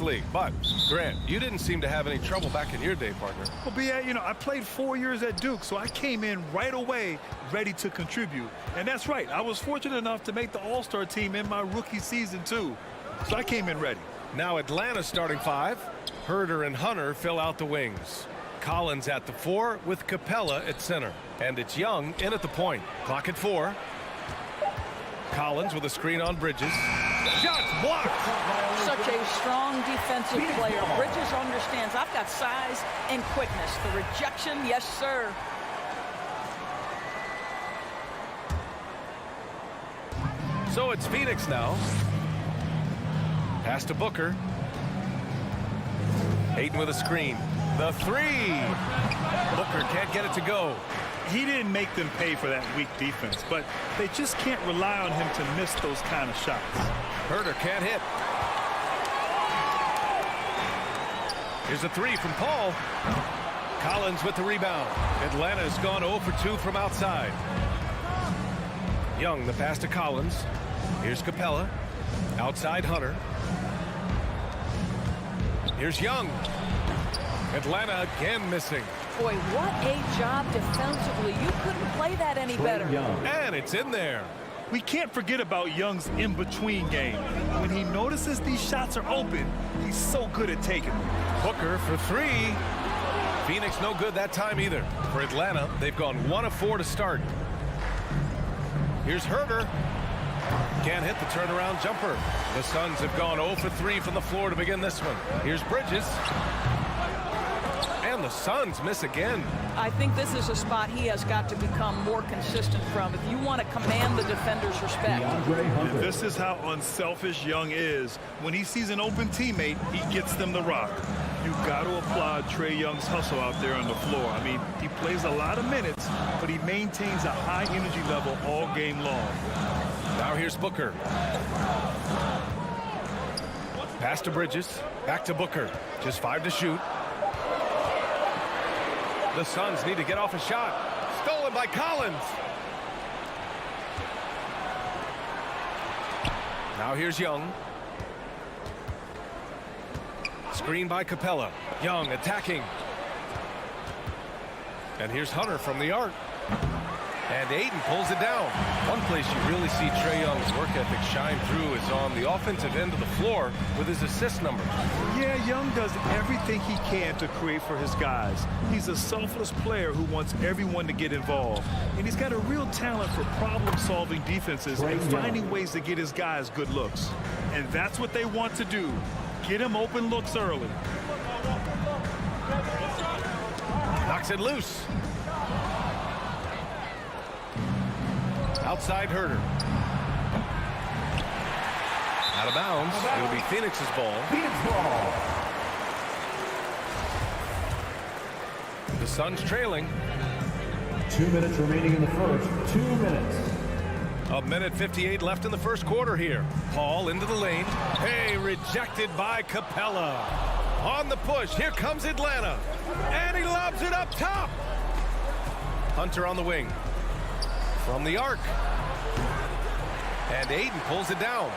league. But, Grant, you didn't seem to have any trouble back in your day, partner. Well, B.A., you know, I played 4 years at Duke, so I came in right away ready to contribute. And that's right. I was fortunate enough to make the All-Star team in my rookie season, too. So I came in ready. Now Atlanta's starting five. Herder and Hunter fill out the wings. Collins at the 4 with Capella at center. And it's Young in at the point. Clock at 4. Collins with a screen on Bridges. Shots blocked. Such a strong defensive player. Bridges understands I've got size and quickness. The rejection, yes, sir. So it's Phoenix now. Pass to Booker. Ayton with a screen. The 3. Booker can't get it to go. He didn't make them pay for that weak defense, but they just can't rely on him to miss those kind of shots. Herder can't hit. Here's a 3 from Paul. Collins with the rebound. Atlanta's gone 0 for 2 from outside. Young, the pass to Collins. Here's Capella. Outside Hunter. Here's Young. Atlanta again missing. Boy, what a job defensively. You couldn't play that any better. And it's in there. We can't forget about Young's in-between game. When he notices these shots are open, he's so good at taking them. Booker for 3. Phoenix no good that time either. For Atlanta, they've gone 1 of 4 to start. Here's Herder. Can't hit the turnaround jumper. The Suns have gone 0 for 3 from the floor to begin this one. Here's Bridges. And the Suns miss again. I think this is a spot he has got to become more consistent from if you want to command the defender's respect. This is how unselfish Young is. When he sees an open teammate, he gets them the rock. You've got to applaud Trae Young's hustle out there on the floor. I mean, he plays a lot of minutes, but he maintains a high energy level all game long. Now here's Booker. Pass to Bridges. Back to Booker. Just 5 to shoot. The Suns need to get off a shot. Stolen by Collins. Now here's Young. Screen by Capella. Young attacking. And here's Hunter from the arc. And Ayton pulls it down. One place you really see Trae Young's work ethic shine through is on the offensive end of the floor with his assist numbers. Yeah, Young does everything he can to create for his guys. He's a selfless player who wants everyone to get involved. And he's got a real talent for problem-solving defenses and finding ways to get his guys good looks. And that's what they want to do. Get him open looks early. Knocks it loose. Outside Herder. Out of bounds. It'll be Phoenix's ball. The Suns trailing. 2 minutes remaining in the first. 2 minutes. A minute 58 left in the first quarter here. Paul into the lane. Hey, rejected by Capella. On the push. Here comes Atlanta. And he lobs it up top. Hunter on the wing. From the arc. And Ayton pulls it down.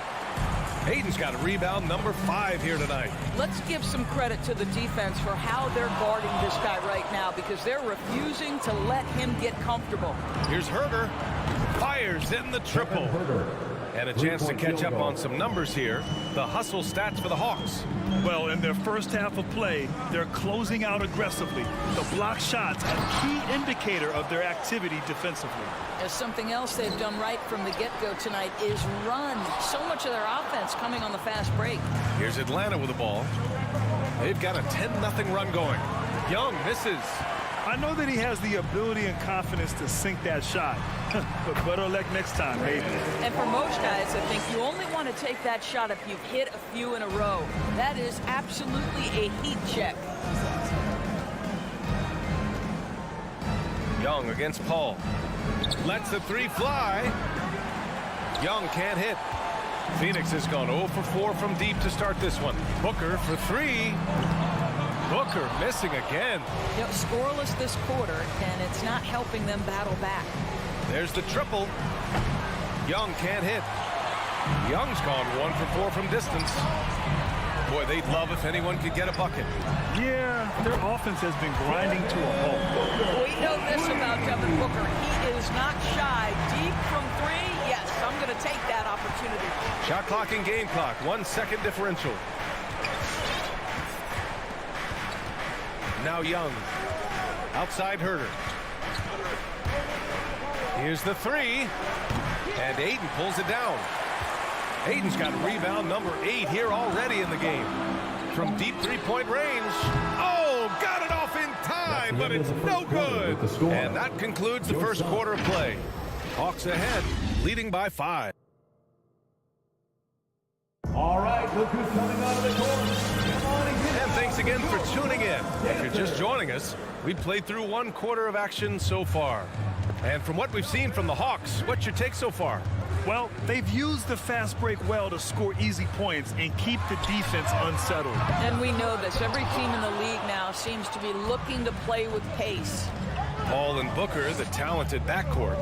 Ayton's got a rebound number 5 here tonight. Let's give some credit to the defense for how they're guarding this guy right now because they're refusing to let him get comfortable. Here's Herder. Fires in the triple. And a chance to catch up on some numbers here. The hustle stats for the Hawks. Well, in their first half of play, they're closing out aggressively. The block shots, a key indicator of their activity defensively. As something else they've done right from the get-go tonight is run. So much of their offense coming on the fast break. Here's Atlanta with the ball. They've got a 10-0 run going. Young misses. I know that he has the ability and confidence to sink that shot. But better luck next time, baby. And for most guys, I think you only want to take that shot if you've hit a few in a row. That is absolutely a heat check. Young against Paul. Lets the 3 fly. Young can't hit. Phoenix has gone 0 for 4 from deep to start this one. Booker for 3. Booker missing again. You know, scoreless this quarter, and it's not helping them battle back. There's the triple. Young can't hit. Young's gone 1 for 4 from distance. Boy, they'd love if anyone could get a bucket. Yeah, their offense has been grinding to a halt. We know this about Devin Booker. He is not shy. Deep from three, yes, I'm going to take that opportunity. Shot clock and game clock, 1 second differential. Now Young. Outside Herter. Here's the three. And Ayton pulls it down. Ayton's got rebound number 8 here already in the game. From deep three-point range. Oh, got it off in time, but it's no good. And that concludes the first quarter of play. Hawks ahead, leading by 5. All right, look who's coming out of the court. Come on and get And thanks again for tuning in. If you're just joining us, we played through 1 quarter of action so far. And from what we've seen from the Hawks, what's your take so far? Well, they've used the fast break well to score easy points and keep the defense unsettled. And we know this. Every team in the league now seems to be looking to play with pace. Paul and Booker, the talented backcourt.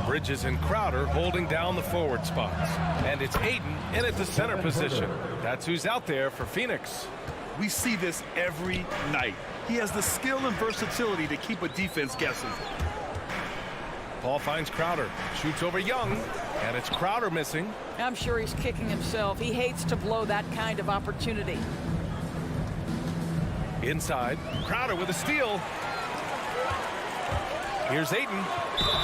Bridges and Crowder holding down the forward spots. And it's Ayton in at the center position. That's who's out there for Phoenix. We see this every night. He has the skill and versatility to keep a defense guessing. Paul finds Crowder, shoots over Young, and it's Crowder missing. I'm sure he's kicking himself. He hates to blow that kind of opportunity. Inside, Crowder with a steal. Here's Ayton,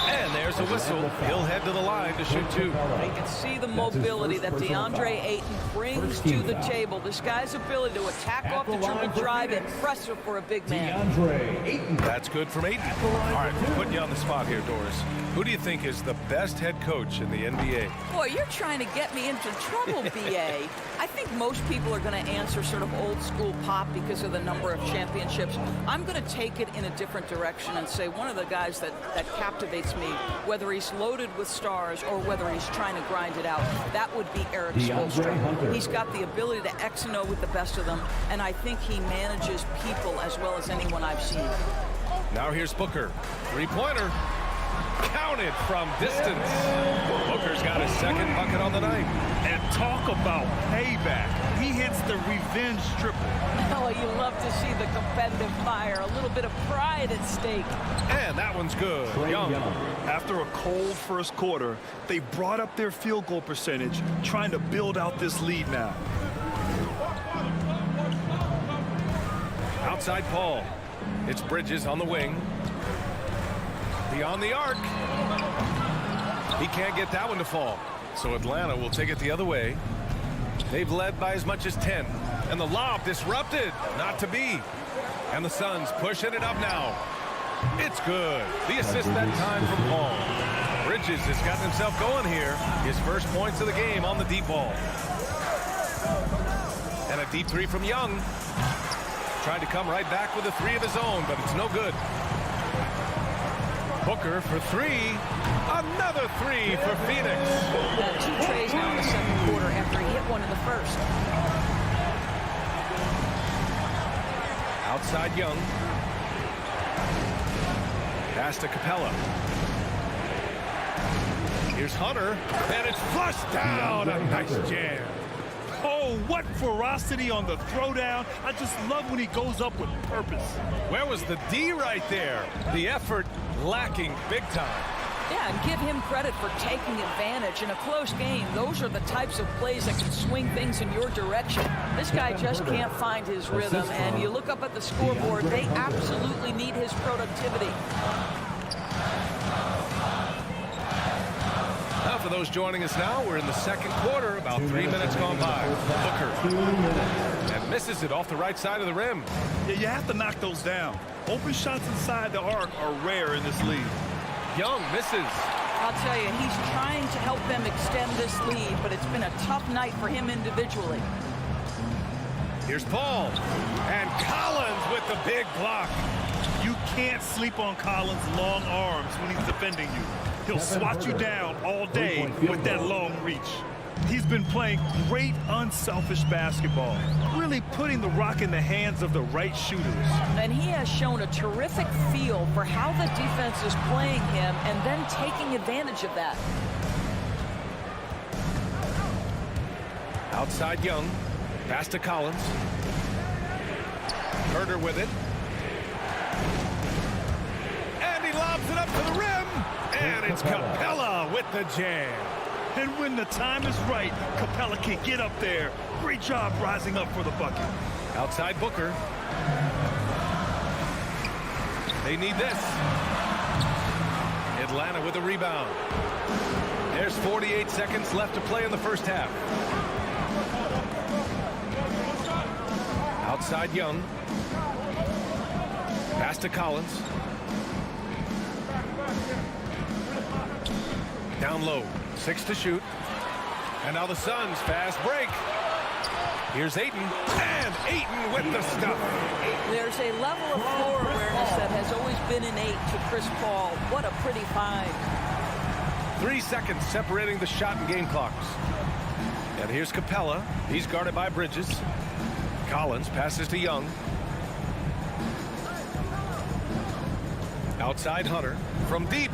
and there's a whistle. He'll head to the line to shoot 2. You can see the mobility that DeAndre Ayton brings to the table. This guy's ability to attack off the dribble drive, impressive for a big man. DeAndre Ayton. That's good from Ayton. All right, putting you on the spot here, Doris. Who do you think is the best head coach in the NBA? Boy, you're trying to get me into trouble, B.A. I think most people are going to answer sort of old school Pop because of the number of championships. I'm going to take it in a different direction and say one of the guys that captivates me, whether he's loaded with stars or whether he's trying to grind it out, that would be Eric Spoelstra. He's got the ability to X and O with the best of them, and I think he manages people as well as anyone I've seen. Now here's Booker. Three-pointer. Counted from distance. Booker's got his second bucket on the night. And talk about payback. He hits the revenge triple. Oh, you love to see the competitive fire. A little bit of pride at stake. And that one's good. Young. After a cold first quarter, they brought up their field goal percentage, trying to build out this lead now. Outside Paul. It's Bridges on the wing. Beyond the arc. He can't get that one to fall. So Atlanta will take it the other way. They've led by as much as 10. And the lob disrupted. Not to be. And the Suns pushing it up now. It's good. The assist that time from Paul. Bridges has gotten himself going here. His first points of the game on the deep ball. And a deep three from Young. Tried to come right back with a three of his own, but it's no good. Booker for 3. Another 3 for Phoenix. 2 trays now in the second quarter after he hit one in the first. Outside Young. Pass to Capella. Here's Hunter, and it's flushed down. A nice jam. Oh, what ferocity on the throwdown. I just love when he goes up with purpose. Where was the D right there? The effort lacking big time. Yeah, and give him credit for taking advantage. In a close game, those are the types of plays that can swing things in your direction. This guy just can't find his rhythm, and you look up at the scoreboard, they absolutely need his productivity. Now for those joining us now, we're in the second quarter, about 3 minutes gone by. Booker. And misses it off the right side of the rim. Yeah, you have to knock those down. Open shots inside the arc are rare in this league. Young misses. I'll tell you, he's trying to help them extend this lead, but it's been a tough night for him individually. Here's Paul. And Collins with the big block. You can't sleep on Collins' long arms when he's defending you. He'll swat you down all day with that long reach. He's been playing great, unselfish basketball, really putting the rock in the hands of the right shooters. And he has shown a terrific feel for how the defense is playing him and then taking advantage of that. Outside Young. Pass to Collins. Herder with it. And he lobs it up to the rim. And it's Capella with the jam. And when the time is right, Capella can get up there. Great job rising up for the bucket. Outside Booker. They need this. Atlanta with a rebound. There's 48 seconds left to play in the first half. Outside Young. Pass to Collins. Down low. 6 to shoot. And now the Suns fast break. Here's Ayton. And Ayton with the stuff. There's a level of floor awareness that has always been innate to Chris Paul. What a pretty find. 3 seconds separating the shot and game clocks. And here's Capella. He's guarded by Bridges. Collins passes to Young. Outside Hunter from deep.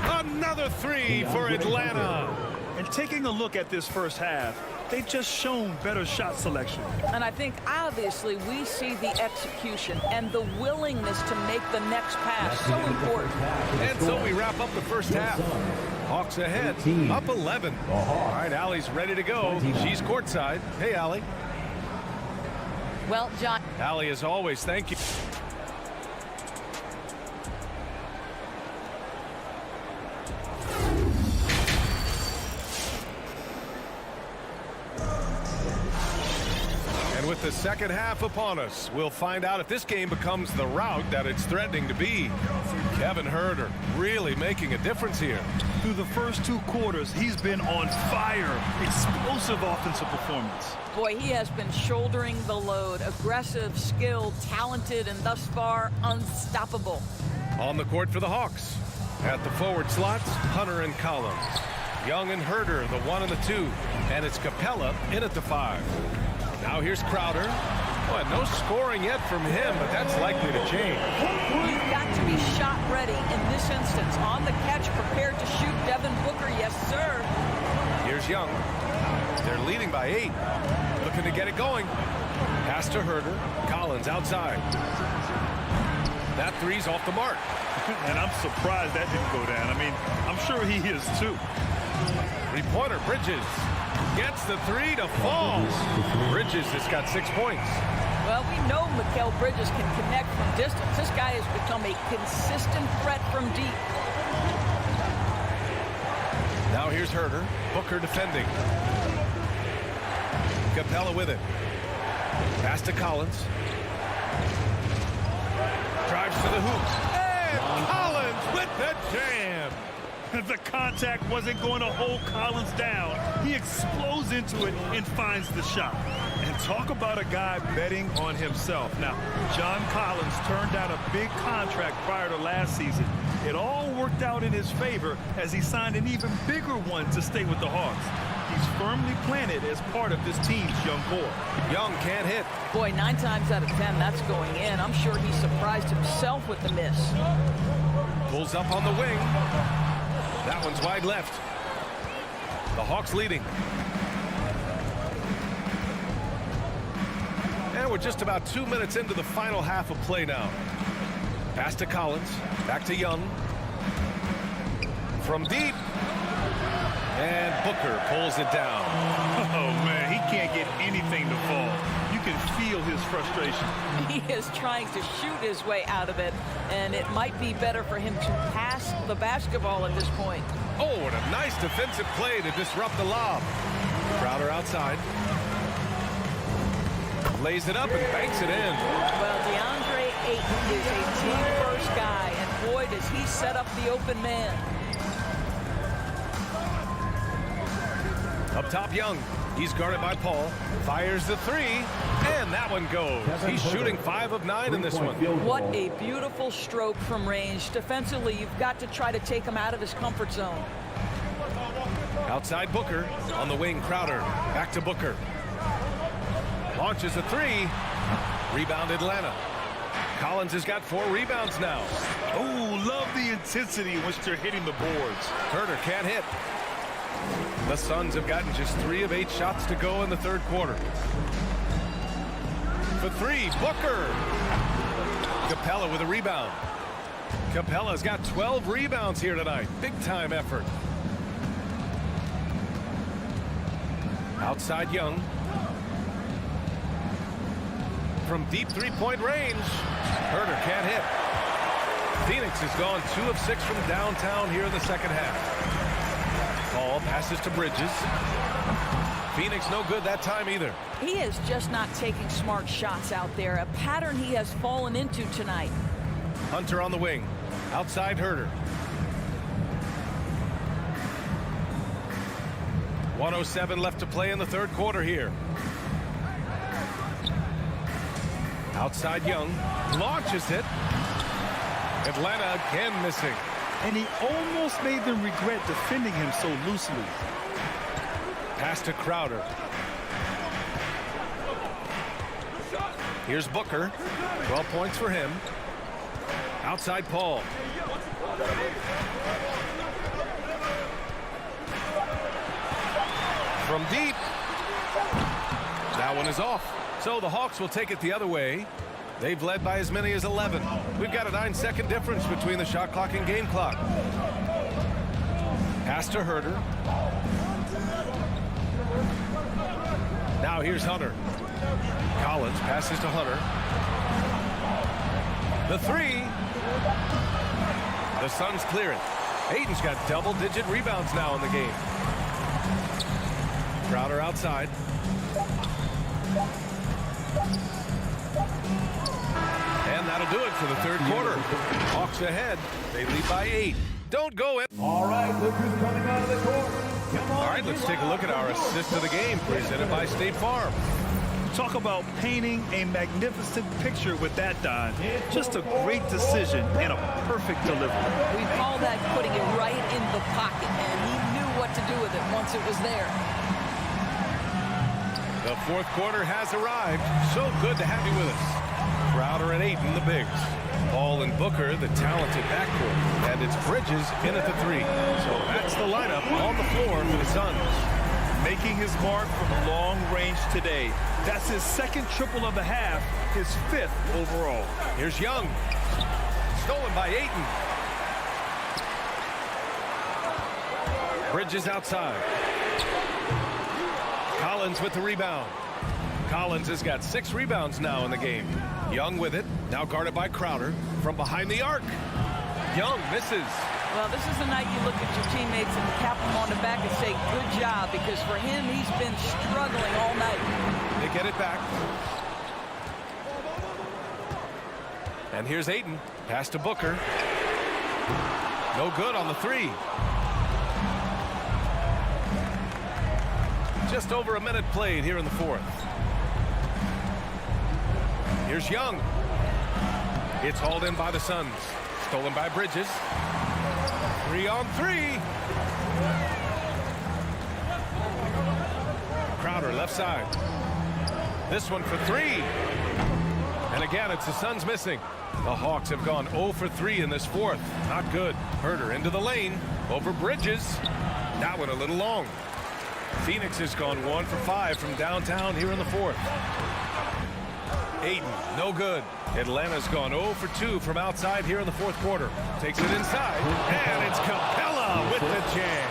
Another three for Atlanta. And taking a look at this first half, they've just shown better shot selection. And I think obviously we see the execution and the willingness to make the next pass so important. And so we wrap up the first half. Hawks ahead, up 11. All right, Allie's ready to go. She's courtside. Hey, Allie. Well, John. Allie, as always, thank you. And with the second half upon us, we'll find out if this game becomes the rout that it's threatening to be. Kevin Herder really making a difference here. Through the first 2 quarters, he's been on fire. Explosive offensive performance. Boy, he has been shouldering the load. Aggressive, skilled, talented, and thus far unstoppable. On the court for the Hawks. At the forward slots, Hunter and Collins. Young and Herder, the 1 and the 2. And it's Capella in at the 5. Now here's Crowder. Boy, no scoring yet from him, but that's likely to change. You've got to be shot ready in this instance. On the catch, prepared to shoot. Devin Booker, yes, sir. Here's Young. They're leading by 8. Looking to get it going. Pass to Herder. Collins outside. That three's off the mark. And I'm surprised that didn't go down. I mean, I'm sure he is too. 3-pointer, Bridges. Gets the 3 to fall. Bridges has got 6 points. Well, we know Mikal Bridges can connect from distance. This guy has become a consistent threat from deep. Now here's Herder. Booker defending. Capella with it. Pass to Collins. Drives to the hoop. And Collins with the jam. The contact wasn't going to hold Collins down. He explodes into it and finds the shot. And talk about a guy betting on himself. Now, John Collins turned down a big contract prior to last season. It all worked out in his favor as he signed an even bigger one to stay with the Hawks. He's firmly planted as part of this team's young core. Young can't hit. Boy, 9 times out of 10, that's going in. I'm sure he surprised himself with the miss. Pulls up on the wing. That one's wide left. The Hawks leading. And we're just about 2 minutes into the final half of play now. Pass to Collins. Back to Young. From deep. And Booker pulls it down. Oh, man, he can't get anything to fall. You can feel his frustration. He is trying to shoot his way out of it, and it might be better for him to pass the basketball at this point. Oh, and a nice defensive play to disrupt the lob. Crowder outside. Lays it up and banks it in. Well, DeAndre Ayton is a team-first guy, and boy, does he set up the open man. Up top, Young. He's guarded by Paul. Fires the 3, and that one goes. He's shooting 5 of 9 in this one. What a beautiful stroke from range. Defensively, you've got to try to take him out of his comfort zone. Outside Booker. On the wing, Crowder. Back to Booker. Launches a 3. Rebound Atlanta. Collins has got 4 rebounds now. Oh, love the intensity in which they're hitting the boards. Herder can't hit. The Suns have gotten just 3 of 8 shots to go in the third quarter. for three. Booker. Capella with a rebound. Capella's got 12 rebounds here tonight. Big time effort. Outside Young. From deep three-point range. Herder can't hit. Phoenix has gone 2 of 6 from downtown here in the second half. Paul passes to Bridges. Phoenix no good that time either. He is just not taking smart shots out there. A pattern he has fallen into tonight. Hunter on the wing. Outside Herder. 1:07 left to play in the third quarter here. Outside Young. Launches it. Atlanta again missing. And he almost made them regret defending him so loosely. Pass to Crowder. Here's Booker. 12 points for him. Outside Paul. From deep. That one is off. So the Hawks will take it the other way. They've led by as many as 11. We've got a 9-second difference between the shot clock and game clock. Pass to Herder. Now here's Hunter. Collins passes to Hunter. The three. The Suns clear it. Ayton's got double-digit rebounds now in the game. Crowder outside. And that'll do it for the third quarter. Hawks ahead. They lead by 8. Don't go in. All right, look who's coming out of the court. All right, let's take a look at our assist of the game presented by State Farm. Talk about painting a magnificent picture with that, Don. Just a great decision and a perfect delivery. We call that putting it right in the pocket, and he knew what to do with it once it was there. The fourth quarter has arrived. So good to have you with us. Crowder and Ayton, the bigs. Paul and Booker, the talented backcourt. And it's Bridges in at the three. So that's the lineup on the floor for the Suns. Making his mark from long range today. That's his second triple of the half, his 5th overall. Here's Young. Stolen by Ayton. Bridges outside. Collins with the rebound. Collins has got 6 rebounds now in the game. Young with it. Now guarded by Crowder. From behind the arc. Young misses. Well, this is the night you look at your teammates and tap them on the back and say, good job, because for him, he's been struggling all night. They get it back. And here's Ayton. Pass to Booker. No good on the three. Just over a minute played here in the fourth. Here's Young. It's hauled in by the Suns. Stolen by Bridges. 3-on-3. Crowder left side. This one for 3. And again, it's the Suns missing. The Hawks have gone 0 for 3 in this fourth. Not good. Herder into the lane. Over Bridges. That one a little long. Phoenix has gone 1 for 5 from downtown here in the fourth. Ayton, no good. Atlanta's gone 0 for 2 from outside here in the fourth quarter. Takes it inside, and it's Capella with the jam.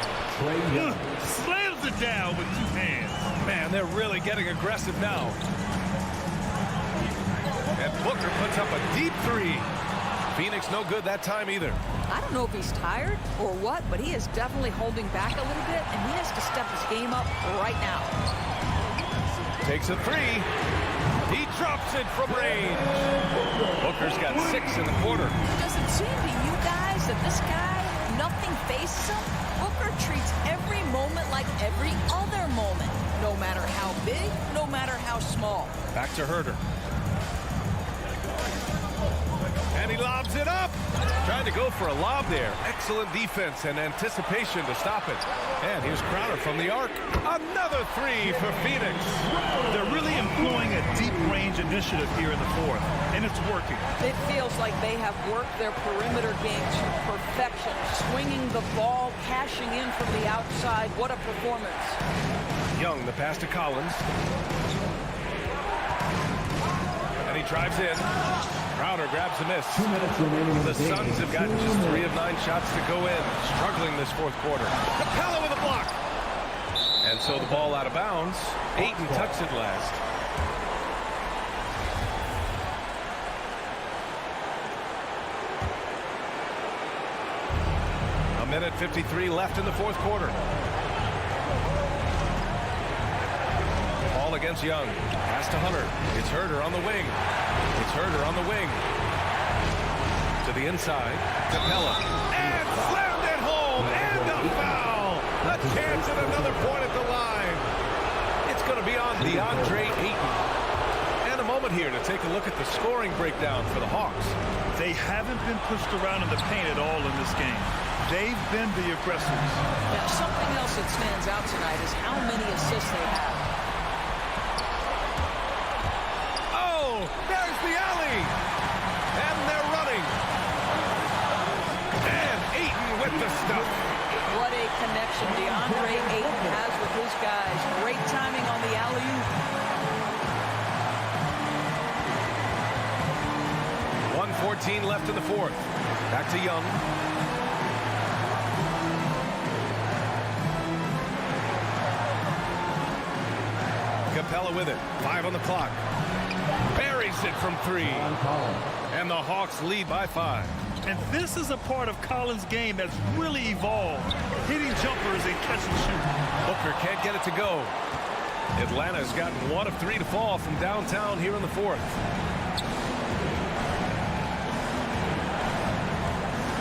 Slams it down with 2 hands. Man, they're really getting aggressive now. And Booker puts up a deep 3. Phoenix no good that time either. I don't know if he's tired or what, but he is definitely holding back a little bit, and he has to step his game up right now. Takes a 3. He drops it from range. Booker's got 6 in the quarter. Does it seem to you guys that this guy, nothing faces him? Booker treats every moment like every other moment. No matter how big, no matter how small. Back to Herder. And he lobs it up. Trying to go for a lob there. Excellent defense and anticipation to stop it. And here's Crowder from the arc. Another 3 for Phoenix. They're really employing a deep range initiative here in the fourth, and it's working. It feels like they have worked their perimeter game to perfection. Swinging the ball, cashing in from the outside. What a performance. Young, the pass to Collins. drives in. Crowder grabs the miss. 2 minutes remaining in The the game. Suns have gotten just 3 of 9 shots to go in. Struggling this fourth quarter. Capella with a block. And so the ball out of bounds. Ayton touched it last. A minute 53 left in the fourth quarter. Ball against Young. Pass to Hunter. It's Herter on the wing. It's Herter on the wing. To the inside. Capella. And slammed it home. And a foul. A chance at another point at the line. It's going to be on DeAndre Ayton. And a moment here to take a look at the scoring breakdown for the Hawks. They haven't been pushed around in the paint at all in this game. They've been the aggressors. Now, something else that stands out tonight is how many assists they have. Oh, there's the alley. And they're running. And Ayton with the stuff. What a connection DeAndre Ayton has with his guys. Great timing on the alley-oop. 1:14 left in the fourth. Back to Young. Capella with it. 5 on the clock. Buries it from 3. And the Hawks lead by 5. And this is a part of Collins' game that's really evolved. Hitting jumpers and catch and shoot. Booker can't get it to go. Atlanta's gotten 1 of 3 to fall from downtown here in the fourth.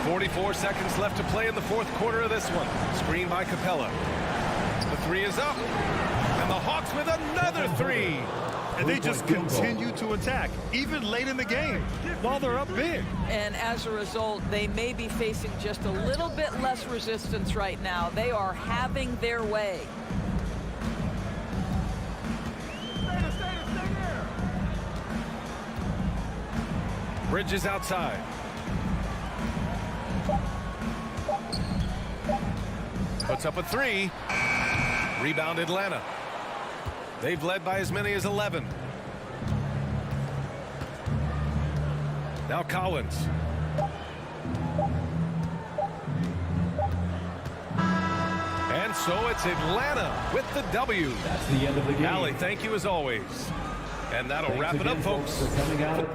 44 seconds left to play in the fourth quarter of this one. Screen by Capella. The 3 is up. And the Hawks with another 3. And they just continue to attack, even late in the game, while they're up big. And as a result, they may be facing just a little bit less resistance right now. They are having their way. Bridges outside. Puts up a 3. Rebound Atlanta. They've led by as many as 11. Now Collins. And so it's Atlanta with the W. That's the end of the game. Allie, thank you as always. And that'll Thanks wrap it up, again, folks. for coming out.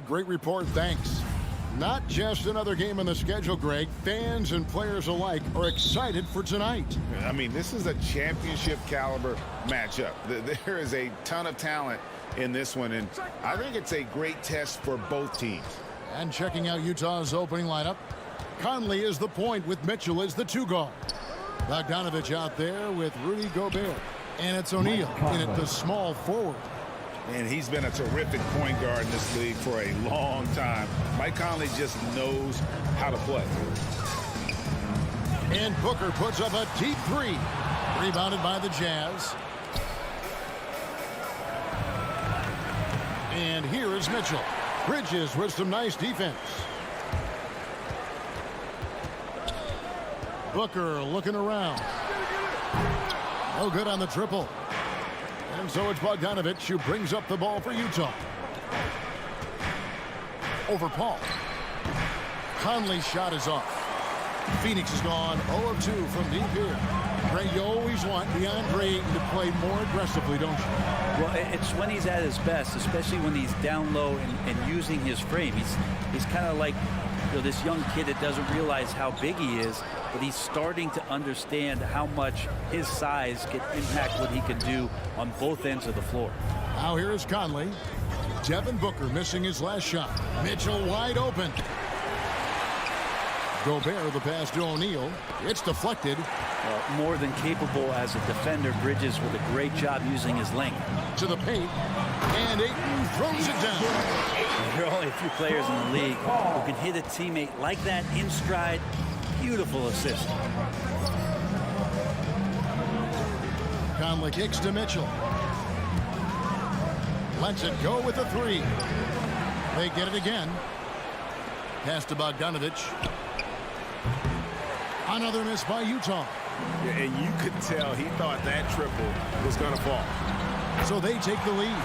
Great report, thanks. Not just another game on the schedule, Greg. Fans and players alike are excited for tonight. I mean, this is a championship caliber matchup. There is a ton of talent in this one, and I think it's a great test for both teams. And checking out Utah's opening lineup, Conley is the point with Mitchell as the two guard. Bogdanovich out there with Rudy Gobert. And it's O'Neal in at the small forward. And he's been a terrific point guard in this league for a long time. Mike Conley just knows how to play. And Booker puts up a deep three. Rebounded by the Jazz. And here is Mitchell. Bridges with some nice defense. Booker looking around. No good on the triple. And so it's Bogdanovich who brings up the ball for Utah. Over Paul. Conley's shot is off. Phoenix has gone 0 of 2 from deep here. Ray, you always want DeAndre to play more aggressively, don't you? Well, it's when he's at his best, especially when he's down low and using his frame. He's kind of like this young kid that doesn't realize how big he is, but he's starting to understand how much his size can impact what he can do on both ends of the floor. Now here is Conley. Devin Booker missing his last shot. Mitchell wide open. Gobert the pass to O'Neal. It's deflected. More than capable as a defender. Bridges with a great job using his length. To the paint. And Ayton throws it down. There are only a few players in the league who can hit a teammate like that in stride. Beautiful assist. Conley kicks to Mitchell. Lets it go with a three. They get it again. Pass to Bogdanovich. Another miss by Utah. Yeah, and you could tell he thought that triple was going to fall. So they take the lead.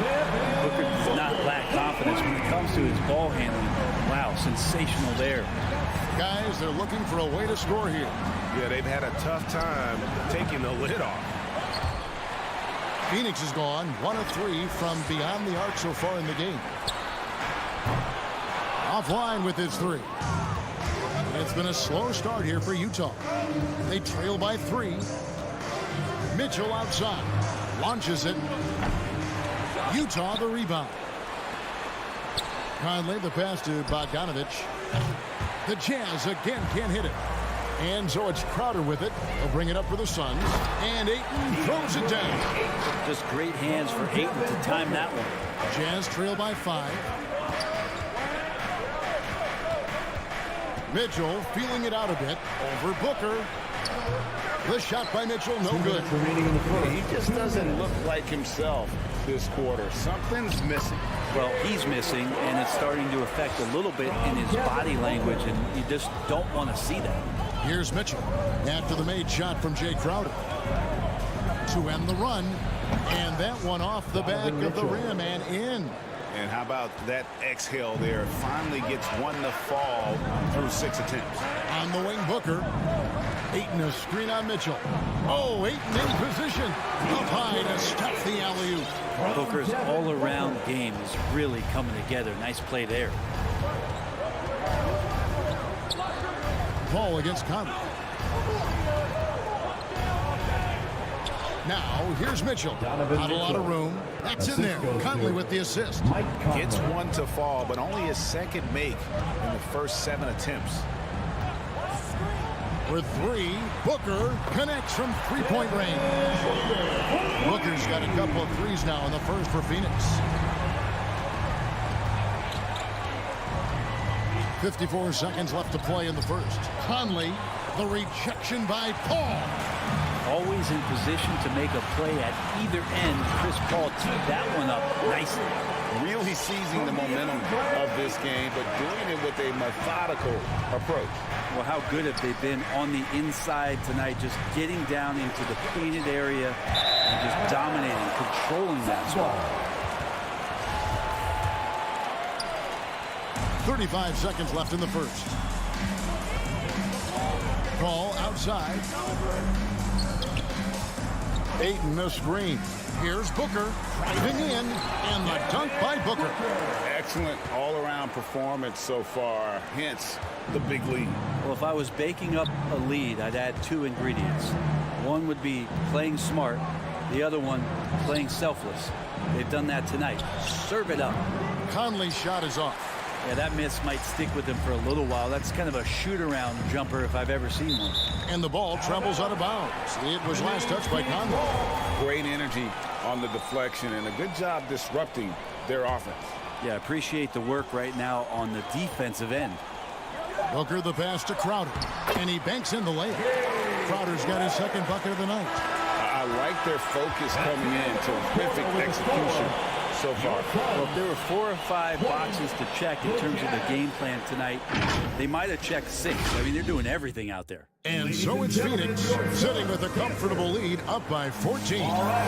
Booker does not lack confidence when it comes to his ball handling. Wow, sensational there. Guys, they're looking for a way to score here. Yeah, they've had a tough time taking the lid off. Phoenix is gone 1 of 3 from beyond the arc so far in the game. Offline with his three. It's been a slow start here for Utah. They trail by 3. Mitchell outside. Launches it. Utah the rebound. Conley the pass to Bogdanovich. The Jazz again can't hit it. And so it's Crowder with it. He'll bring it up for the Suns. And Ayton throws it down. Just great hands for Ayton to time that one. Jazz trail by 5. Mitchell feeling it out a bit. Over Booker. The shot by Mitchell, no good. He just doesn't look like himself this quarter. Something's missing. Well, he's missing, and it's starting to affect a little bit in his body language, and you just don't want to see that. Here's Mitchell after the made shot from Jay Crowder to end the run, and that one off the back of the rim and in. And how about that exhale there? Finally gets one to fall through 6 attempts. On the wing, Booker. Ayton a screen on Mitchell. Oh, Ayton in position. Up high to stuff the alley-oop. Booker's all-around game is really coming together. Nice play there. Ball against Conley. Now, here's Mitchell. Not a lot of room. That's in there. Conley with the assist. Gets one to fall, but only his second make in the first 7 attempts. With 3, Booker connects from three-point range. Booker's got a couple of threes now in the first for Phoenix. 54 seconds left to play in the first. Conley, the rejection by Paul. Always in position to make a play at either end. Chris Paul teed that one up nicely. Really seizing the momentum of this game, but doing it with a methodical approach. Well, how good have they been on the inside tonight, just getting down into the painted area and just dominating, controlling that spot. 35 seconds left in the first. Ball outside. Ayton the screen. Here's Booker driving in, and the dunk by Booker. Excellent all-around performance so far, hence the big lead. Well, if I was baking up a lead, I'd add 2 ingredients. One would be playing smart. The other one, playing selfless. They've done that tonight. Serve it up. Conley's shot is off. Yeah, that miss might stick with him for a little while. That's kind of a shoot-around jumper if I've ever seen one. And the ball travels out of bounds. It was last touched by Conley. Great energy on the deflection and a good job disrupting their offense. Yeah, appreciate the work right now on the defensive end. Booker the pass to Crowder, and he banks in the layup. Crowder's got his second bucket of the night. I like their focus coming in. Terrific execution so far. Well, if there were 4 or 5 boxes to check in terms of the game plan tonight, they might have checked 6. I mean, they're doing everything out there. And so it's Phoenix sitting with a comfortable lead up by 14.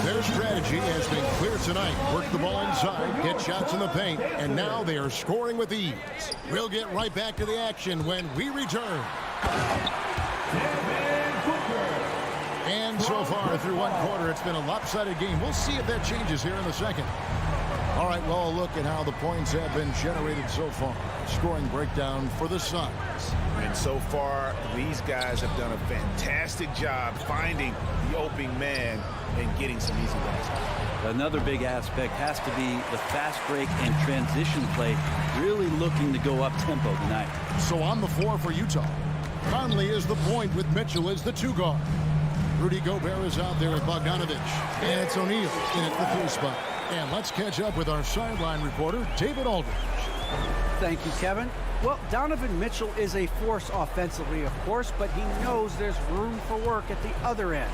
Their strategy has been clear tonight. Work the ball inside, get shots in the paint, and now they are scoring with ease. We'll get right back to the action when we return. And so far through one quarter, it's been a lopsided game. We'll see if that changes here in the second. All right, well, a look at how the points have been generated so far. Scoring breakdown for the Suns. And so far, these guys have done a fantastic job finding the opening man and getting some easy baskets. Another big aspect has to be the fast break and transition play, really looking to go up tempo tonight. So on the floor for Utah, Conley is the point with Mitchell as the 2 guard. Rudy Gobert is out there with Bogdanovic. And it's O'Neal in at the 3 spot. And let's catch up with our sideline reporter, David Aldridge. Thank you, Kevin. Well, Donovan Mitchell is a force offensively, of course, but he knows there's room for work at the other end.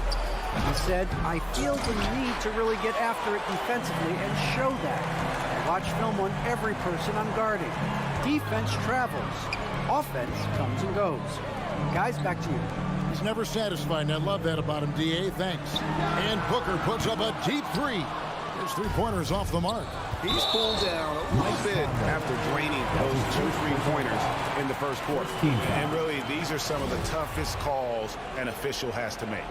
He said, I feel the need to really get after it defensively and show that. I watch film on every person I'm guarding. Defense travels. Offense comes and goes. Guys, back to you. He's never satisfied, and I love that about him, D.A. Thanks. And Booker puts up a deep 3. His 3-pointers off the mark. He's cooled down a bit after draining those 2 3-pointers in the first quarter. And really, these are some of the toughest calls an official has to make.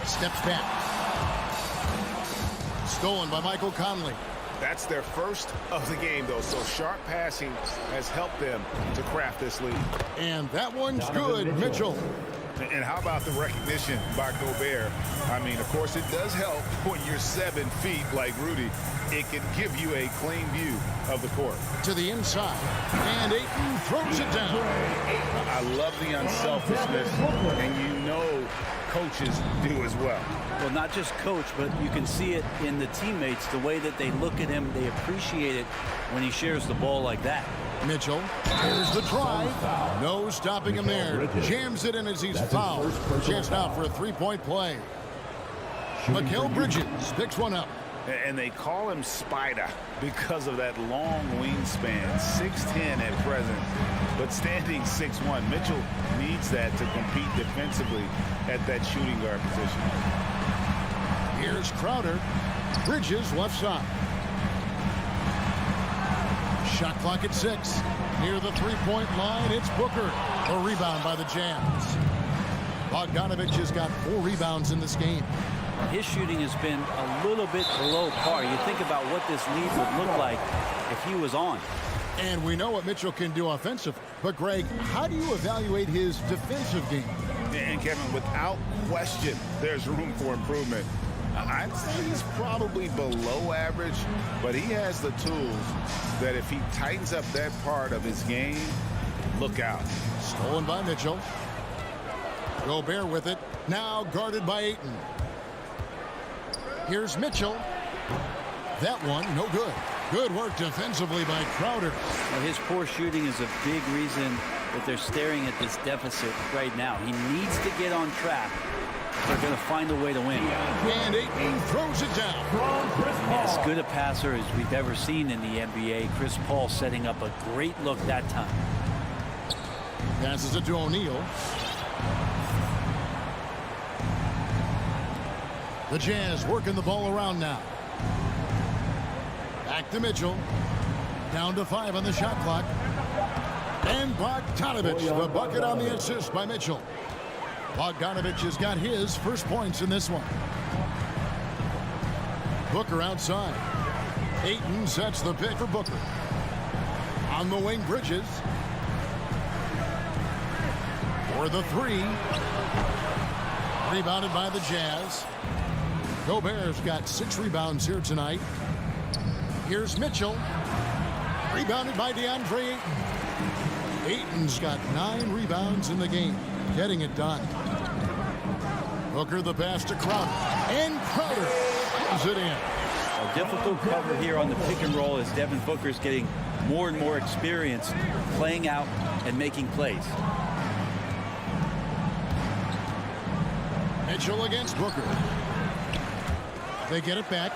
Steps back. Stolen by Michael Conley. That's their first of the game, though, so sharp passing has helped them to craft this lead. And that one's good, Mitchell. And how about the recognition by Gobert? I mean, of course, it does help when you're 7 feet like Rudy. It can give you a clean view of the court. To the inside. And Ayton throws it down. I love the unselfishness, and you know coaches do as well. Well, not just coach, but you can see it in the teammates, the way that they look at him. They appreciate it when he shares the ball like that. Mitchell, here's the drive. No stopping him there. Jams it in as he's fouled. Chance now for a 3-point play. Mikal Bridges picks one up. And they call him Spider because of that long wingspan, 6'10" at present, but standing 6'1". Mitchell needs that to compete defensively at that shooting guard position. Here's Crowder. Bridges left side. Shot clock at 6. Near the 3-point line, it's Booker. A rebound by the Jazz. Bogdanovic has got 4 rebounds in this game. His shooting has been a little bit below par. You think about what this lead would look like if he was on. And we know what Mitchell can do offensively. But, Greg, how do you evaluate his defensive game? And, Kevin, without question, there's room for improvement. I'd say he's probably below average, but he has the tools that if he tightens up that part of his game, look out. Stolen by Mitchell. Gobert with it. Now guarded by Ayton. Here's Mitchell. That one, no good. Good work defensively by Crowder. Well, his poor shooting is a big reason that they're staring at this deficit right now. He needs to get on track. They're going to find a way to win. And Ayton throws it down. As good a passer as we've ever seen in the NBA. Chris Paul setting up a great look that time. Passes it to O'Neal. The Jazz working the ball around now. Back to Mitchell. Down to 5 on the shot clock. And Bogdanovic, the bucket on the assist by Mitchell. Bogdanovic has got his first points in this one. Booker outside. Ayton sets the pick for Booker. On the wing, Bridges. For the 3. Rebounded by the Jazz. Gobert's got 6 rebounds here tonight. Here's Mitchell. Rebounded by DeAndre Ayton. Ayton's got 9 rebounds in the game. Getting it done. Booker the pass to Crowder. And Crowder is it in. A difficult cover here on the pick and roll as Devin Booker's getting more and more experience playing out and making plays. Mitchell against Booker. They get it back.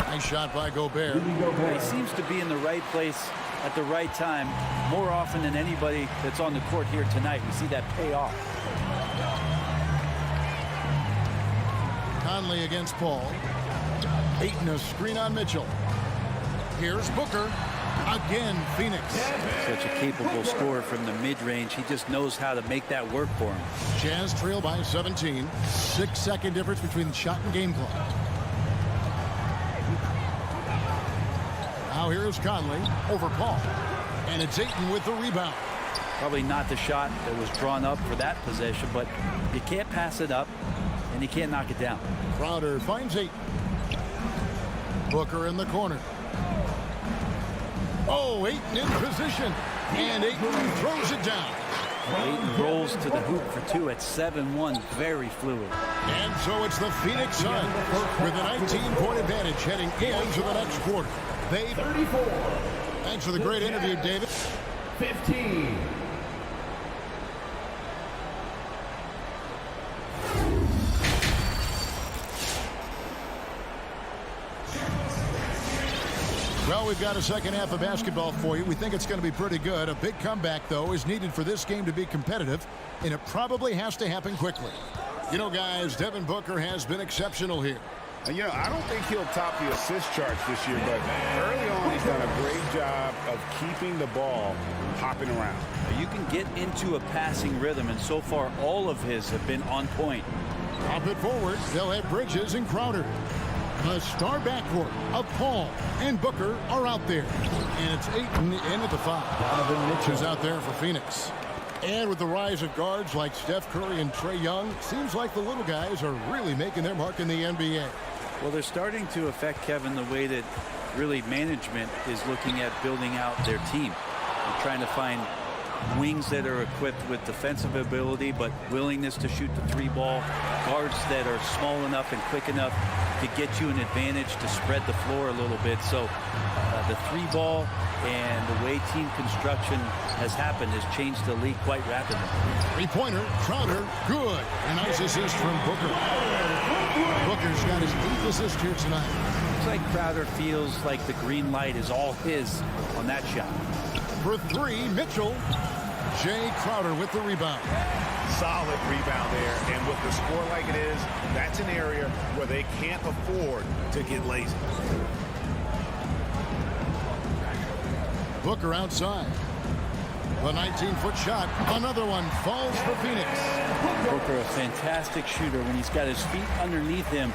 Nice shot by Gobert. He seems to be in the right place at the right time more often than anybody that's on the court here tonight. We see that pay off. Conley against Paul. Ayton a screen on Mitchell. Here's Booker. Again, Phoenix. Such a capable scorer from the mid-range. He just knows how to make that work for him. Jazz trail by 17. 6-second difference between the shot and game clock. Now here's Conley over Paul. And it's Ayton with the rebound. Probably not the shot that was drawn up for that possession, but you can't pass it up, and you can't knock it down. Crowder finds Ayton. Booker in the corner. Oh, Ayton in position. And Ayton throws it down. Ayton rolls to the hoop for two at 7-1. Very fluid. And so it's the Phoenix Suns with a 19-point advantage heading into the next quarter. They 34. Thanks for the great interview, David. 15. Well, we've got a second half of basketball for you. We think it's going to be pretty good. A big comeback, though, is needed for this game to be competitive, and it probably has to happen quickly. You know, guys, Devin Booker has been exceptional here. You know, I don't think he'll top the assist charts this year, but early on he's done a great job of keeping the ball hopping around. You can get into a passing rhythm, and so far all of his have been on point. Pop it forward. They'll have Bridges and Crowder. The star backcourt of Paul and Booker are out there. And it's Ayton in at the foul. Donovan Mitchell's out there for Phoenix. And with the rise of guards like Steph Curry and Trae Young, seems like the little guys are really making their mark in the NBA. Well, they're starting to affect, Kevin, the way that really management is looking at building out their team. They're trying to find wings that are equipped with defensive ability but willingness to shoot the three ball, guards that are small enough and quick enough to get you an advantage to spread the floor a little bit. So the three ball and the way team construction has happened has changed the league quite rapidly. Three-pointer, Crowder, good. A nice assist from Booker. Booker's got his 8th assist here tonight. Looks like Crowder feels like the green light is all his on that shot. For three, Mitchell. Jay Crowder with the rebound. Solid rebound there, and with the score like it is, that's an area where they can't afford to get lazy. Booker outside. The 19-foot shot. Another one falls for Phoenix. Booker, a fantastic shooter. When he's got his feet underneath him,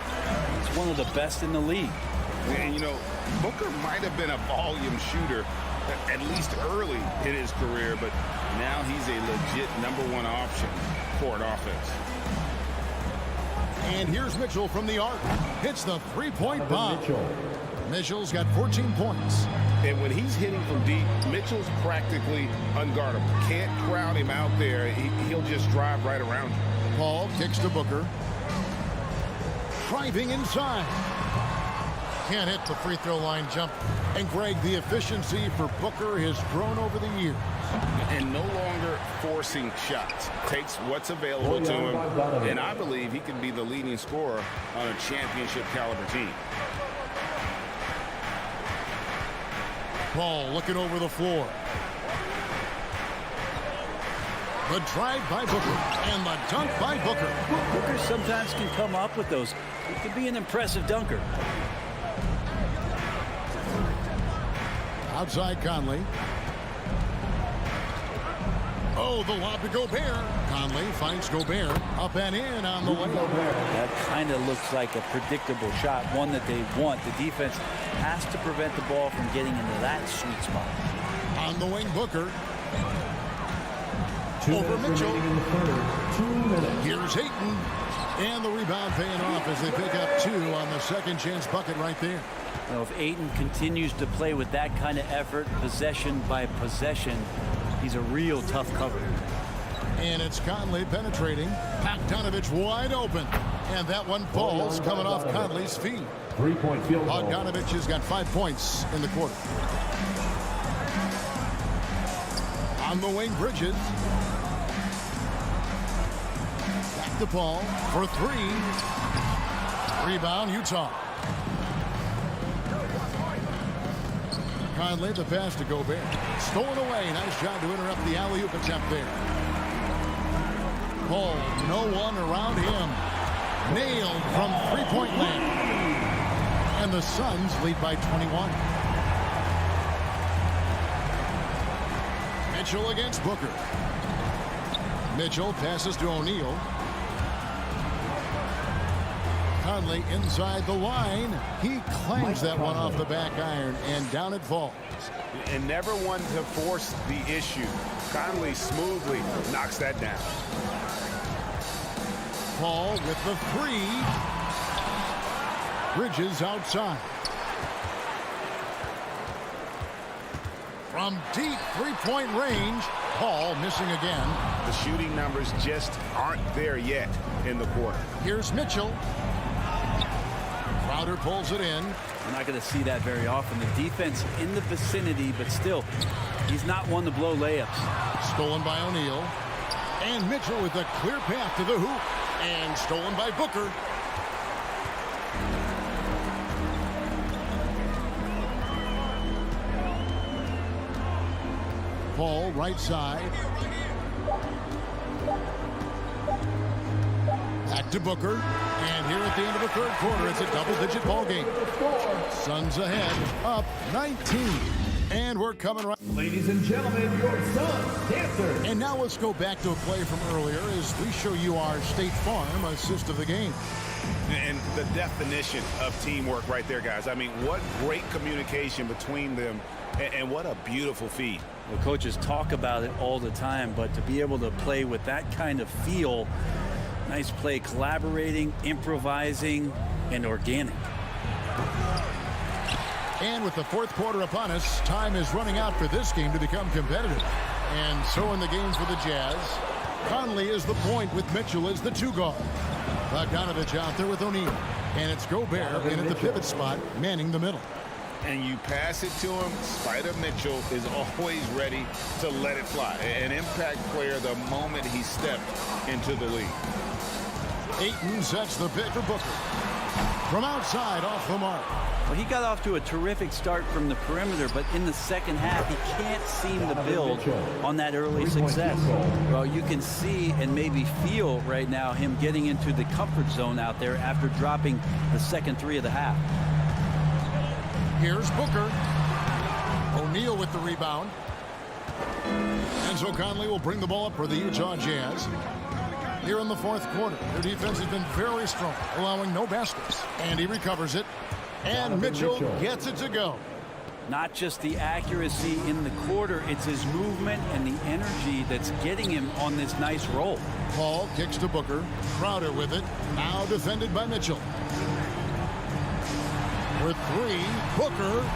he's one of the best in the league. And, you know, Booker might have been a volume shooter at least early in his career, but now he's a legit #1 option for an offense. And here's Mitchell from the arc. Hits the three-point bomb. Mitchell's got 14 points. And when he's hitting from deep, Mitchell's practically unguardable. Can't crowd him out there. He'll just drive right around you. Paul kicks to Booker. Driving inside. Can't hit the free throw line jump. And Greg, the efficiency for Booker has grown over the years. And no longer forcing shots. Takes what's available to him. And I believe he can be the leading scorer on a championship caliber team. Paul looking over the floor. The drive by Booker and the dunk by Booker. Booker sometimes can come up with those. He can be an impressive dunker. Outside Conley. Oh, the lob to Gobert. Conley finds Gobert up and in on the way. That kind of looks like a predictable shot, one that they want. The defense has to prevent the ball from getting into that sweet spot. On the wing, Booker. 2 Over minutes Mitchell. remaining in the third. 2 minutes. Here's Ayton. And the rebound paying off as they pick up 2 on the second chance bucket right there. You know, if Ayton continues to play with that kind of effort, possession by possession, he's a real tough cover. And it's Conley penetrating. Bogdanovich wide open. And that one falls coming off Conley's feet. 3-point field goal. Bogdanovich has got 5 points in the quarter. On the wing, Bridges. Back to Paul for 3. Rebound, Utah. Conley, the pass to Gobert. Stolen away. Nice job to interrupt the alley-oop attempt there. Paul, no one around him. Nailed from three-point land. And the Suns lead by 21. Mitchell against Booker. Mitchell passes to O'Neal. Conley inside the line. He clangs that one off the back iron, and down it falls. And never one to force the issue. Conley smoothly knocks that down. Paul with the three. Bridges outside. From deep three-point range, Paul missing again. The shooting numbers just aren't there yet in the quarter. Here's Mitchell. Crowder pulls it in. We're not going to see that very often. The defense in the vicinity, but still, he's not one to blow layups. Stolen by O'Neal. And Mitchell with a clear path to the hoop. And stolen by Booker. Paul right side. Back to Booker. And here at the end of the third quarter, it's a double-digit ball game. Suns ahead, up 19. And we're coming right. Ladies and gentlemen, your Suns dancer. And now let's go back to a play from earlier as we show you our State Farm assist of the game. And the definition of teamwork right there, guys. I mean, what great communication between them, and what a beautiful feed. Well, coaches talk about it all the time, but to be able to play with that kind of feel, nice play, collaborating, improvising, and organic. And with the fourth quarter upon us, time is running out for this game to become competitive. And so in the game for the Jazz, Conley is the point with Mitchell as the two guard. Bogdanovich out there with O'Neal. And it's Gobert in at the pivot spot, manning the middle. And you pass it to him, Spider Mitchell is always ready to let it fly. An impact player the moment he stepped into the league. Ayton sets the pick for Booker. From outside, off the mark. Well, he got off to a terrific start from the perimeter, but in the second half, he can't seem to build on that early success. Well, you can see and maybe feel right now him getting into the comfort zone out there after dropping the second three of the half. Here's Booker. O'Neal with the rebound. And so Conley will bring the ball up for the Utah Jazz. Here in the fourth quarter, their defense has been very strong, allowing no baskets. And he recovers it. And Mitchell gets it to go. Not just the accuracy in the quarter, it's his movement and the energy that's getting him on this nice roll. Paul kicks to Booker. Crowder with it. Now defended by Mitchell. For three, Booker.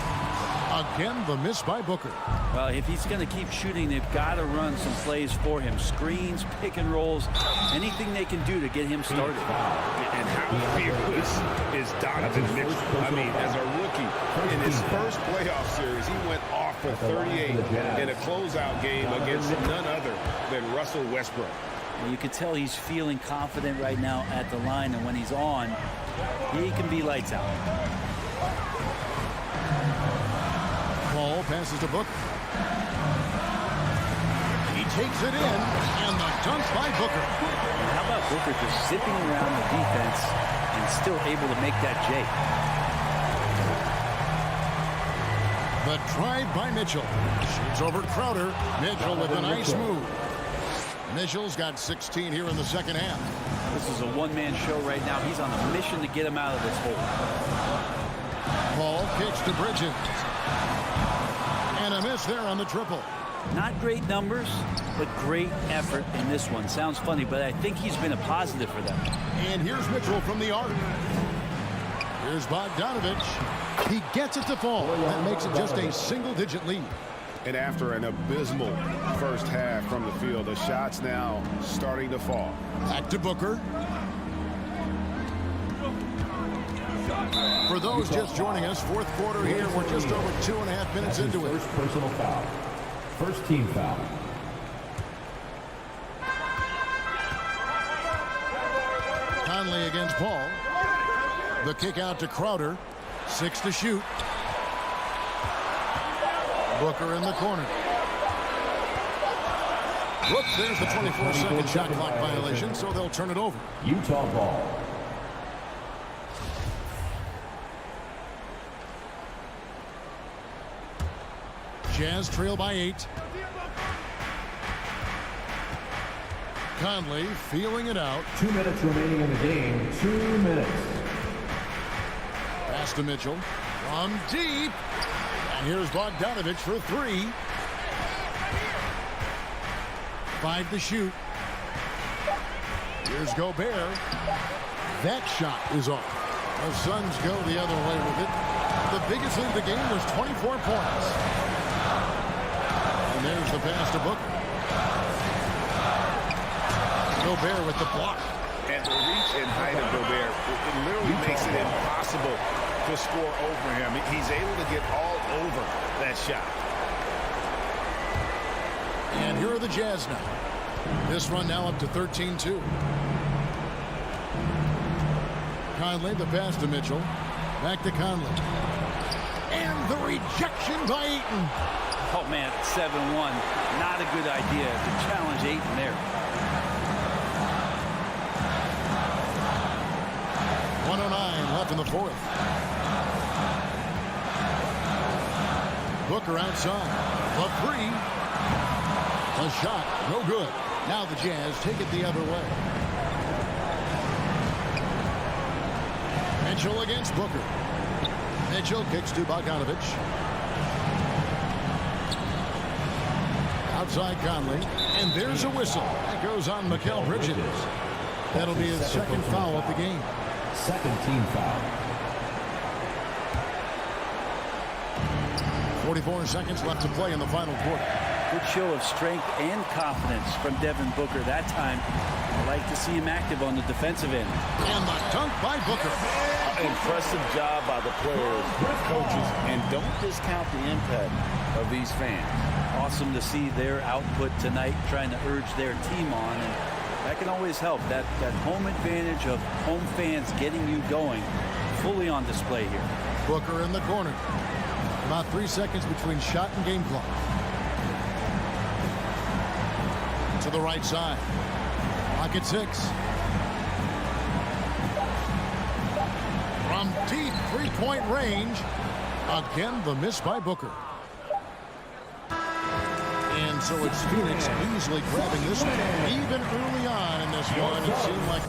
Again, the miss by Booker. Well, if he's going to keep shooting, they've got to run some plays for him. Screens, pick and rolls, anything they can do to get him started. And how fearless is Donovan Mitchell? I mean, as a rookie, in his first playoff series, he went off for 38 in a closeout game against none other than Russell Westbrook. And you can tell he's feeling confident right now at the line, and when he's on, he can be lights out. Paul passes to Booker. He takes it in, and the dunk by Booker. And how about Booker just zipping around the defense and still able to make that J? The drive by Mitchell. Shoots over Crowder. Mitchell with a nice move. Mitchell's got 16 here in the second half. This is a one-man show right now. He's on a mission to get him out of this hole. Paul kicks to Bridges. And a miss there on the triple. Not great numbers, but great effort in this one. Sounds funny, but I think he's been a positive for them. And here's Mitchell from the arc. Here's Bogdanovich. He gets it to fall. That makes it just a single-digit lead. And after an abysmal first half from the field, the shots now starting to fall. Back to Booker. For those just joining us, fourth quarter here. We're just over 2.5 minutes into it. First personal foul. First team foul. Conley against Paul. The kick out to Crowder. 6 to shoot. Booker in the corner. Whoops, there's the 24-second shot clock violation, so they'll turn it over. Utah ball. Jazz trail by 8. Conley feeling it out. 2 minutes remaining in the game. 2 minutes. Pass to Mitchell. From deep. And here's Bogdanovich for 3. 5 to shoot. Here's Gobert. That shot is off. The Suns go the other way with it. The biggest lead of the game was 24 points. And there's the pass to Booker. Gobert with the block. And the reach and height of Gobert, it literally makes it impossible to score over him. He's able to get all over that shot. And here are the Jazz now. This run now up to 13-2. Conley, the pass to Mitchell. Back to Conley. And the rejection by Ayton. Oh, man, 7-1. Not a good idea to challenge Ayton there. 109 left in the fourth. Booker outside. The 3. The shot, no good. Now the Jazz take it the other way. Mitchell against Booker. Mitchell kicks to Bogdanovich. Outside Conley. And there's a whistle. That goes on Mikal Bridges. That'll be his second foul of the game. Second team foul. 44 seconds left to play in the final quarter. Good show of strength and confidence from Devin Booker that time. I like to see him active on the defensive end. And the dunk by Booker. Impressive job by the players, coaches, and don't discount the impact of these fans. Awesome to see their output tonight, trying to urge their team on, and that can always help. That home advantage of home fans getting you going, fully on display here. Booker in the corner. About 3 seconds between shot and game clock. To the right side. Pocket 6. From deep three-point range. Again, the miss by Booker. And so it's Phoenix easily grabbing this one. Even early on in this one, it seemed like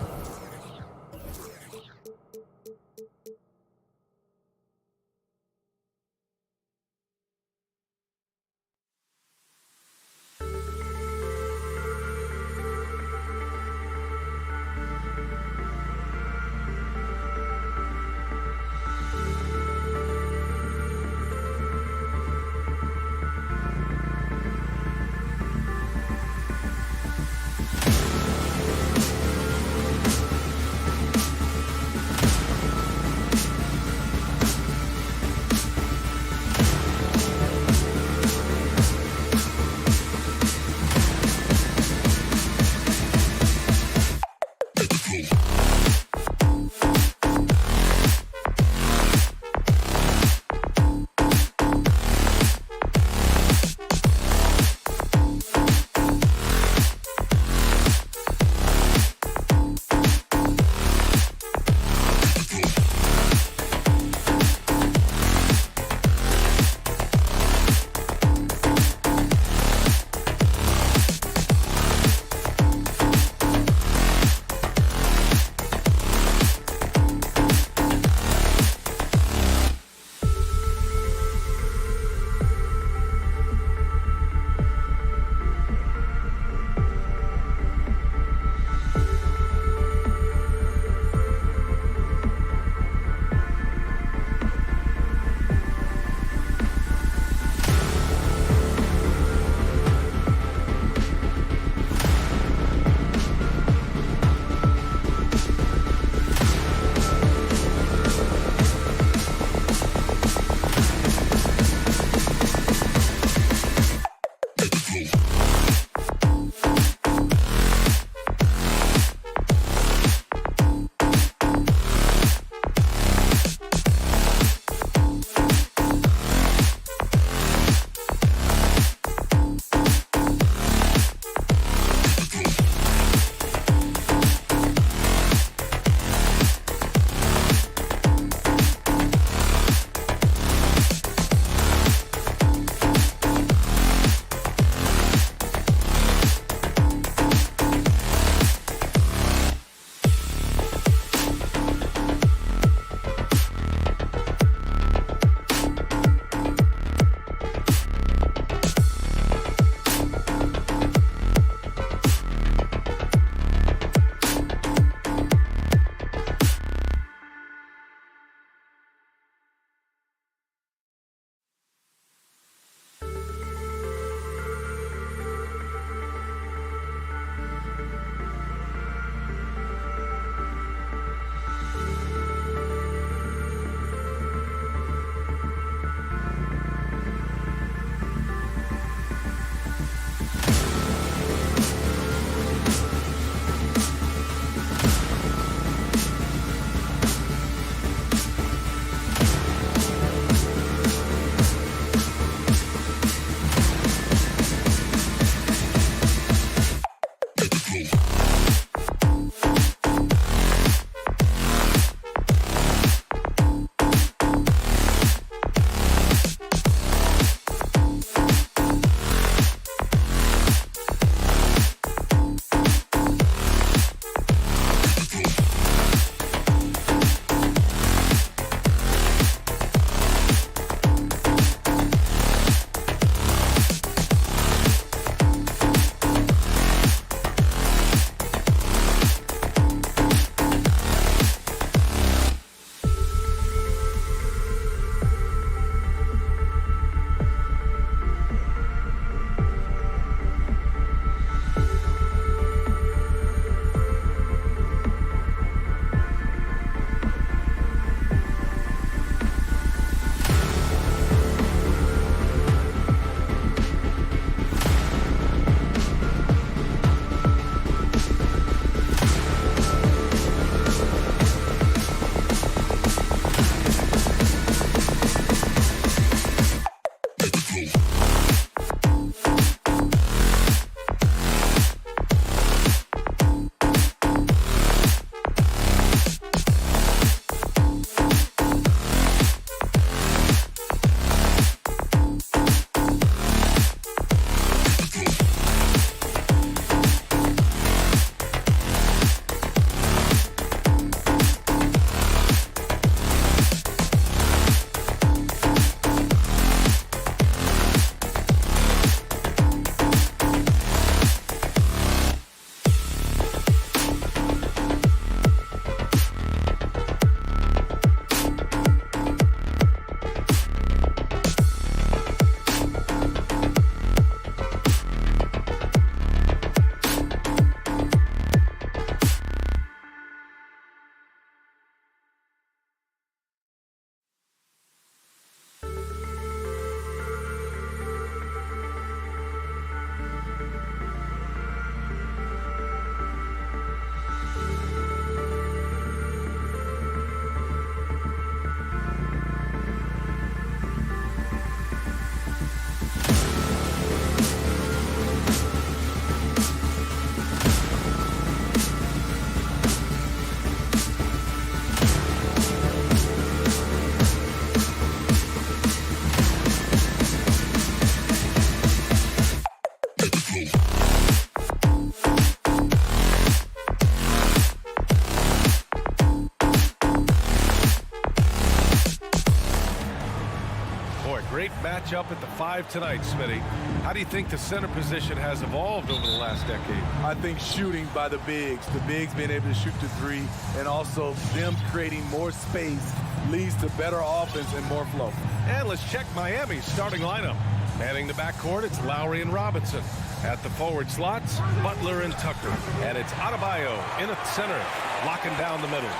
matchup at the 5 tonight, Smitty. How do you think the center position has evolved over the last decade? I think shooting by the bigs being able to shoot the 3, and also them creating more space leads to better offense and more flow. And let's check Miami's starting lineup. Manning the backcourt, it's Lowry and Robinson. At the forward slots, Butler and Tucker. And it's Adebayo in at center, locking down the middle.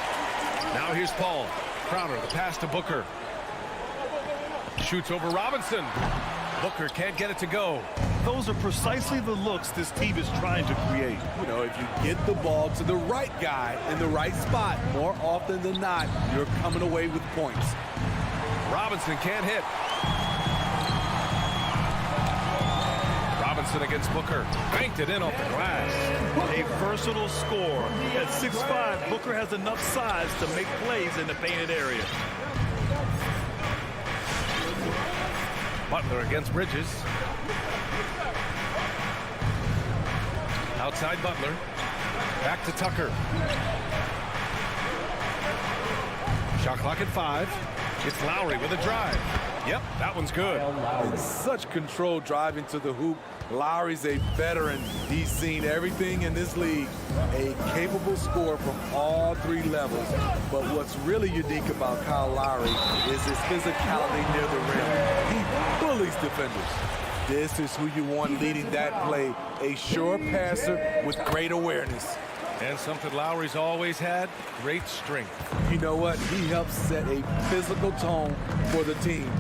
Now here's Paul. Crowder, the pass to Booker. Shoots over Robinson. Booker can't get it to go. Those are precisely the looks this team is trying to create. You know, if you get the ball to the right guy in the right spot, more often than not, you're coming away with points. Robinson can't hit. Robinson against Booker. Banked it in off the glass. A versatile scorer. At 6'5", Booker has enough size to make plays in the painted area. Butler against Bridges. Outside Butler. Back to Tucker. Shot clock at 5. It's Lowry with a drive. Yep, that one's good. Such control driving to the hoop. Lowry's a veteran. He's seen everything in this league. A capable scorer from all 3 levels. But what's really unique about Kyle Lowry is his physicality near the rim. He bullies defenders. This is who you want leading that play. A sure passer with great awareness. And something Lowry's always had, great strength. You know what? He helps set a physical tone for the team.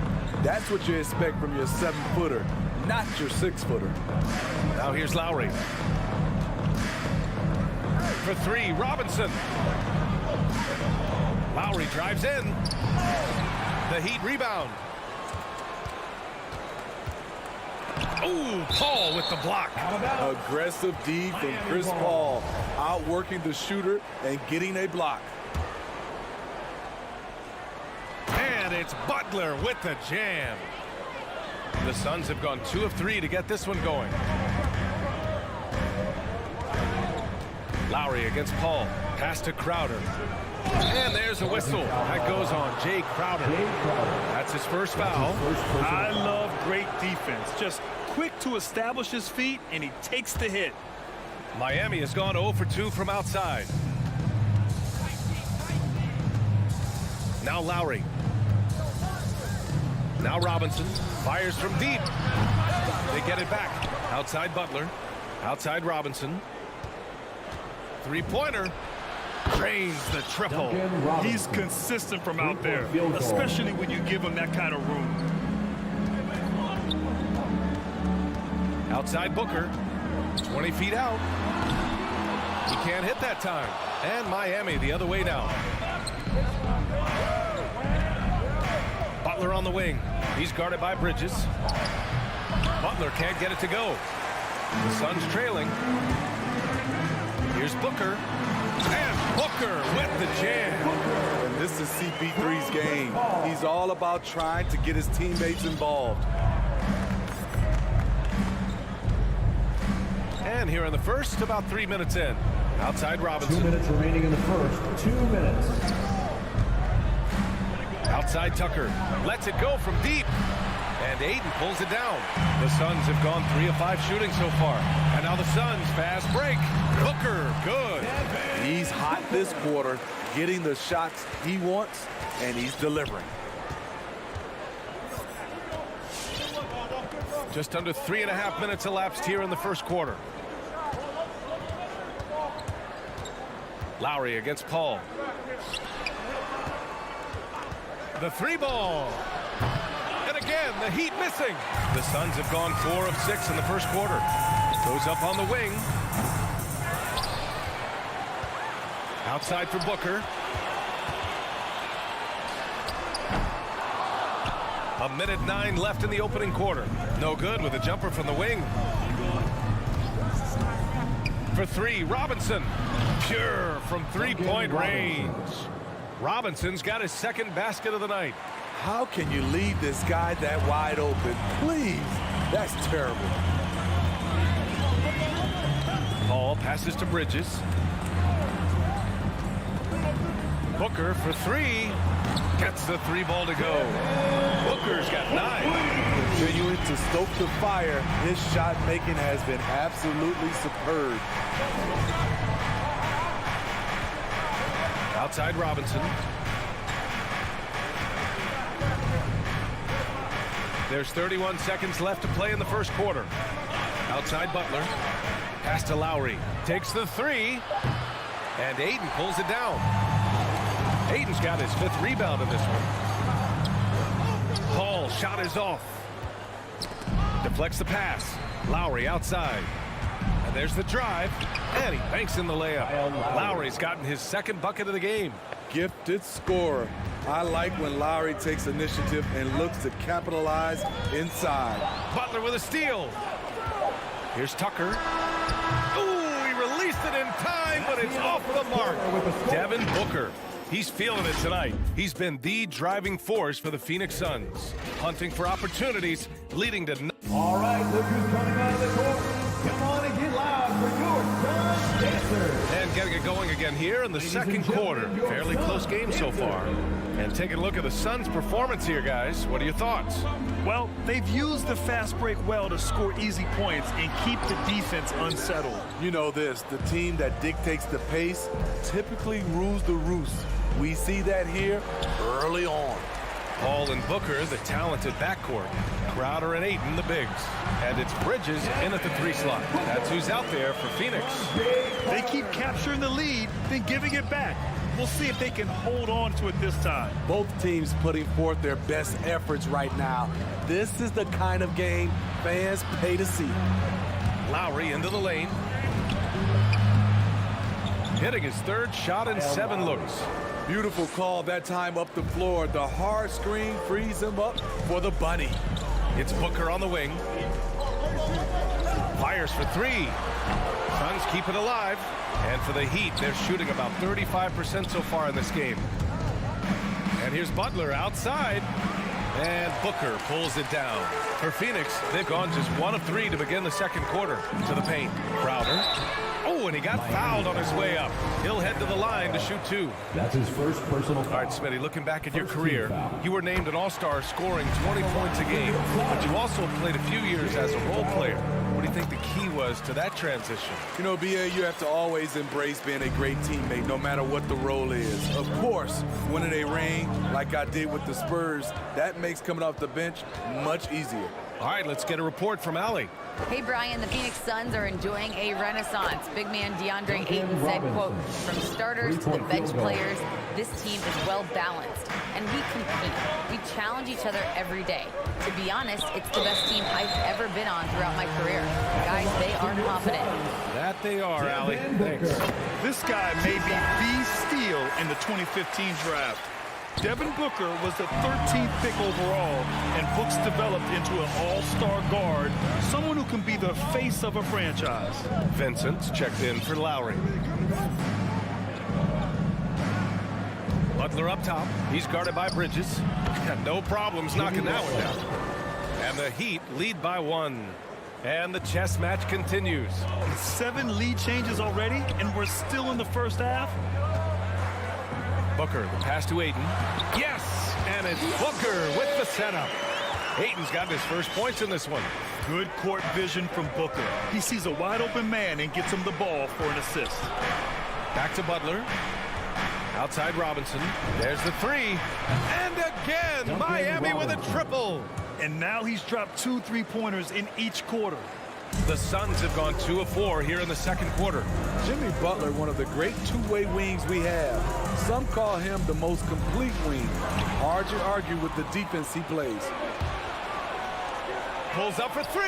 That's what you expect from your 7-footer, not your 6-footer. Now here's Lowry. For 3, Robinson. Lowry drives in. The Heat rebound. Oh, Paul with the block. Aggressive D from Chris Paul, outworking the shooter and getting a block. And it's Butler with the jam. The Suns have gone 2 of 3 to get this one going. Lowry against Paul. Pass to Crowder. And there's a whistle. That goes on Jay Crowder. That's his first foul. I love great defense. Just quick to establish his feet, and he takes the hit. Miami has gone 0 for 2 from outside. Now Lowry. Now Robinson fires from deep. They get it back. Outside Butler. Outside Robinson. 3-pointer. Drains the triple. He's consistent from out there, especially when you give him that kind of room. Outside Booker. 20 feet out. He can't hit that time. And Miami the other way now. Butler on the wing. He's guarded by Bridges. Butler can't get it to go. The Suns trailing. Here's Booker. And Booker with the jam. And this is CP3's game. He's all about trying to get his teammates involved. And here in the first, about 3 minutes in. Outside Robinson. 2 minutes remaining in the first. 2 minutes. Outside Tucker. Lets it go from deep. And Aiden pulls it down. The Suns have gone 3 of 5 shooting so far. And now the Suns fast break. Booker, good. He's hot this quarter, getting the shots he wants, and he's delivering. Just under 3.5 minutes elapsed here in the first quarter. Lowry against Paul. The 3-ball. And again, the Heat missing. The Suns have gone 4 of 6 in the first quarter. Goes up on the wing. Outside for Booker. A minute 9 left in the opening quarter. No good with a jumper from the wing. For 3, Robinson. Pure from 3-point range. Robinson's got his second basket of the night. How can you leave this guy that wide open? Please, that's terrible. Paul passes to Bridges. Booker for 3. Gets the 3-ball to go. Booker Booker's got 9. Continuing to stoke the fire, his shot making has been absolutely superb. Outside Robinson. There's 31 seconds left to play in the first quarter. Outside Butler. Pass to Lowry. Takes the 3. And Ayton pulls it down. Ayton's got his 5th rebound in this one. Paul shot is off. Deflects the pass. Lowry outside. And there's the drive. And he banks in the layup. Lowry's gotten his 2nd bucket of the game. Gifted scorer. I like when Lowry takes initiative and looks to capitalize inside. Butler with a steal. Here's Tucker. Ooh, he released it in time, but it's off the mark. Devin Booker. He's feeling it tonight. He's been the driving force for the Phoenix Suns. Hunting for opportunities, leading to... All right, look who's coming out of the court. Come on and get loud for your Sun Dancers. And getting it going again here in the second quarter. Fairly close game so far. And taking a look at the Suns' performance here, guys. What are your thoughts? Well, they've used the fast break well to score easy points and keep the defense unsettled. You know this, the team that dictates the pace typically rules the roost. We see that here early on. Paul and Booker, the talented backcourt. Crowder and Ayton, the bigs. And it's Bridges in at the 3 slot. That's who's out there for Phoenix. They keep capturing the lead, then giving it back. We'll see if they can hold on to it this time. Both teams putting forth their best efforts right now. This is the kind of game fans pay to see. Lowry into the lane. Hitting his 3rd shot in 7 looks. Beautiful call that time up the floor. The hard screen frees him up for the bunny. It's Booker on the wing. Fires for 3. Suns keep it alive. And for the Heat, they're shooting about 35% so far in this game. And here's Butler outside. And Booker pulls it down. For Phoenix, they've gone just 1 of 3 to begin the second quarter. To the paint. Crowder. Oh, and he got fouled on his way up. He'll head to the line to shoot 2. That's his first personal foul. All right, Smitty, looking back at your career, you were named an all-star scoring 20 points a game, but you also played a few years as a role player. What do you think the key was to that transition? You know, B.A., you have to always embrace being a great teammate, no matter what the role is. Of course, winning a ring like I did with the Spurs, that makes coming off the bench much easier. All right, let's get a report from Allie. Hey, Brian, the Phoenix Suns are enjoying a renaissance. Big man DeAndre Ayton said, quote, from starters to the bench players, this team is well-balanced, and we compete. We challenge each other every day. To be honest, it's the best team I've ever been on throughout my career. Guys, they are confident. That they are, Allie. Thanks. This guy may be the steal in the 2015 draft. Devin Booker was the 13th pick overall, and Books developed into an all-star guard, someone who can be the face of a franchise. Vincent's checked in for Lowry. Butler up top. He's guarded by Bridges. Got no problems knocking that one down. And the Heat lead by 1. And the chess match continues. 7 lead changes already, and we're still in the first half. Booker, the pass to Ayton. Yes! And it's Booker with the setup. Ayton's got his first points in this one. Good court vision from Booker. He sees a wide-open man and gets him the ball for an assist. Back to Butler. Outside Robinson. There's the 3. And again, Miami with a triple. And now he's dropped 2 3-pointers in each quarter. The Suns have gone 2 of 4 here in the second quarter. Jimmy Butler, one of the great two-way wings we have. Some call him the most complete wing. Hard to argue with the defense he plays. Pulls up for 3.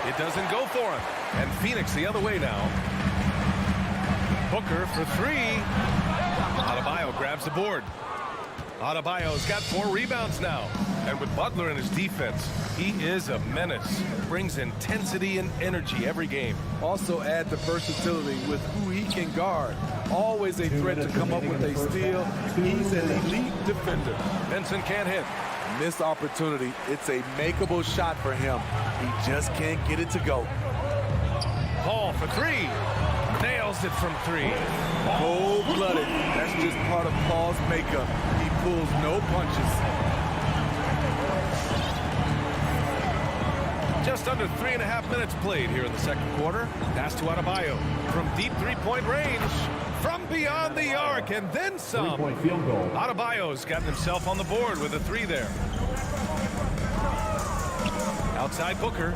It doesn't go for him. And Phoenix the other way now. Booker for 3. Adebayo grabs the board. Adebayo's got 4 rebounds now. And with Butler in his defense, he is a menace. Brings intensity and energy every game. Also add the versatility with who he can guard. Always a threat to come up with a steal. He's an elite defender. Vincent can't hit. Missed opportunity. It's a makeable shot for him. He just can't get it to go. Paul for 3. Nails it from 3. Cold-blooded. That's just part of Paul's makeup. He pulls no punches. Just under 3.5 minutes played here in the second quarter. Pass to Adebayo from deep three-point range. From beyond the arc, and then some. Three-point field goal. Adebayo's gotten himself on the board with a 3 there. Outside Booker.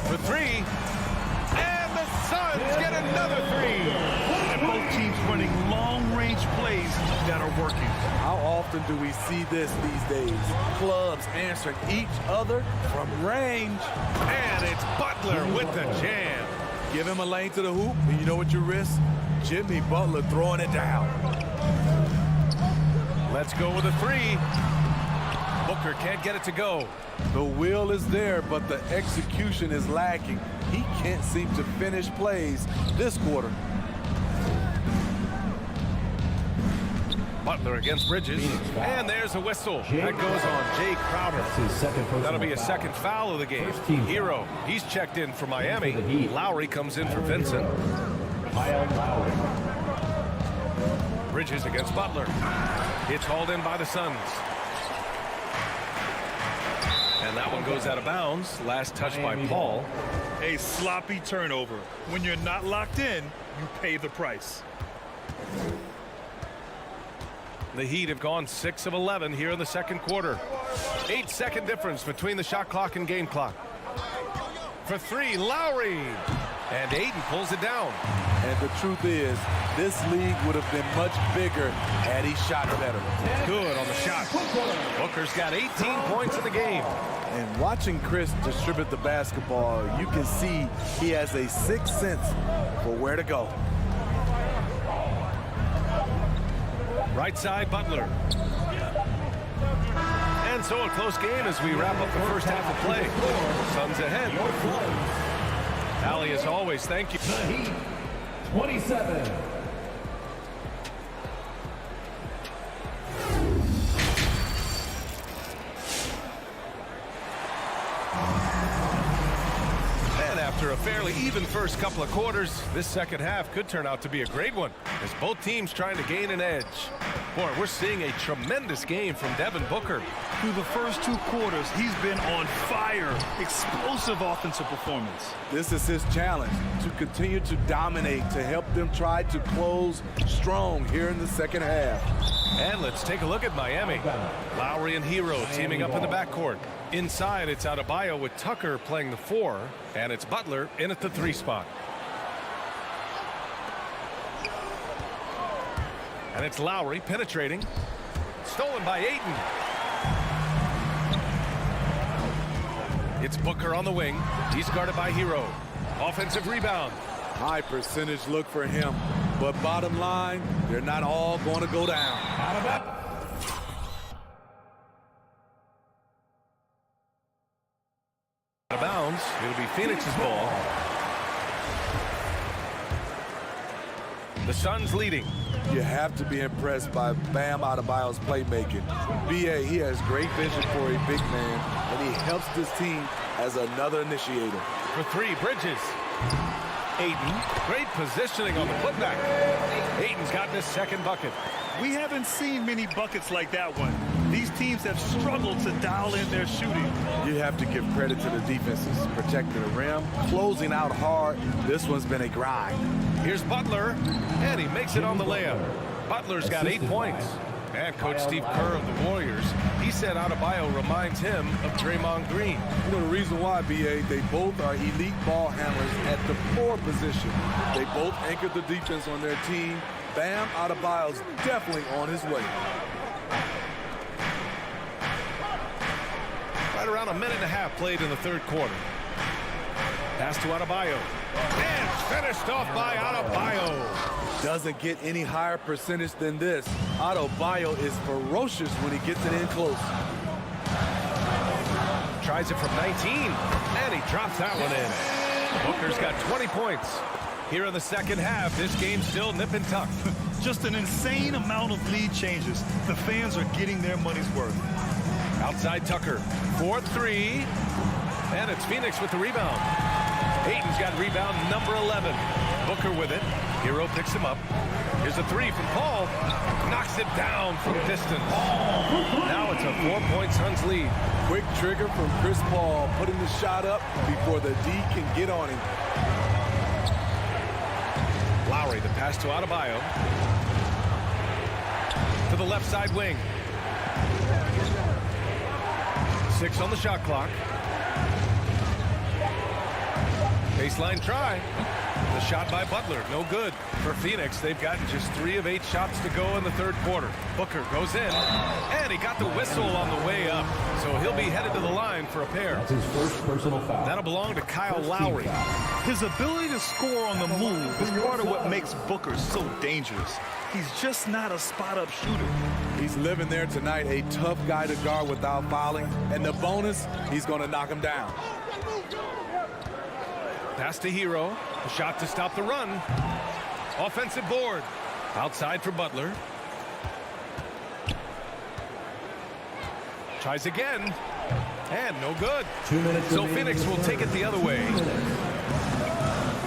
For 3. And the Suns get another 3. And both teams running long-range plays that are working. How often do we see this these days? Clubs answering each other from range. And it's Butler with the jam. Give him a lane to the hoop, and you know what you risk? Jimmy Butler throwing it down. Let's go with a 3. Booker can't get it to go. The will is there, but the execution is lacking. He can't seem to finish plays this quarter. Butler against Bridges, and there's a whistle. That goes on Jay Crowder. That'll be a second foul of the game. Hero, he's checked in for Miami. Lowry comes in for Vincent. Bridges against Butler. It's hauled in by the Suns. And that one goes out of bounds. Last touch by Paul. A sloppy turnover. When you're not locked in, you pay the price. The Heat have gone 6 of 11 here in the second quarter. 8-second difference between the shot clock and game clock. For 3, Lowry. And Ayton pulls it down. And the truth is, this league would have been much bigger had he shot better. Good on the shot. Booker's got 18 points in the game. And watching Chris distribute the basketball, you can see he has a sixth sense for where to go. Right side, Butler. And so a close game as we wrap up the first half of play. Suns ahead. Allie, as always, thank you. The Heat, 27. After a fairly even first couple of quarters, this second half could turn out to be a great one as both teams trying to gain an edge. Boy, we're seeing a tremendous game from Devin Booker. Through the first 2 quarters, he's been on fire. Explosive offensive performance. This is his challenge, to continue to dominate, to help them try to close strong here in the second half. And let's take a look at Miami. Lowry and Hero teaming up in the backcourt. Inside, it's Adebayo with Tucker playing the 4, and it's Butler in at the 3 spot. And it's Lowry penetrating. Stolen by Ayton. It's Booker on the wing. He's guarded by Hero. Offensive rebound. High percentage look for him. But bottom line, they're not all going to go down. Out of bounds. It'll be Phoenix's ball. The Suns leading. You have to be impressed by Bam Adebayo's playmaking. B.A., he has great vision for a big man, and he helps this team as another initiator. For 3, Bridges. Ayton, great positioning on the putback. Ayton's gotten his second bucket. We haven't seen many buckets like that one. These teams have struggled to dial in their shooting. You have to give credit to the defenses, protecting the rim, closing out hard. This one's been a grind. Here's Butler, and he makes it on the layup. Butler's got 8 points. And Coach Steve Kerr of the Warriors, he said Adebayo reminds him of Draymond Green. You know the reason why, B.A., they both are elite ball handlers at the 4 position. They both anchored the defense on their team. Bam Adebayo's definitely on his way. Right around a minute and a half played in the third quarter. Pass to Adebayo. And finished off by Adebayo. Doesn't get any higher percentage than this. Adebayo is ferocious when he gets it in close. Tries it from 19, and he drops that one in. Booker's got 20 points. Here in the second half, this game's still nip and tuck. Just an insane amount of lead changes. The fans are getting their money's worth. Outside Tucker, 4-3, and it's Phoenix with the rebound. Ayton's got rebound number 11. Booker with it. Hero picks him up. Here's a three from Paul. Knocks it down from distance. Now it's a 4-point Suns lead. Quick trigger from Chris Paul, putting the shot up before the D can get on him. Lowry, the pass to Adebayo. To the left side wing. 6 on the shot clock. Baseline try. The shot by Butler, no good. For Phoenix, they've gotten just 3 of 8 shots to go in the third quarter. Booker goes in, and he got the whistle on the way up. So he'll be headed to the line for a pair. That's his first personal foul. That'll belong to Kyle Lowry. His ability to score on the move is part of what makes Booker so dangerous. He's just not a spot-up shooter. He's living there tonight, a tough guy to guard without fouling. And the bonus, he's going to knock him down. Pass to Hero. A shot to stop the run. Offensive board. Outside for Butler. Tries again. And no good. 2 minutes So remaining Phoenix in the will take it the other way. 2 minutes.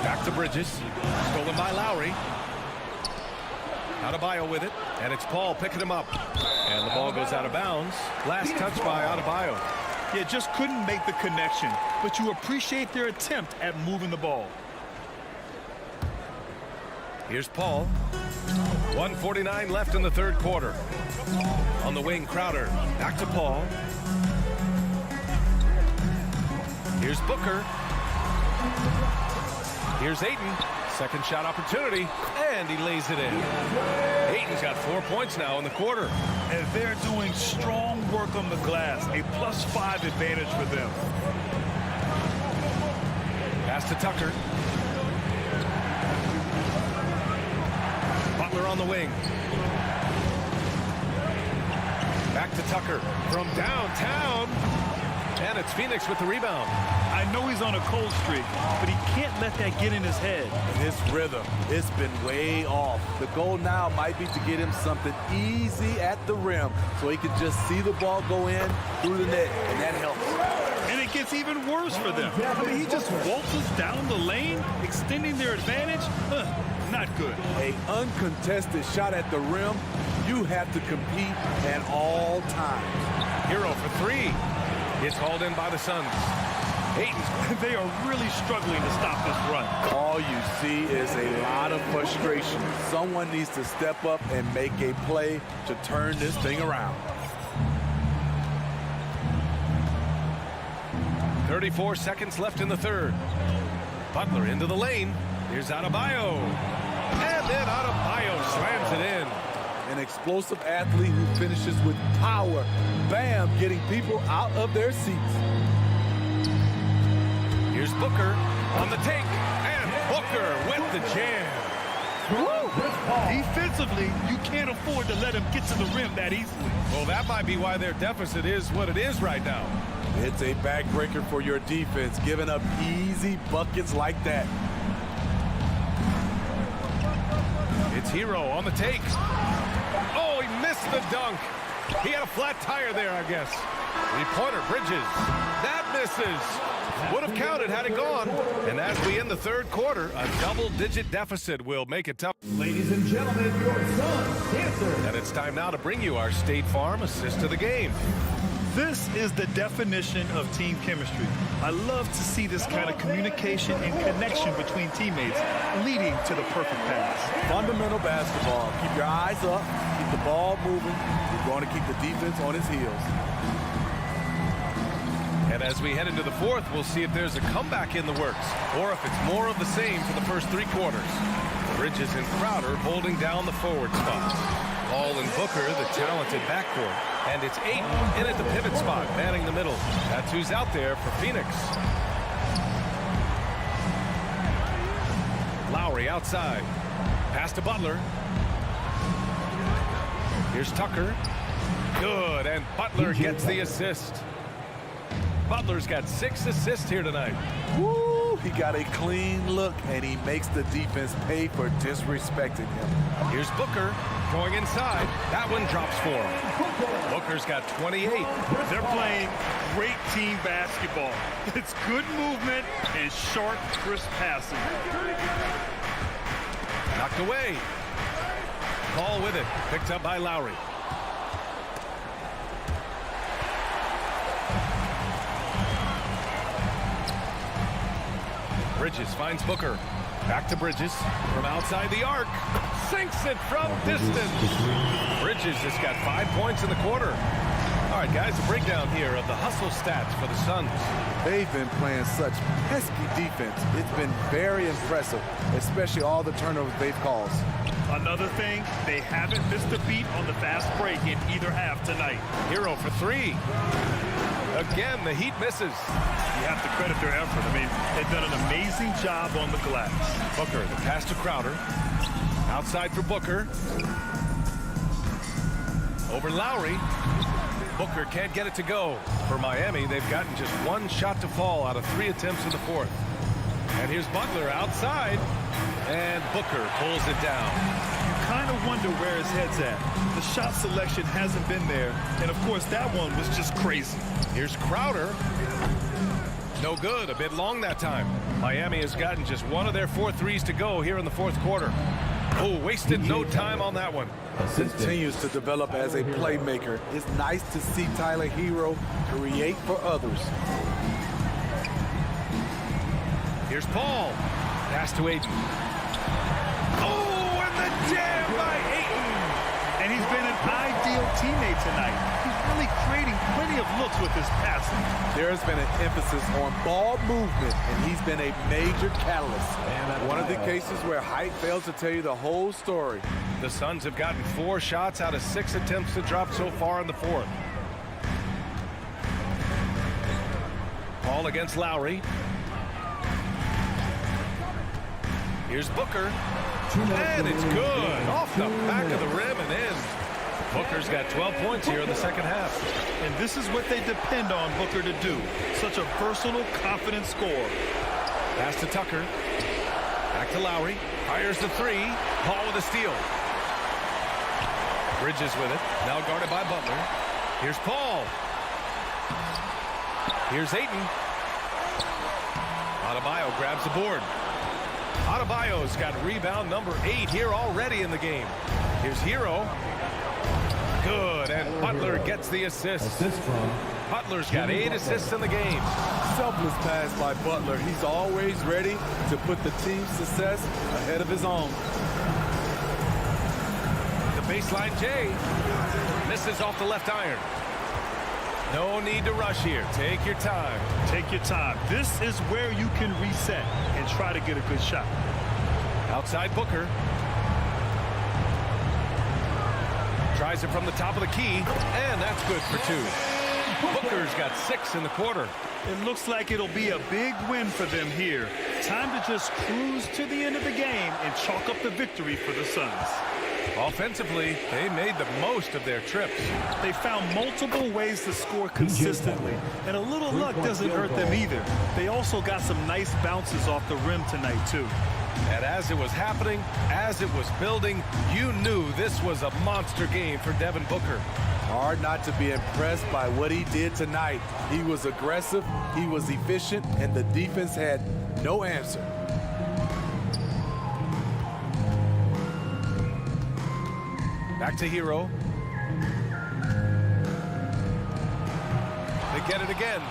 Back to Bridges. Stolen by Lowry. Adebayo with it. And it's Paul picking him up. And the ball goes out of bounds. Last touch by Adebayo. Yeah, just couldn't make the connection, but you appreciate their attempt at moving the ball. Here's Paul. 1:49 left in the third quarter. On the wing, Crowder. Back to Paul. Here's Booker. Here's Ayton. Second shot opportunity, and he lays it in. Ayton's got 4 points now in the quarter. And they're doing strong work on the glass, a +5 advantage for them. Pass to Tucker. Butler on the wing. Back to Tucker from downtown. And it's Phoenix with the rebound. I know he's on a cold streak, but he can't let that get in his head. And his rhythm, it's been way off. The goal now might be to get him something easy at the rim so he can just see the ball go in through the net, and that helps. And it gets even worse for them. I mean, he just waltzes down the lane, extending their advantage. Not good. A uncontested shot at the rim, you have to compete at all times. Hero for 3. It's hauled in by the Suns. Ayton's. They are really struggling to stop this run. All you see is a lot of frustration. Someone needs to step up and make a play to turn this thing around. 34 seconds left in the third. Butler into the lane. Here's Adebayo. And then Adebayo slams it in. An explosive athlete who finishes with power. Bam, getting people out of their seats. Here's Booker on the take. And Booker with the jam. Defensively, you can't afford to let him get to the rim that easily. Well, that might be why their deficit is what it is right now. It's a backbreaker for your defense, giving up easy buckets like that. It's Hero on the take. Oh, he missed the dunk. He had a flat tire there, I guess. Three-pointer, Bridges. That misses. Would have counted had it gone. And as we end the third quarter, a double-digit deficit will make it tough. Ladies and gentlemen, your Suns answer. And it's time now to bring you our State Farm assist of the game. This is the definition of team chemistry. I love to see this kind of communication and connection between teammates leading to the perfect pass. Fundamental basketball. Keep your eyes up. Keep the ball moving. You're going to keep the defense on its heels. And as we head into the fourth, we'll see if there's a comeback in the works or if it's more of the same for the first 3 quarters. Bridges and Crowder holding down the forward spot. Paul and Booker, the talented backcourt. And it's Ayton in at the pivot spot, manning the middle. That's who's out there for Phoenix. Lowry outside. Pass to Butler. Here's Tucker. Good, and Butler gets the assist. Butler's got 6 assists here tonight. Woo! He got a clean look, and he makes the defense pay for disrespecting him. Here's Booker. Going inside. That one drops for him. Booker's got 28. They're playing great team basketball. It's good movement and sharp, crisp passing. Knocked away. Ball with it. Picked up by Lowry. Bridges finds Booker. Back to Bridges from outside the arc. Sinks it from distance. Bridges has got 5 points in the quarter. All right, guys, a breakdown here of the hustle stats for the Suns. They've been playing such pesky defense. It's been very impressive, especially all the turnovers they've caused. Another thing, they haven't missed a beat on the fast break in either half tonight. Hero for three. Again, the Heat misses. You have to credit their effort. I mean, they've done an amazing job on the glass. Booker, the pass to Crowder. Outside for Booker. Over Lowry. Booker can't get it to go. For Miami, they've gotten just one shot to fall out of 3 attempts in the fourth. And here's Butler outside. And Booker pulls it down. You kind of wonder where his head's at. The shot selection hasn't been there. And, of course, that one was just crazy. Here's Crowder. No good. A bit long that time. Miami has gotten just one of their 4 threes to go here in the fourth quarter. Oh, wasted no time on that one. Continues to develop as a playmaker. It's nice to see Tyler Hero create for others. Here's Paul. Pass to Ayton. Oh, and the jam by Ayton. And he's been an ideal teammate tonight. He's really creating plenty of looks with his passing. There's been an emphasis on ball movement, and he's been a major catalyst. One of the cases where height fails to tell you the whole story. The Suns have gotten 4 shots out of 6 attempts to drop so far in the fourth. Paul against Lowry. Here's Booker. And it's good. Off the back of the rim and in. Booker's got 12 points here in the second half. And this is what they depend on Booker to do. Such a versatile, confident scorer. Pass to Tucker. Back to Lowry. Fires the three. Paul with a steal. Bridges with it. Now guarded by Butler. Here's Paul. Here's Ayton. Adebayo grabs the board. Adebayo's got rebound number 8 here already in the game. Here's Hero. Good, and Butler gets the assist. Butler's got 8 assists in the game. Selfless pass by Butler. He's always ready to put the team's success ahead of his own. The baseline J. Misses off the left iron. No need to rush here. Take your time. Take your time. This is where you can reset and try to get a good shot. Outside Booker. Tries it from the top of the key, and that's good for 2. Booker's got 6 in the quarter. It looks like it'll be a big win for them here. Time to just cruise to the end of the game and chalk up the victory for the Suns. Offensively, they made the most of their trips. They found multiple ways to score consistently, and a little luck doesn't hurt them either. They also got some nice bounces off the rim tonight, too. And as it was happening, as it was building, you knew this was a monster game for Devin Booker. Hard not to be impressed by what he did tonight. He was aggressive, he was efficient, and the defense had no answer. Back to Hero. They get it again.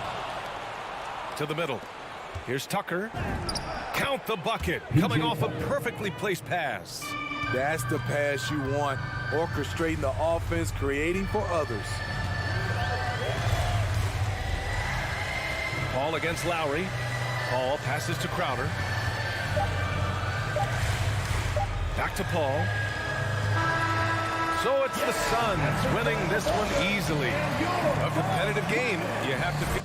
To the middle. Here's Tucker. Count the bucket. Coming off a perfectly placed pass. That's the pass you want. Orchestrating the offense, creating for others. Paul against Lowry. Paul passes to Crowder. Back to Paul. So it's the Suns winning this one easily. A competitive game. You have to feel.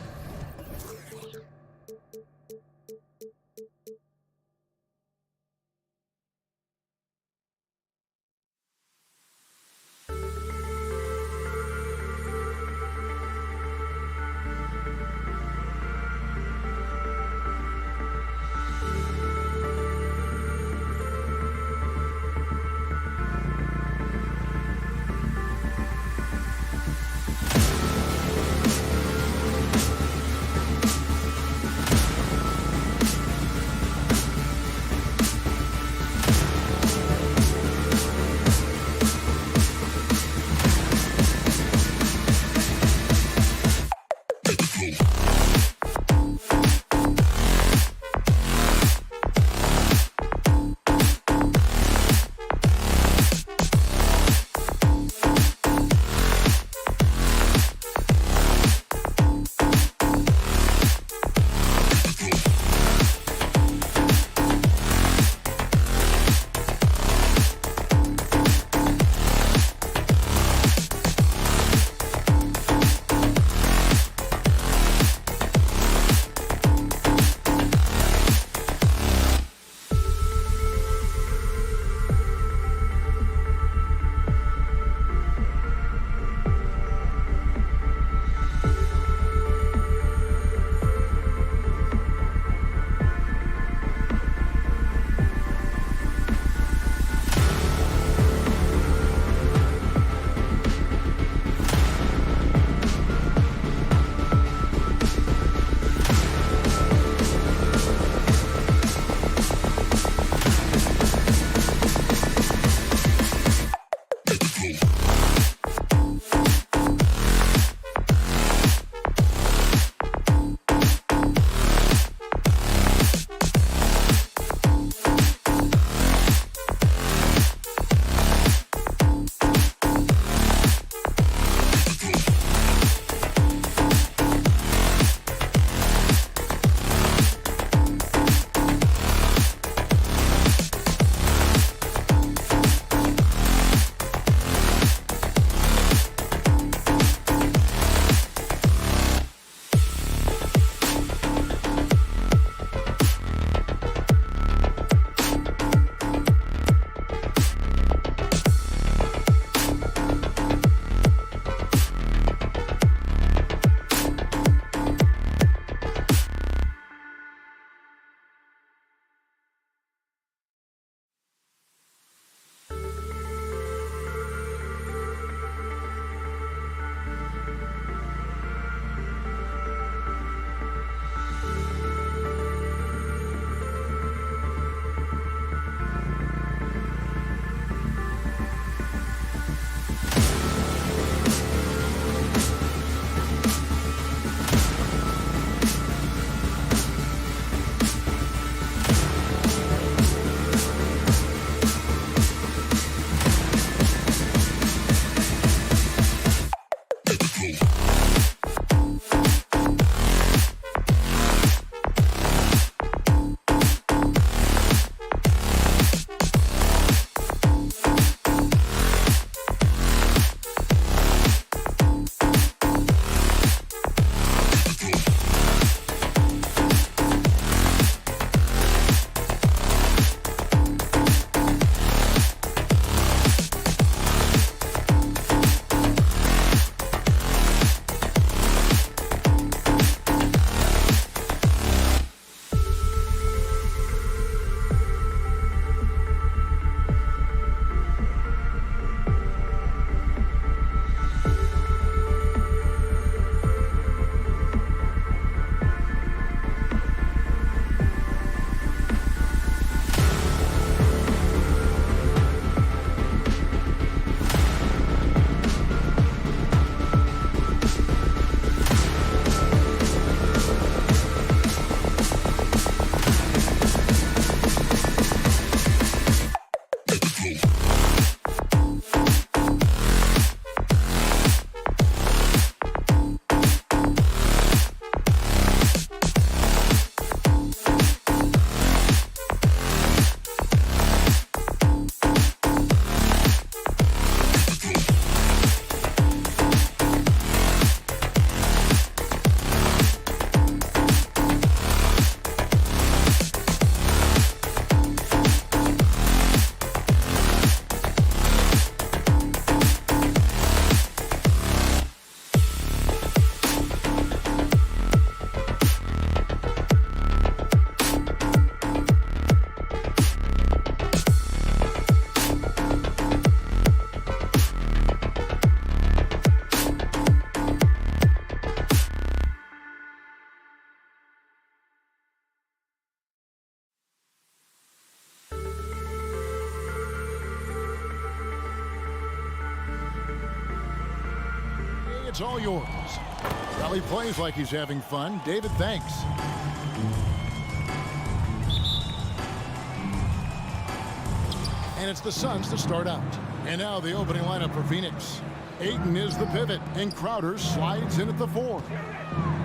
It's all yours. Well, he plays like he's having fun. David, thanks. And it's the Suns to start out. And now the opening lineup for Phoenix. Ayton is the pivot, and Crowder slides in at the 4.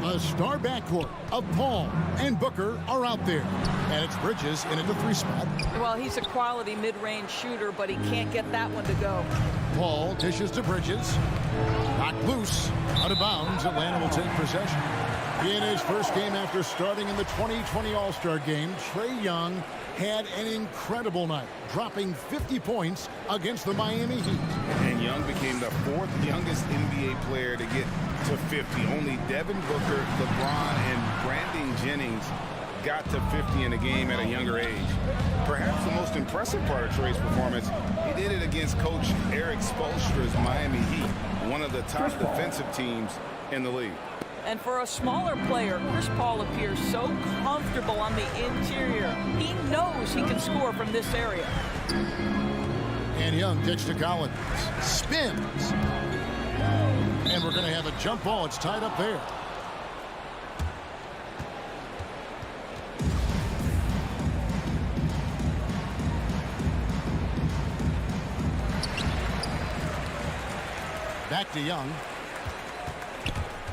A star backcourt of Paul and Booker are out there. And it's Bridges in at the 3 spot. Well, he's a quality mid-range shooter, but he can't get that one to go. Paul dishes to Bridges. Knocked loose. Out of bounds. Atlanta will take possession. In his first game after starting in the 2020 All-Star game, Trae Young had an incredible night, dropping 50 points against the Miami Heat. And Young became the 4th youngest NBA player to get to 50. Only Devin Booker, LeBron, and Brandon Jennings got to 50 in a game at a younger age. Perhaps the most impressive part of Trae's performance, he did it against Coach Eric Spoelstra's Miami Heat, one of the top defensive teams in the league. And for a smaller player, Chris Paul appears so comfortable on the interior. He knows he can score from this area. And Young kicks to Collins. Spins. And we're going to have a jump ball. It's tied up there. Back to Young.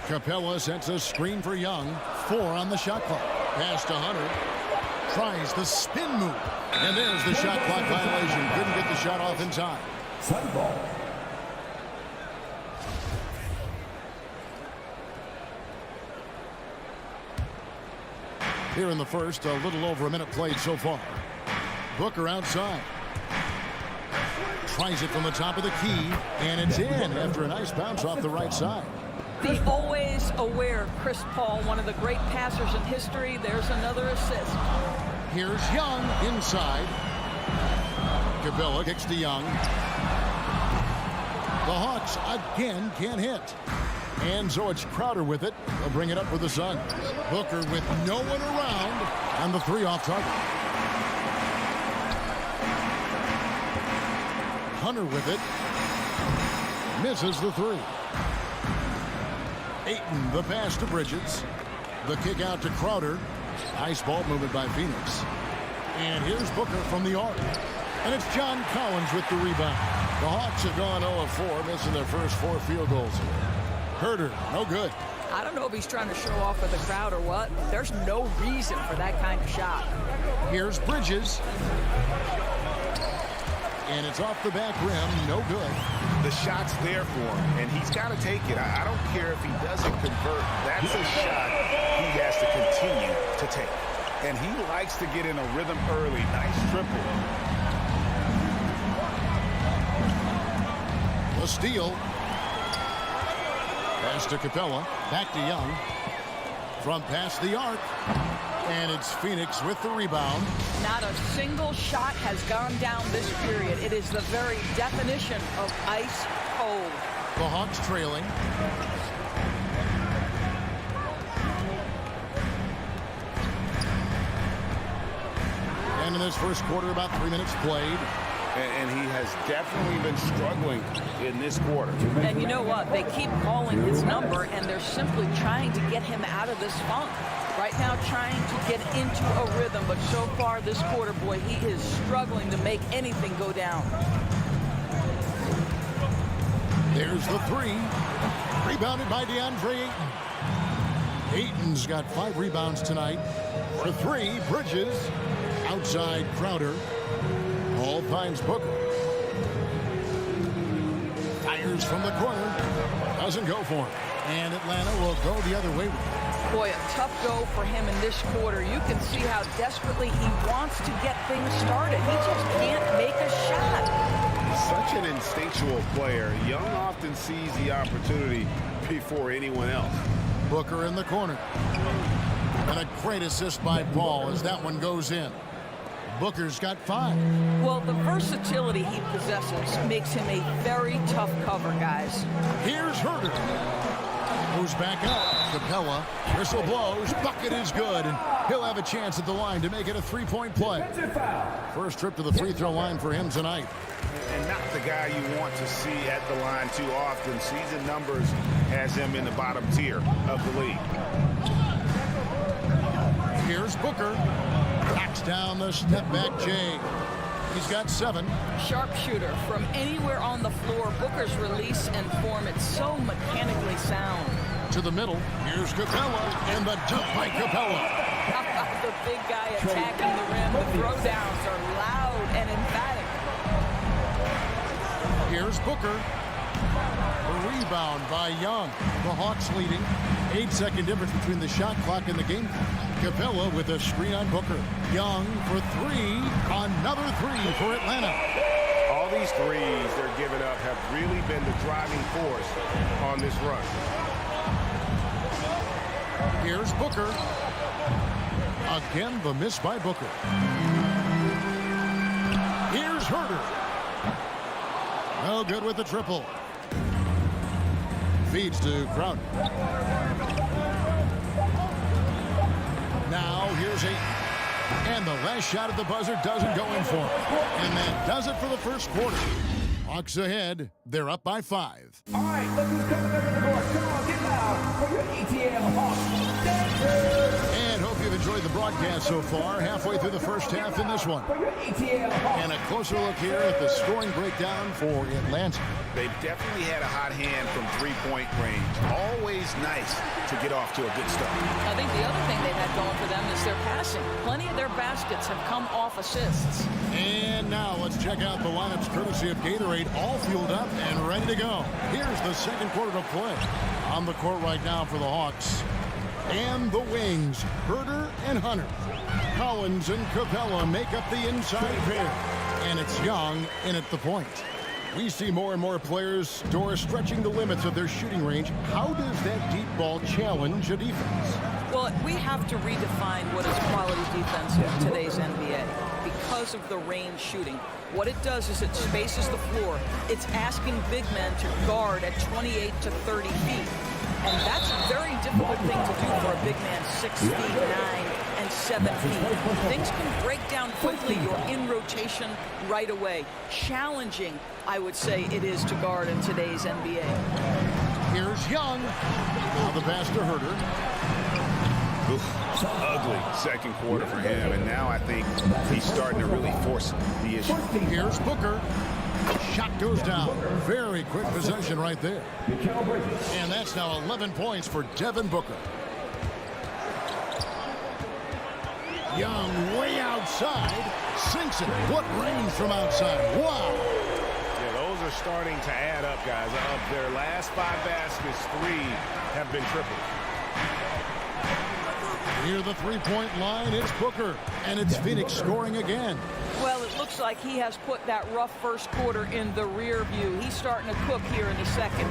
Capella sets a screen for Young. 4 on the shot clock. Pass to Hunter. Tries the spin move. And there's the shot clock violation. Couldn't get the shot off in time. Sun ball. Here in the first, a little over a minute played so far. Booker outside. Tries it from the top of the key. And it's in after a nice bounce off the right side. The always aware Chris Paul, one of the great passers in history. There's another assist. Here's Young inside. Capella kicks to Young. The Hawks again can't hit. And so it's Crowder with it. They'll bring it up for the Suns. Booker with no one around. And the 3 off target. Hunter with it. Misses the 3. Ayton, the pass to Bridges. The kick out to Crowder. Nice ball movement by Phoenix. And here's Booker from the arc. And it's John Collins with the rebound. The Hawks have gone 0 of 4, missing their first 4 field goals. Herder, no good. I don't know if he's trying to show off for the crowd or what. There's no reason for that kind of shot. Here's Bridges. And it's off the back rim, no good. The shot's there for him, and he's got to take it. I don't care if he doesn't convert. That's a shot he has to continue to take. And he likes to get in a rhythm early. Nice triple. A steal. Pass to Capella. Back to Young. From past the arc. And it's Phoenix with the rebound. Not a single shot has gone down this period. It is the very definition of ice cold. The Hawks trailing. And in this first quarter, about 3 minutes played. And he has definitely been struggling in this quarter. And you know what? They keep calling his number, and they're simply trying to get him out of this funk. Right now, trying to get into a rhythm, but so far this quarter, boy, he is struggling to make anything go down. There's the 3. Rebounded by DeAndre Ayton. Ayton's got 5 rebounds tonight. For 3, Bridges. Outside Crowder. Paul finds Booker. Fires from the corner. Doesn't go for him. And Atlanta will go the other way with it. Boy, a tough go for him in this quarter. You can see how desperately he wants to get things started. He just can't make a shot. He's such an instinctual player. Young often sees the opportunity before anyone else. Booker in the corner. And a great assist by Paul as that one goes in. Booker's got 5. Well, the versatility he possesses makes him a very tough cover, guys. Here's Herder. Moves back up. Capella. Whistle blows. Bucket is good. And he'll have a chance at the line to make it a 3-point play. First trip to the free throw line for him tonight. and not the guy you want to see at the line too often. Season numbers has him in the bottom tier of the league. Here's Booker. Backs down the step-back J. He's got 7. Sharpshooter from anywhere on the floor. Booker's release and form, it's so mechanically sound. To the middle. Here's Capella, and the dunk by Capella. How about the big guy attacking the rim? The throwdowns are loud and emphatic. Here's Booker. A rebound by Young. The Hawks leading. 8-second difference between the shot clock and the game. Capella with a screen on Booker. Young for 3. Another 3 for Atlanta. All these threes they're giving up have really been the driving force on this run. Here's Booker. Again, the miss by Booker. Here's Herter. No good with the triple. Feeds to Crowder. Now here's 8. And the last shot at the buzzer doesn't go in for him. And that does it for the first quarter. Hawks ahead. They're up by 5. All right, look who's coming over the court. Come on, get loud for your ATL Hawks. Dancers! And hope you've enjoyed the broadcast so far. Halfway through the first half in this one. For your ATL Hawks. And a closer look here at the scoring breakdown for Atlanta. They've definitely had a hot hand from three-point range. Always nice to get off to a good start. I think the other thing they've had going for them is their passing. Plenty of their baskets have come off assists. And now let's check out the lineups courtesy of Gatorade, all fueled up and ready to go. Here's the second quarter to play. On the court right now for the Hawks. And the wings, Herter and Hunter. Collins and Capella make up the inside pair. And it's Young in at the point. We see more and more players, Doris, stretching the limits of their shooting range. How does that deep ball challenge a defense? Well, we have to redefine what is quality defense in today's NBA because of the range shooting. What it does is it spaces the floor. It's asking big men to guard at 28 to 30 feet. And that's a very difficult thing to do for a big man 6 feet 9 and 7 feet. Things can break down quickly. You're in rotation right away. Challenging, I would say, it is to guard in today's NBA. Here's Young. Now the pass to Herter. Oof, ugly second quarter for him, and now I think he's starting to really force the issue. Here's Booker. Shot goes down. Very quick possession right there. And that's now 11 points for Devin Booker. Young way outside. Sinks it. What range from outside. Wow. Yeah, those are starting to add up, guys. Of their last 5 baskets, 3 have been tripled. Near the three-point line, it's Booker. And it's Phoenix scoring again. Well, it looks like he has put that rough first quarter in the rear view. He's starting to cook here in the second.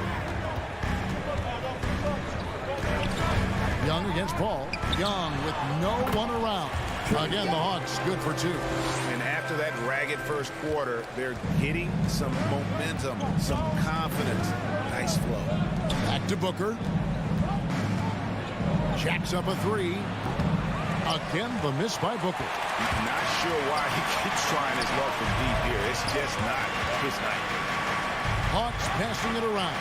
Young against Paul. Young with no one around. Again, the Hawks good for 2. And after that ragged first quarter, they're getting some momentum, some confidence. Nice flow. Back to Booker. Jacks up a 3. Again, the miss by Booker. Not sure why he keeps trying his luck from deep here. It's just not his night. Hawks passing it around.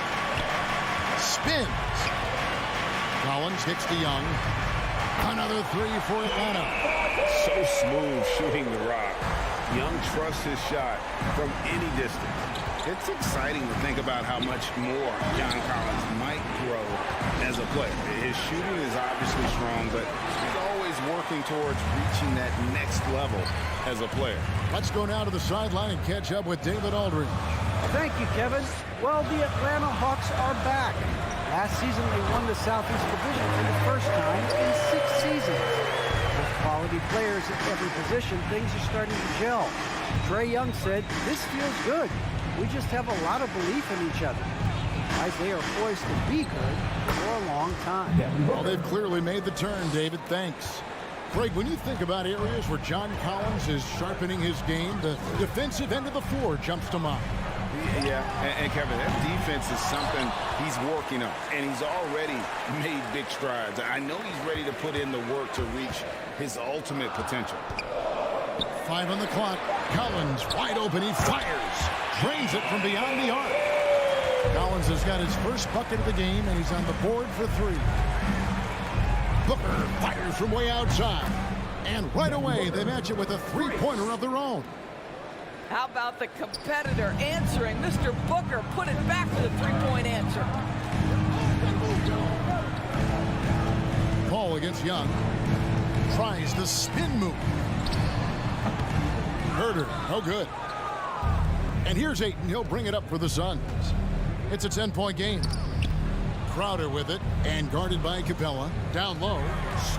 Spins. Collins hits to Young. Another 3 for Atlanta. So smooth shooting the rock. Young trusts his shot from any distance. It's exciting to think about how much more John Collins might grow as a player. His shooting is obviously strong, but he's always working towards reaching that next level as a player. Let's go now to the sideline and catch up with David Aldridge. Thank you, Kevin. Well, the Atlanta Hawks are back. Last season, they won the Southeast Division for the first time in 6 seasons. With quality players at every position, things are starting to gel. Trae Young said, "This feels good. We just have a lot of belief in each other." Guys, they are poised to be good for a long time. Well, they've clearly made the turn, David. Thanks. Craig, when you think about areas where John Collins is sharpening his game, the defensive end of the floor jumps to mind. Yeah, and Kevin, that defense is something he's working on, and he's already made big strides. I know he's ready to put in the work to reach his ultimate potential. 5 on the clock. Collins wide open. He fires. Drains it from beyond the arc. Collins has got his first bucket of the game, and he's on the board for 3. Booker fires from way outside. And right away, they match it with a 3-pointer of their own. How about the competitor answering? Mr. Booker put it back for the 3-point answer. Paul against Young. Tries the spin move. Herder, no good. And here's Ayton. He'll bring it up for the Suns. It's a 10-point game. Crowder with it and guarded by Capella. Down low.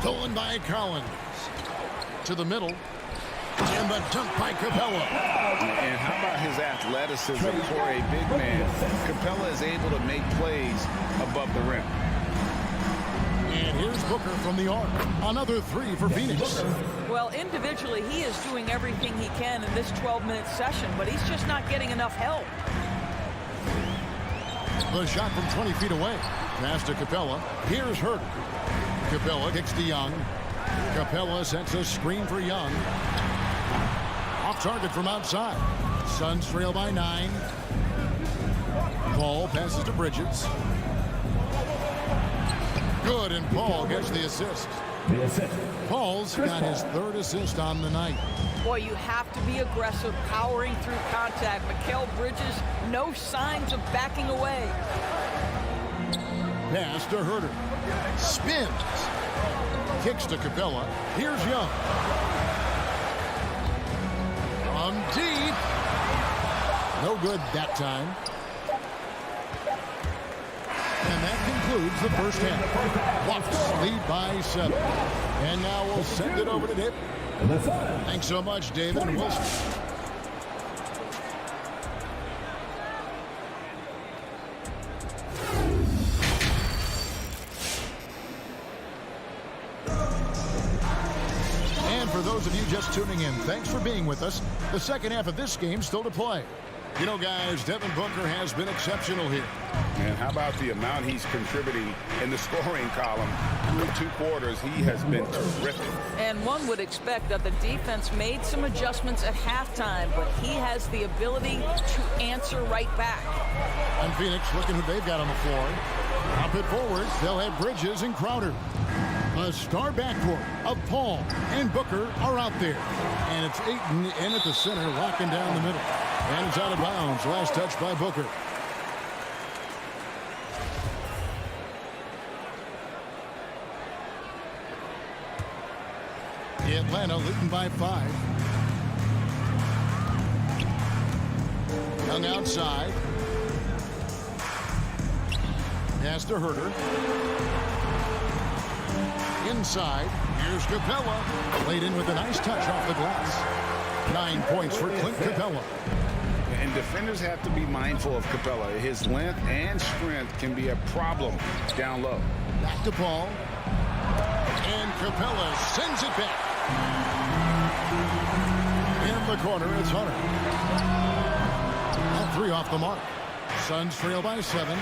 Stolen by Collins. To the middle. And the dunk by Capella. And how about his athleticism for a big man? Capella is able to make plays above the rim. And here's Booker from the arc. Another 3 for Phoenix. Well, individually, he is doing everything he can in this 12-minute session, but he's just not getting enough help. The shot from 20 feet away. Pass to Capella. Here's Herder. Capella kicks to Young. Capella sets a screen for Young. Off target from outside. Suns trail by 9. Paul passes to Bridges. Good, and Paul gets the assist. Paul's got his 3rd assist on the night. Boy, you have to be aggressive, powering through contact. Mikal Bridges, no signs of backing away. Pass to Herder. Spins. Kicks to Capella. Here's Young. From deep. No good that time. And that concludes the first half. Bucks lead by 7. And now we'll send it over to David. Thanks so much, David and Wilson. And for those of you just tuning in, thanks for being with us. The second half of this game still to play. You know, guys, Devin Booker has been exceptional here. And how about the amount he's contributing in the scoring column? Through 2 quarters, he has been terrific. And one would expect that the defense made some adjustments at halftime, but he has the ability to answer right back. And Phoenix looking who they've got on the floor. Up it forward, they'll have Bridges and Crowder. A star backcourt of Paul and Booker are out there. And it's Ayton in at the center, locking down the middle. And it's out of bounds. Last touch by Booker. Atlanta leading by 5. Young outside. Pass to Herder. Inside. Here's Capella. Laid in with a nice touch off the glass. 9 points for Clint Capella. And defenders have to be mindful of Capella. His length and strength can be a problem down low. Back to Paul. And Capella sends it back. In the corner, it's Hunter. That 3 off the mark. Suns trail by 7.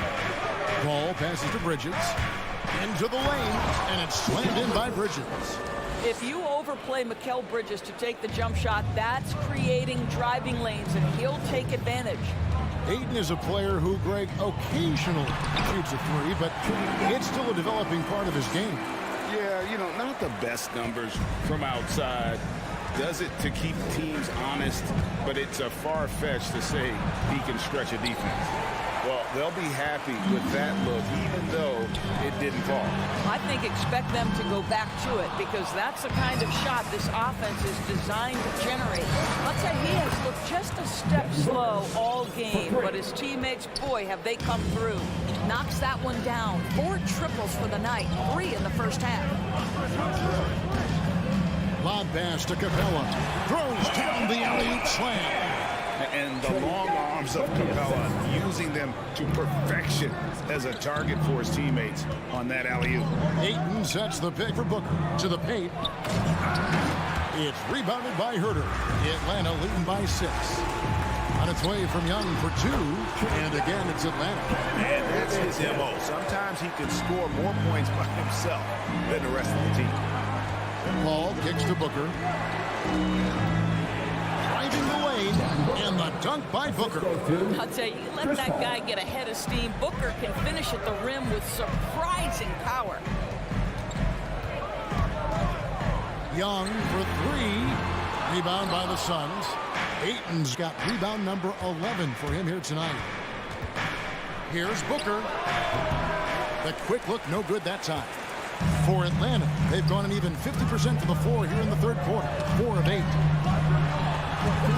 Paul passes to Bridges. Into the lane, and it's slammed in by Bridges. If you overplay Mikal Bridges to take the jump shot, that's creating driving lanes, and he'll take advantage. Ayton is a player who, Greg, occasionally shoots a 3, but it's still a developing part of his game. Yeah, you know, not the best numbers from outside. Does it to keep teams honest, but it's a far-fetched to say he can stretch a defense. Well, they'll be happy with that look, even though it didn't fall. I think expect them to go back to it, because that's the kind of shot this offense is designed to generate. I'll tell you, he has looked just a step slow all game, but his teammates, boy, have they come through. Knocks that one down. 4 triples for the night, 3 in the first half. Lob pass to Capella. Throws down the alley-oop slam. And the long arms of Capella, using them to perfection as a target for his teammates on that alley-oop. Ayton sets the pick for Booker to the paint. It's rebounded by Herder. Atlanta leading by 6. On its way from Young for 2. And again, it's Atlanta. And that's his MO. Sometimes he can score more points by himself than the rest of the team. Paul kicks to Booker. dunk by Booker. I'll tell you, let that guy get a head of steam. Booker can finish at the rim with surprising power. Young for three. Rebound by the Suns. Ayton's got rebound number 11 for him here tonight. Here's Booker. The quick look, no good that time. For Atlanta, they've gone an even 50% to the floor here in the third quarter. 4 of 8.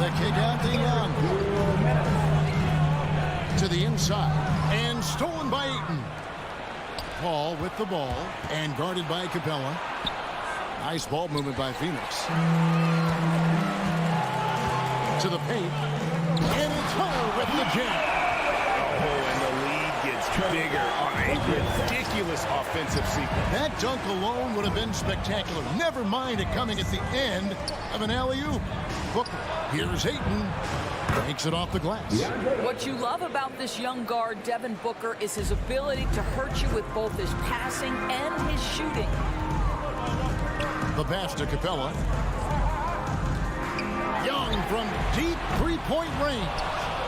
The kick out to Young. To the inside. And stolen by Ayton. Paul with the ball. And guarded by Capella. Nice ball movement by Phoenix. To the paint. And it's Hunter with the jam. Oh, and the lead gets bigger on a ridiculous offensive sequence. That dunk alone would have been spectacular. Never mind it coming at the end of an alley-oop. Booker. Here's Ayton. Takes it off the glass. What you love about this young guard, Devin Booker, is his ability to hurt you with both his passing and his shooting. The pass to Capella. Young from deep three-point range.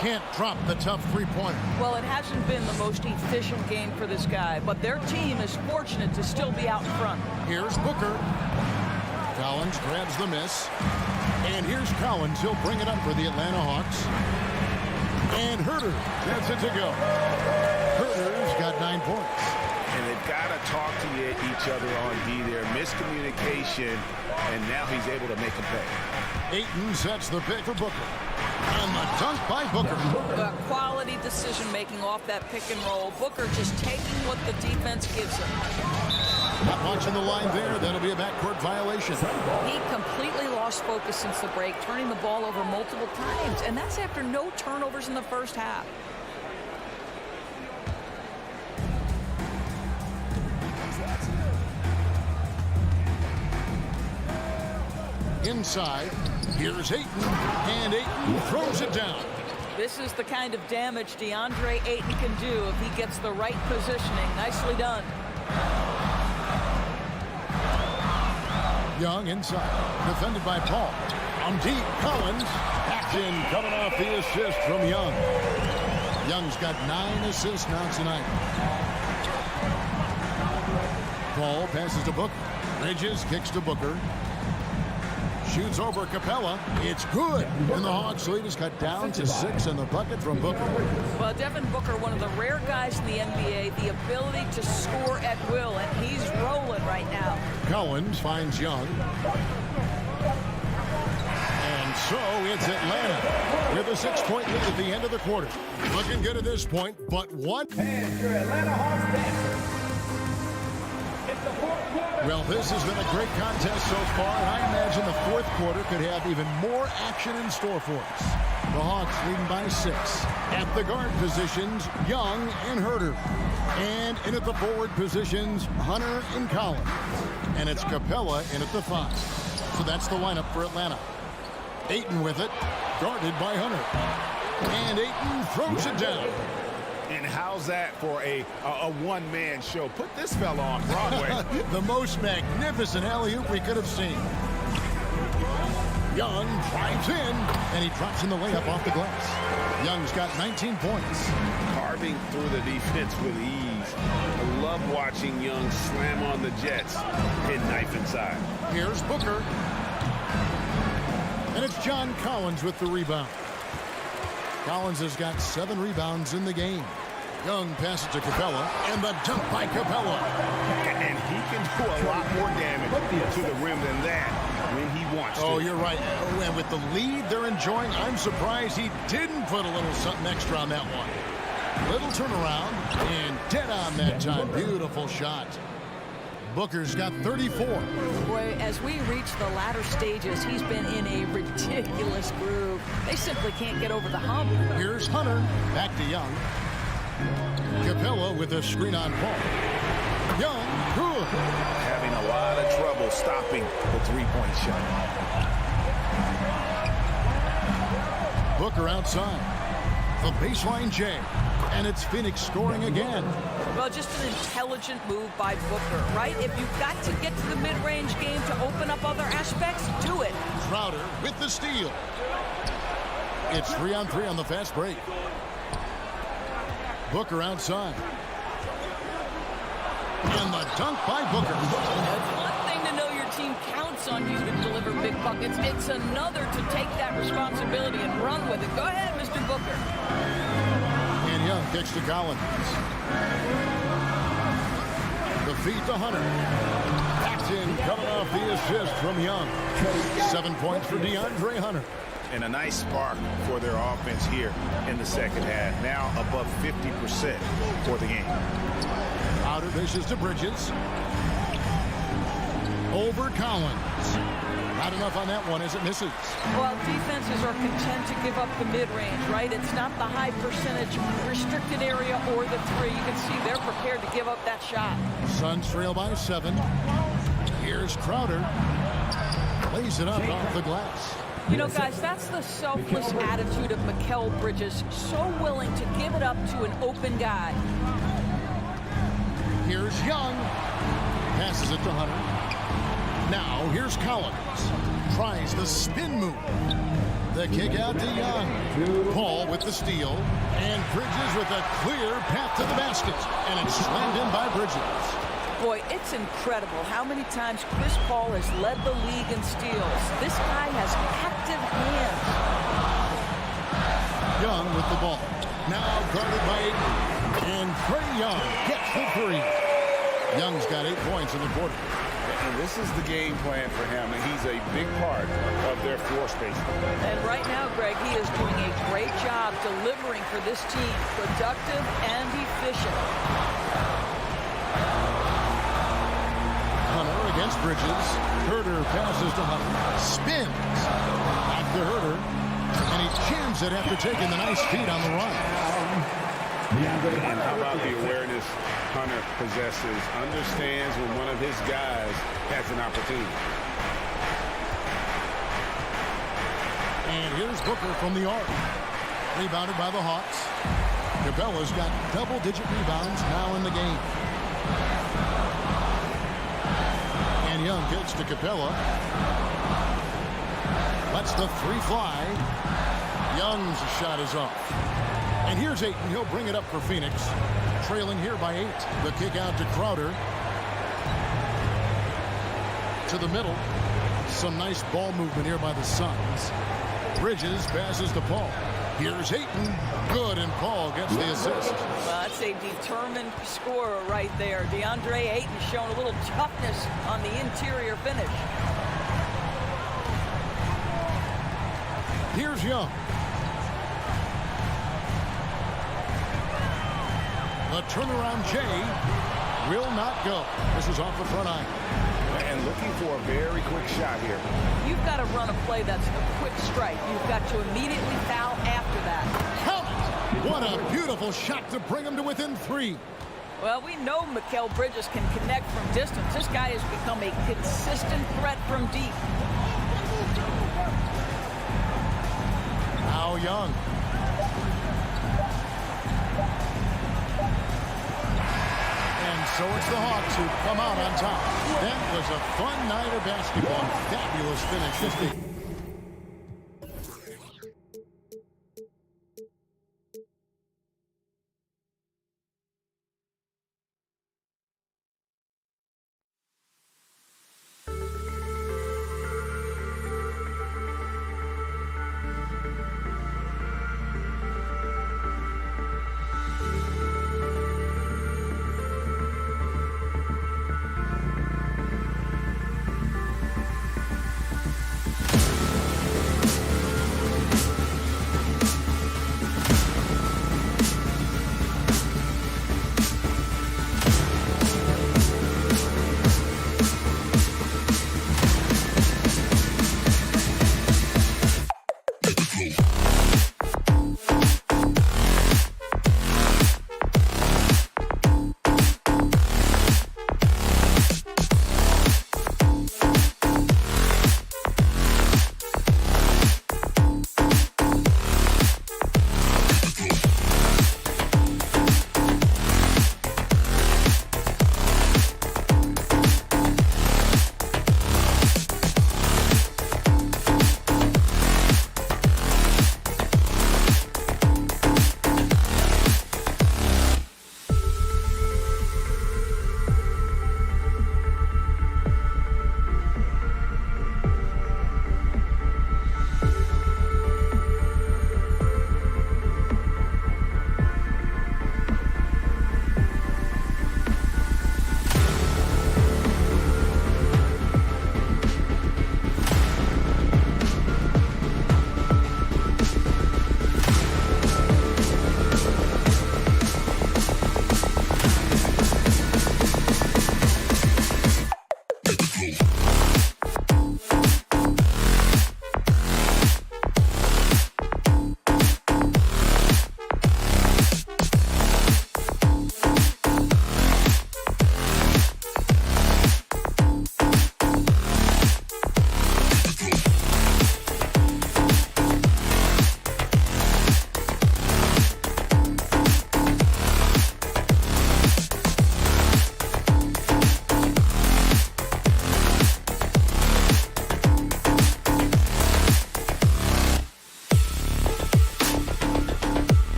Can't drop the tough three-pointer. Well, it hasn't been the most efficient game for this guy, but their team is fortunate to still be out in front. Here's Booker. Collins grabs the miss. And here's Collins. He'll bring it up for the Atlanta Hawks. And Herter gets it to go. Herter's got 9 points. And they've got to talk to each other on D there. Miscommunication, and now he's able to make a pay. Ayton sets the pick for Booker. And the dunk by Booker. The quality decision-making off that pick and roll. Booker just taking what the defense gives him. Not watching the line there. That'll be a backcourt violation. He completely lost focus since the break, turning the ball over multiple times. And that's after no turnovers in the first half. Inside, here's Ayton, and Ayton throws it down. This is the kind of damage DeAndre Ayton can do if he gets the right positioning. Nicely done. Young inside, defended by Paul. On deep, Collins. Action coming off the assist from Young. Young's got 9 assists now tonight. Paul passes to Booker. Bridges kicks to Booker. Shoots over Capella. It's good. And the Hawks lead is cut down to 6 in the bucket from Booker. Well, Devin Booker, one of the rare guys in the NBA, the ability to score at will, and he's rolling right now. Collins finds Young. And so it's Atlanta with a 6-point lead at the end of the quarter. Looking good at this point, but one. And your Atlanta Hawks dancers. It's the fourth quarter. Well, this has been a great contest so far. I imagine the fourth quarter could have even more action in store for us. The Hawks leading by 6. At the guard positions, Young and Herter. And in at the forward positions, Hunter and Collins. And it's Capella in at the 5. So that's the lineup for Atlanta. Ayton with it, guarded by Hunter. And Ayton throws it down. And how's that for a one-man show? Put this fella on Broadway. The most magnificent alley-oop we could have seen. Young drives in, and he drops in the layup off the glass. Young's got 19 points. Carving through the defense with ease. I love watching Young slam on the Jets. Hit knife inside. Here's Booker. And it's John Collins with the rebound. Collins has got 7 rebounds in the game. Young passes to Capella, and the dunk by Capella. And he can do a lot more damage to the rim than that when he wants to. Oh, you're right. And with the lead they're enjoying, I'm surprised he didn't put a little something extra on that one. Little turnaround, and dead on that time. Beautiful shot. Booker's got 34. Boy, as we reach the latter stages, he's been in a ridiculous groove. They simply can't get over the hump. Here's Hunter. Back to Young. Capella with a screen on Paul. Young, good. Having a lot of trouble stopping the three-point shot. Booker outside. The baseline J. And it's Phoenix scoring again. Well, just an intelligent move by Booker, right? If you've got to get to the mid-range game to open up other aspects, do it. Crowder with the steal. It's 3-on-3 on the fast break. Booker outside. And the dunk by Booker. It's one thing to know your team counts on you to deliver big buckets. It's another to take that responsibility and run with it. Go ahead, Mr. Booker. And Young kicks to Collins. The feed to Hunter. Paxton coming off the assist from Young. 7 points for DeAndre Hunter. And a nice spark for their offense here in the second half. Now above 50% for the game. Outer dishes to Bridges. Over Collins. Not enough on that one as it misses. Well, defenses are content to give up the mid-range, right? It's not the high percentage restricted area or the three. You can see they're prepared to give up that shot. Suns trail by 7. Here's Crowder. Lays it up off the glass. You know, guys, that's the selfless attitude of Mikal Bridges. So willing to give it up to an open guy. Here's Young. Passes it to Hunter. Now, here's Collins. Tries the spin move. The kick out to Young. Paul with the steal. And Bridges with a clear path to the basket. And it's slammed in by Bridges. Boy, it's incredible how many times Chris Paul has led the league in steals. This guy has active hands. Young with the ball. Now guarded by Ayton. And Trae Young gets the 3. Young's got 8 points in the quarter. And this is the game plan for him, and he's a big part of their floor spacing. And right now, Greg, he is doing a great job delivering for this team. Productive and efficient. Hunter against Bridges. Herter passes to Hunter. Spins. Back to Herter. And he jams it after taking the nice feed on the run. And how about the awareness Hunter possesses? Understands when one of his guys has an opportunity. And here's Booker from the arc. Rebounded by the Hawks. Capella's got double-digit rebounds now in the game. And Young gets to Capella. Lets the 3 fly. Young's shot is off. And here's Ayton. He'll bring it up for Phoenix. Trailing here by 8. The kick out to Crowder. To the middle. Some nice ball movement here by the Suns. Bridges passes to Paul. Here's Ayton. Good, and Paul gets the assist. Well, that's a determined scorer right there. DeAndre Ayton showing a little toughness on the interior finish. Here's Young. The turnaround J will not go. This is off the front iron. And looking for a very quick shot here. You've got to run a play that's a quick strike. You've got to immediately foul after that. Count it! What a beautiful shot to bring him to within 3. Well, we know Mikal Bridges can connect from distance. This guy has become a consistent threat from deep. Now Young. So it's the Hawks who come out on top. That was a fun night of basketball. Fabulous finish.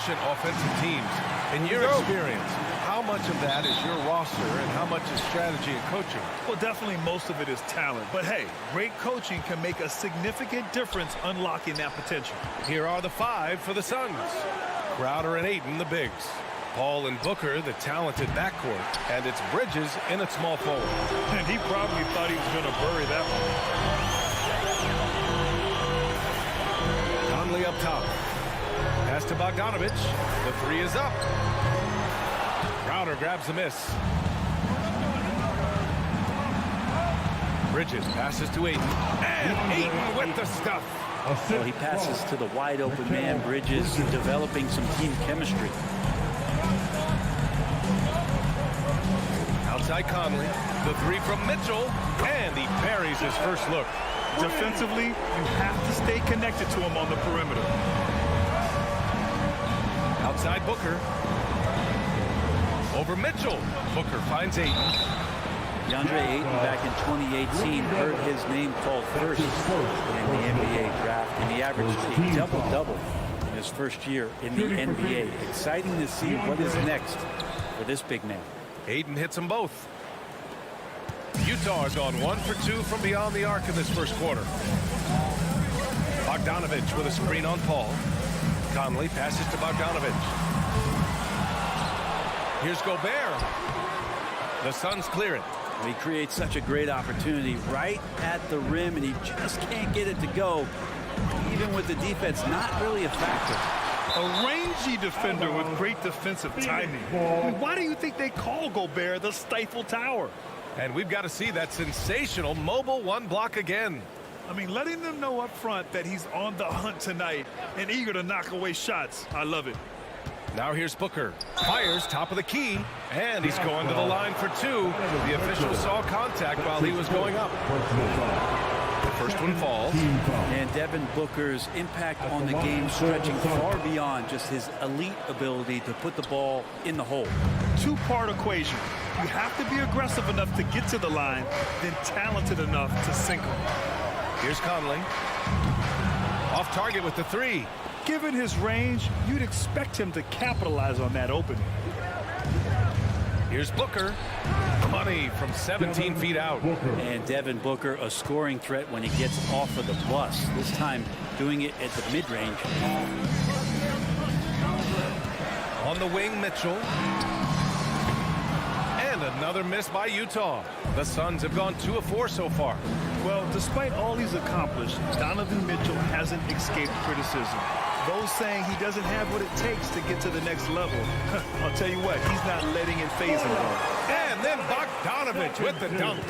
efficient offensive teams. In your experience, how much of that is your roster and how much is strategy and coaching? Well, definitely most of it is talent. But hey, great coaching can make a significant difference unlocking that potential. Here are the 5 for the Suns. Crowder and Ayton, the bigs. Paul and Booker, the talented backcourt. And it's Bridges in at small forward. And he probably thought he was going to bury that one. Conley up top. Pass to Bogdanovich. The 3 is up. Crowder grabs the miss. Bridges passes to Ayton. And Ayton with the stuff. Well, he passes to the wide open man. Bridges developing some team chemistry. Outside Conley. The 3 from Mitchell. And he parries his first look. Defensively, you have to stay connected to him on the perimeter. Outside Booker. Over Mitchell. Booker finds Ayton. DeAndre Ayton back in 2018 heard his name called first in the NBA draft, and he averaged a double-double in his first year in the NBA. Exciting to see what is next for this big man. Ayton hits them both. Utah has gone 1 for 2 from beyond the arc in this first quarter. Bogdanovich with a screen on Paul. Conley passes to Bogdanovich. Here's Gobert. The Suns clear it. He creates such a great opportunity right at the rim, and he just can't get it to go. Even with the defense, not really a factor. A rangy defender with great defensive timing. I mean, why do you think they call Gobert the Stifle Tower? And we've got to see that sensational mobile 1 block again. I mean, letting them know up front that he's on the hunt tonight and eager to knock away shots. I love it. Now here's Booker. Fires top of the key. And he's going to the line for 2. The official saw contact while he was going up. The first one falls. And Devin Booker's impact on the game stretching far beyond just his elite ability to put the ball in the hole. 2-part equation. You have to be aggressive enough to get to the line, then talented enough to sink them. Here's Conley. Off target with the 3. Given his range, you'd expect him to capitalize on that opening. Here's Booker. Money from 17 feet out. And Devin Booker, a scoring threat when he gets off of the bus. This time doing it at the mid-range. On the wing, Mitchell. And another miss by Utah. The Suns have gone 2 of 4 so far. Well, despite all he's accomplished, Donovan Mitchell hasn't escaped criticism. Those saying he doesn't have what it takes to get to the next level. I'll tell you what, he's not letting it phase him. And then Bogdanovich with the dunk.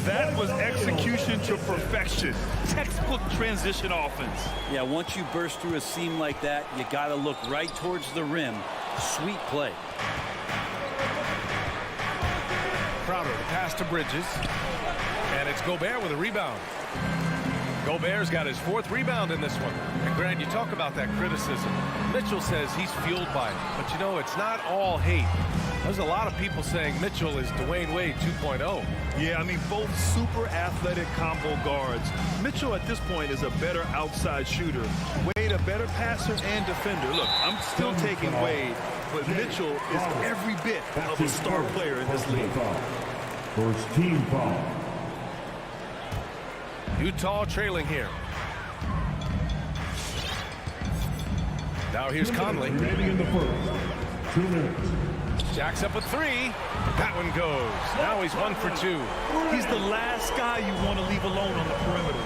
That was execution to perfection. Textbook transition offense. Yeah, once you burst through a seam like that, you got to look right towards the rim. Sweet play. Crowder, the pass to Bridges. And it's Gobert with a rebound. Gobert's got his 4th rebound in this one. And Grant, you talk about that criticism. Mitchell says he's fueled by it. But you know, it's not all hate. There's a lot of people saying Mitchell is Dwayne Wade 2.0. Yeah, I mean, both super athletic combo guards. Mitchell at this point is a better outside shooter. Wade a better passer and defender. Look, I'm still taking Wade, but Mitchell is every bit of a star player in this league. First team foul. Utah trailing here. Now here's Conley. Remaining in the first. 2 minutes. Jacks up a 3. That one goes. Now he's 1 for 2. He's the last guy you want to leave alone on the perimeter.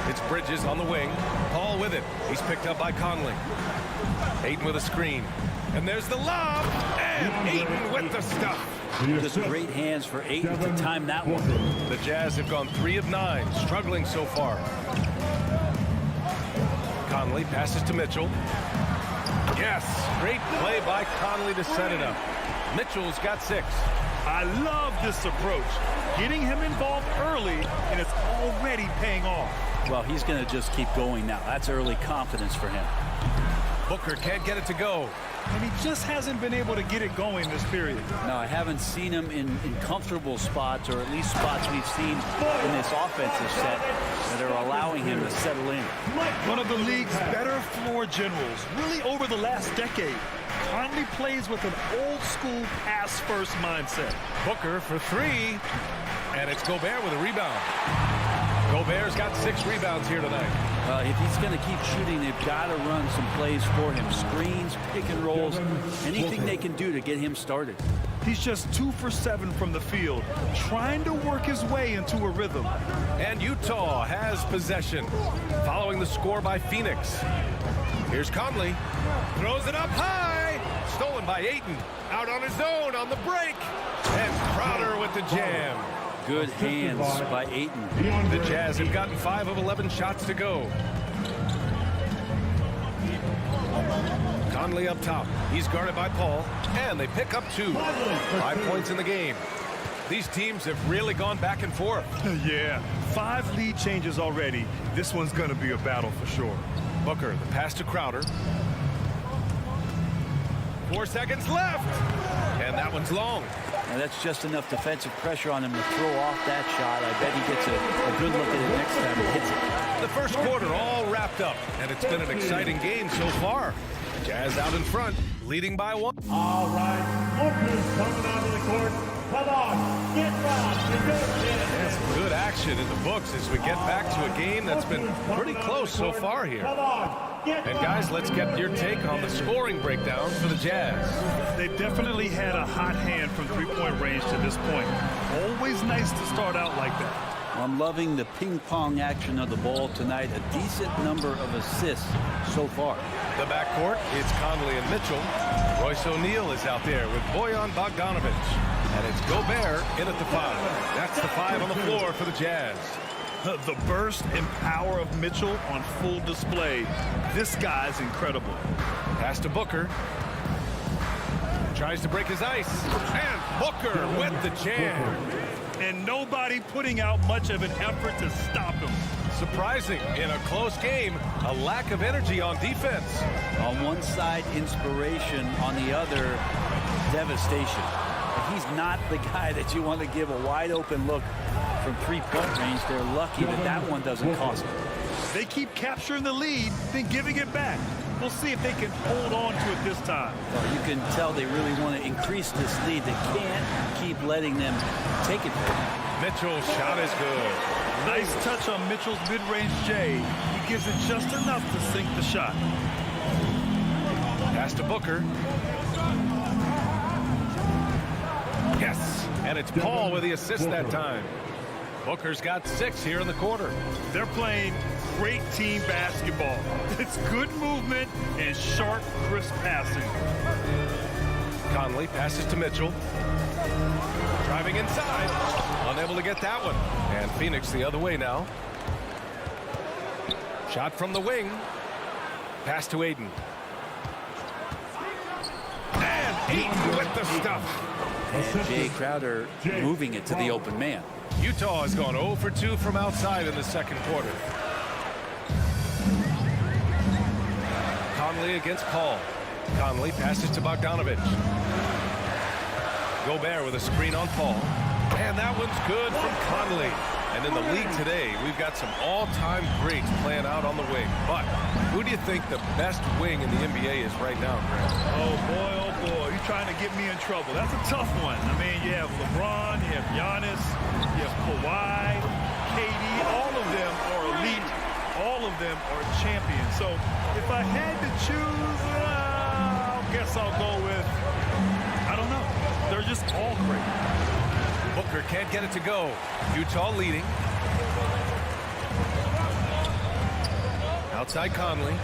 It's Bridges on the wing. Paul with it. He's picked up by Conley. Ayton with a screen. And there's the lob. And Ayton with the stuff. Just great hands for Ayton to time that one. The Jazz have gone 3 of 9, struggling so far. Conley passes to Mitchell. Yes, great play by Conley to set it up. Mitchell's got 6. I love this approach. Getting him involved early, and it's already paying off. Well, he's going to just keep going now. That's early confidence for him. Booker can't get it to go. And he just hasn't been able to get it going this period. No, I haven't seen him in comfortable spots, or at least spots we've seen in this offensive set that are allowing him to settle in. One of the league's better floor generals, really over the last decade. Conley plays with an old-school pass-first mindset. Booker for three, and it's Gobert with a rebound. Gobert's got 6 rebounds here tonight. If he's going to keep shooting, they've got to run some plays for him. Screens, pick and rolls, anything they can do to get him started. He's just 2 for 7 from the field, trying to work his way into a rhythm. And Utah has possession, following the score by Phoenix. Here's Conley, throws it up high, stolen by Ayton, out on his own on the break, and Crowder with the jam. Good hands by Ayton. The Jazz have gotten 5 of 11 shots to go. Conley up top. He's guarded by Paul, and they pick up 2. 5 points in the game. These teams have really gone back and forth. Yeah, 5 lead changes already. This one's going to be a battle for sure. Booker, the pass to Crowder. 4 seconds left, and that one's long. Now that's just enough defensive pressure on him to throw off that shot. I bet he gets a good look at it next time he hits it. The first quarter all wrapped up, and it's been an exciting game so far. Jazz out in front, leading by 1. All right, Booker's coming out of the court. Come on, get That's good action in the books as we get back to a game that's been pretty close so far here. And guys, let's get your take on the scoring breakdown for the Jazz. They definitely had a hot hand from three-point range to this point. Always nice to start out like that. I'm loving the ping-pong action of the ball tonight. A decent number of assists so far. The backcourt, it's Conley and Mitchell. Royce O'Neal is out there with Bojan Bogdanovic. And it's Gobert in at the 5. That's the 5 on the floor for the Jazz. The burst and power of Mitchell on full display. This guy's incredible. Pass to Booker. Tries to break his ice. And Booker with the jam. And nobody putting out much of an effort to stop him. Surprising in a close game, a lack of energy on defense. On one side, inspiration. On the other, devastation. He's not the guy that you want to give a wide open look from three-point range. They're lucky that that one doesn't cost them. They keep capturing the lead, then giving it back. We'll see if they can hold on to it this time. Well, you can tell they really want to increase this lead. They can't keep letting them take it. Mitchell's shot is good. Nice touch on Mitchell's mid-range J. He gives it just enough to sink the shot. Pass to Booker. Yes, and it's Paul with the assist that time. Booker's got 6 here in the quarter. They're playing great team basketball. It's good movement and sharp, crisp passing. Conley passes to Mitchell. Driving inside. Unable to get that one. And Phoenix the other way now. Shot from the wing. Pass to Ayton. And Ayton with the stuff. And Jay Crowder moving it to the open man. Utah has gone 0 for 2 from outside in the second quarter. Conley against Paul. Conley passes to Bogdanovic. Gobert with a screen on Paul. And that one's good from Conley. And in the league today, we've got some all-time greats playing out on the wing. But who do you think the best wing in the NBA is right now, Grant? Oh, boy, you're trying to get me in trouble. That's a tough one. I mean, you have LeBron, you have Giannis, you have Kawhi, KD. All of them are elite. All of them are champions. So if I had to choose, I guess I'll go with, I don't know. They're just all great. Booker can't get it to go. Utah leading. Outside Conley.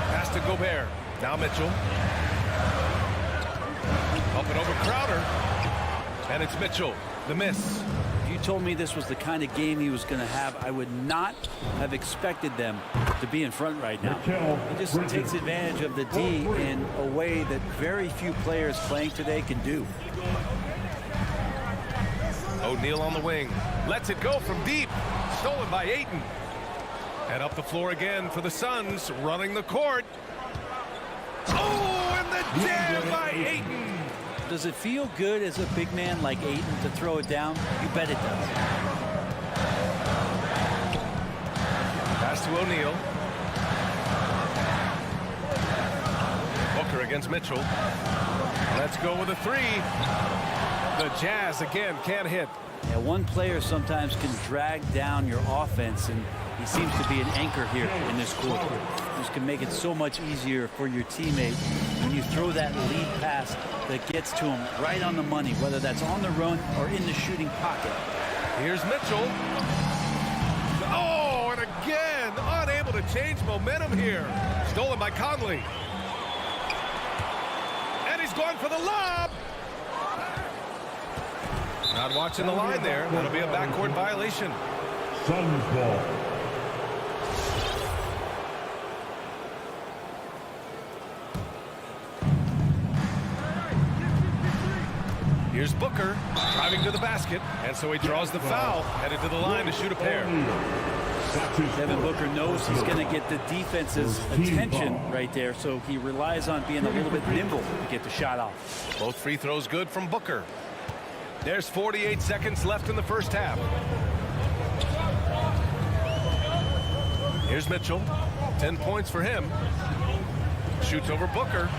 Pass to Gobert. Now Mitchell. Up and over Crowder. And it's Mitchell. The miss. If you told me this was the kind of game he was going to have, I would not have expected them to be in front right now. He just takes advantage of the D in a way that very few players playing today can do. O'Neal on the wing. Lets it go from deep. Stolen by Ayton. And up the floor again for the Suns, running the court. Jammed by Ayton. Does it feel good as a big man like Ayton to throw it down? You bet it does. Pass to O'Neal. Booker against Mitchell. Let's go with a three. The Jazz again can't hit. Yeah, one player sometimes can drag down your offense, and he seems to be an anchor here in this quarter. This can make it so much easier for your teammate when you throw that lead pass that gets to him right on the money, whether that's on the run or in the shooting pocket. Here's Mitchell. Oh, and again, unable to change momentum here. Stolen by Conley. And he's going for the lob. Not watching the line there. That'll be a backcourt violation. Suns ball. Here's Booker driving to the basket, and so he draws the foul, headed to the line to shoot a pair. Devin Booker knows he's going to get the defense's attention right there, so he relies on being a little bit nimble to get the shot off. Both free throws good from Booker. There's 48 seconds left in the first half. Here's Mitchell. 10 points for him. Shoots over Booker.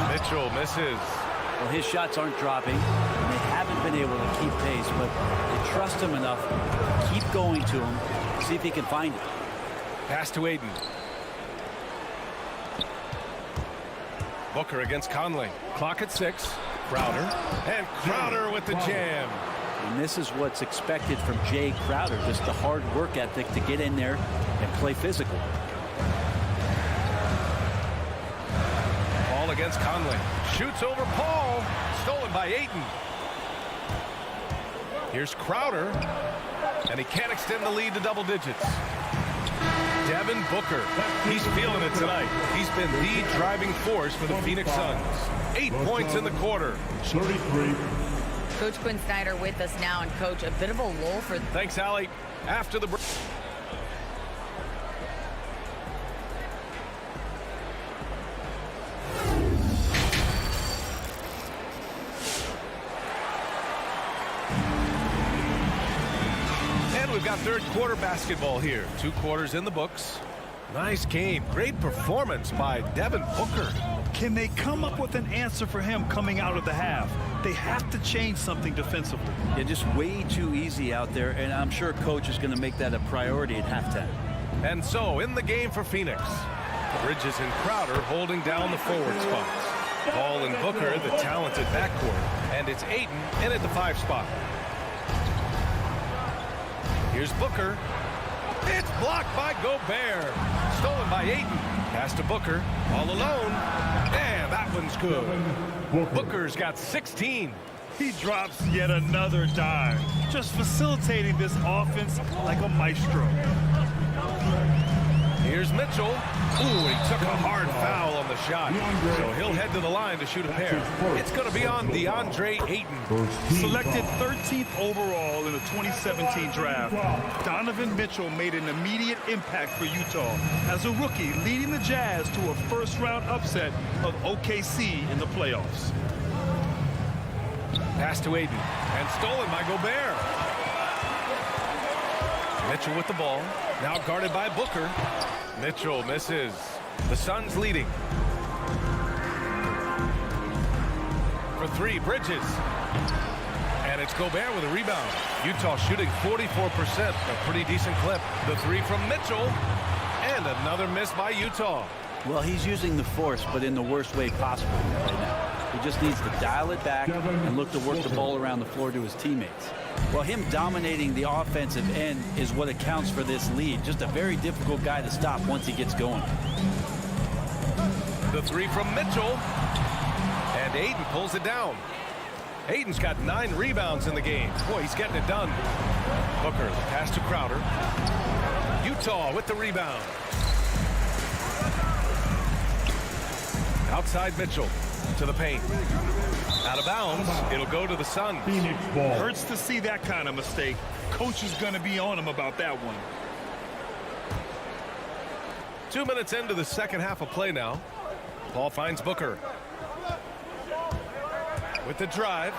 Mitchell misses. Well, his shots aren't dropping, and they haven't been able to keep pace, but they trust him enough to keep going to him, see if he can find it. Pass to Ayton. Booker against Conley. Clock at 6. Crowder. And Crowder with the jam. And this is what's expected from Jay Crowder, just the hard work ethic to get in there and play physical. Paul against Conley. Shoots over Paul. Stolen by Ayton. Here's Crowder. And he can't extend the lead to double digits. Devin Booker. He's feeling it tonight. He's been the driving force for the Phoenix Suns. 8 points in the quarter. 33. Coach Quinn Snyder with us now, and Coach, a bit of a lull for... Thanks, Allie. After the break. And we've got third quarter basketball here. 2 quarters in the books. Nice game. Great performance by Devin Booker. Can they come up with an answer for him coming out of the half? They have to change something defensively. Yeah, just way too easy out there, and I'm sure Coach is going to make that a priority at halftime. And so, in the game for Phoenix, Bridges and Crowder holding down the forward spots. Paul and Booker, the talented backcourt, and it's Ayton in at the 5 spot. Here's Booker. It's blocked by Gobert. Stolen by Ayton. Pass to Booker. All alone. And that one's good. Booker's got 16. He drops yet another dime, just facilitating this offense like a maestro. Here's Mitchell. Ooh, he took a hard foul on the shot. So he'll head to the line to shoot a pair. It's going to be on DeAndre Ayton. Selected 13th overall in the 2017 draft, Donovan Mitchell made an immediate impact for Utah as a rookie, leading the Jazz to a first-round upset of OKC in the playoffs. Pass to Ayton. And stolen by Gobert. Mitchell with the ball. Now guarded by Booker. Mitchell misses. The Suns leading. For 3, Bridges. And it's Gobert with a rebound. Utah shooting 44%, a pretty decent clip. The 3 from Mitchell. And another miss by Utah. Well, he's using the force, but in the worst way possible right now. He just needs to dial it back and look to work the ball around the floor to his teammates. Well, him dominating the offensive end is what accounts for this lead. Just a very difficult guy to stop once he gets going. The 3 from Mitchell. And Ayton pulls it down. Ayton's got 9 rebounds in the game. Boy, he's getting it done. Booker, pass to Crowder. Utah with the rebound. Outside Mitchell to the paint. Out of bounds. It'll go to the Suns. Phoenix ball. Hurts to see that kind of mistake. Coach is going to be on him about that one. 2 minutes into the second half of play now. Paul finds Booker. with the drive.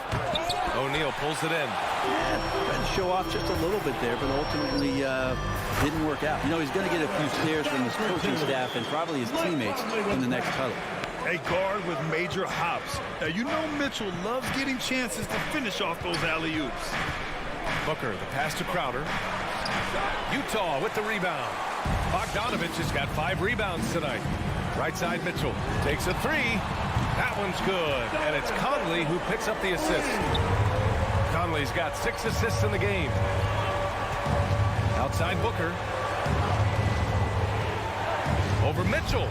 O'Neal pulls it in. Tried to show off just a little bit there, but ultimately didn't work out. You know, he's going to get a few stares from his coaching staff and probably his teammates in the next huddle. A guard with major hops. Now, you know Mitchell loves getting chances to finish off those alley-oops. Booker, the pass to Crowder. Utah with the rebound. Bogdanovich has got 5 rebounds tonight. Right side Mitchell takes a 3. That one's good. And it's Conley who picks up the assist. Conley's got 6 assists in the game. Outside Booker. Over Mitchell.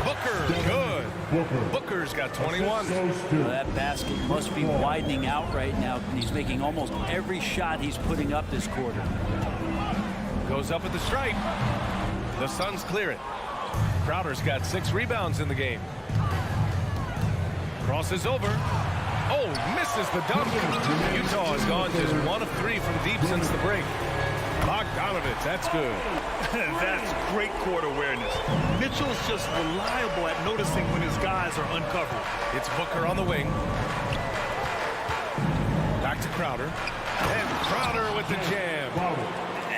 Booker, good. Booker's got 21. Well, that basket must be widening out right now. He's making almost every shot he's putting up this quarter. Goes up at the stripe. The Suns clear it. Crowder's got 6 rebounds in the game. Crosses over. Oh, misses the dunk. Utah has gone just 1 of 3 from deep since the break. Bogdanovich, that's good. That's great court awareness. Mitchell's just reliable at noticing when his guys are uncovered. It's Booker on the wing. Back to Crowder. And Crowder with the jam.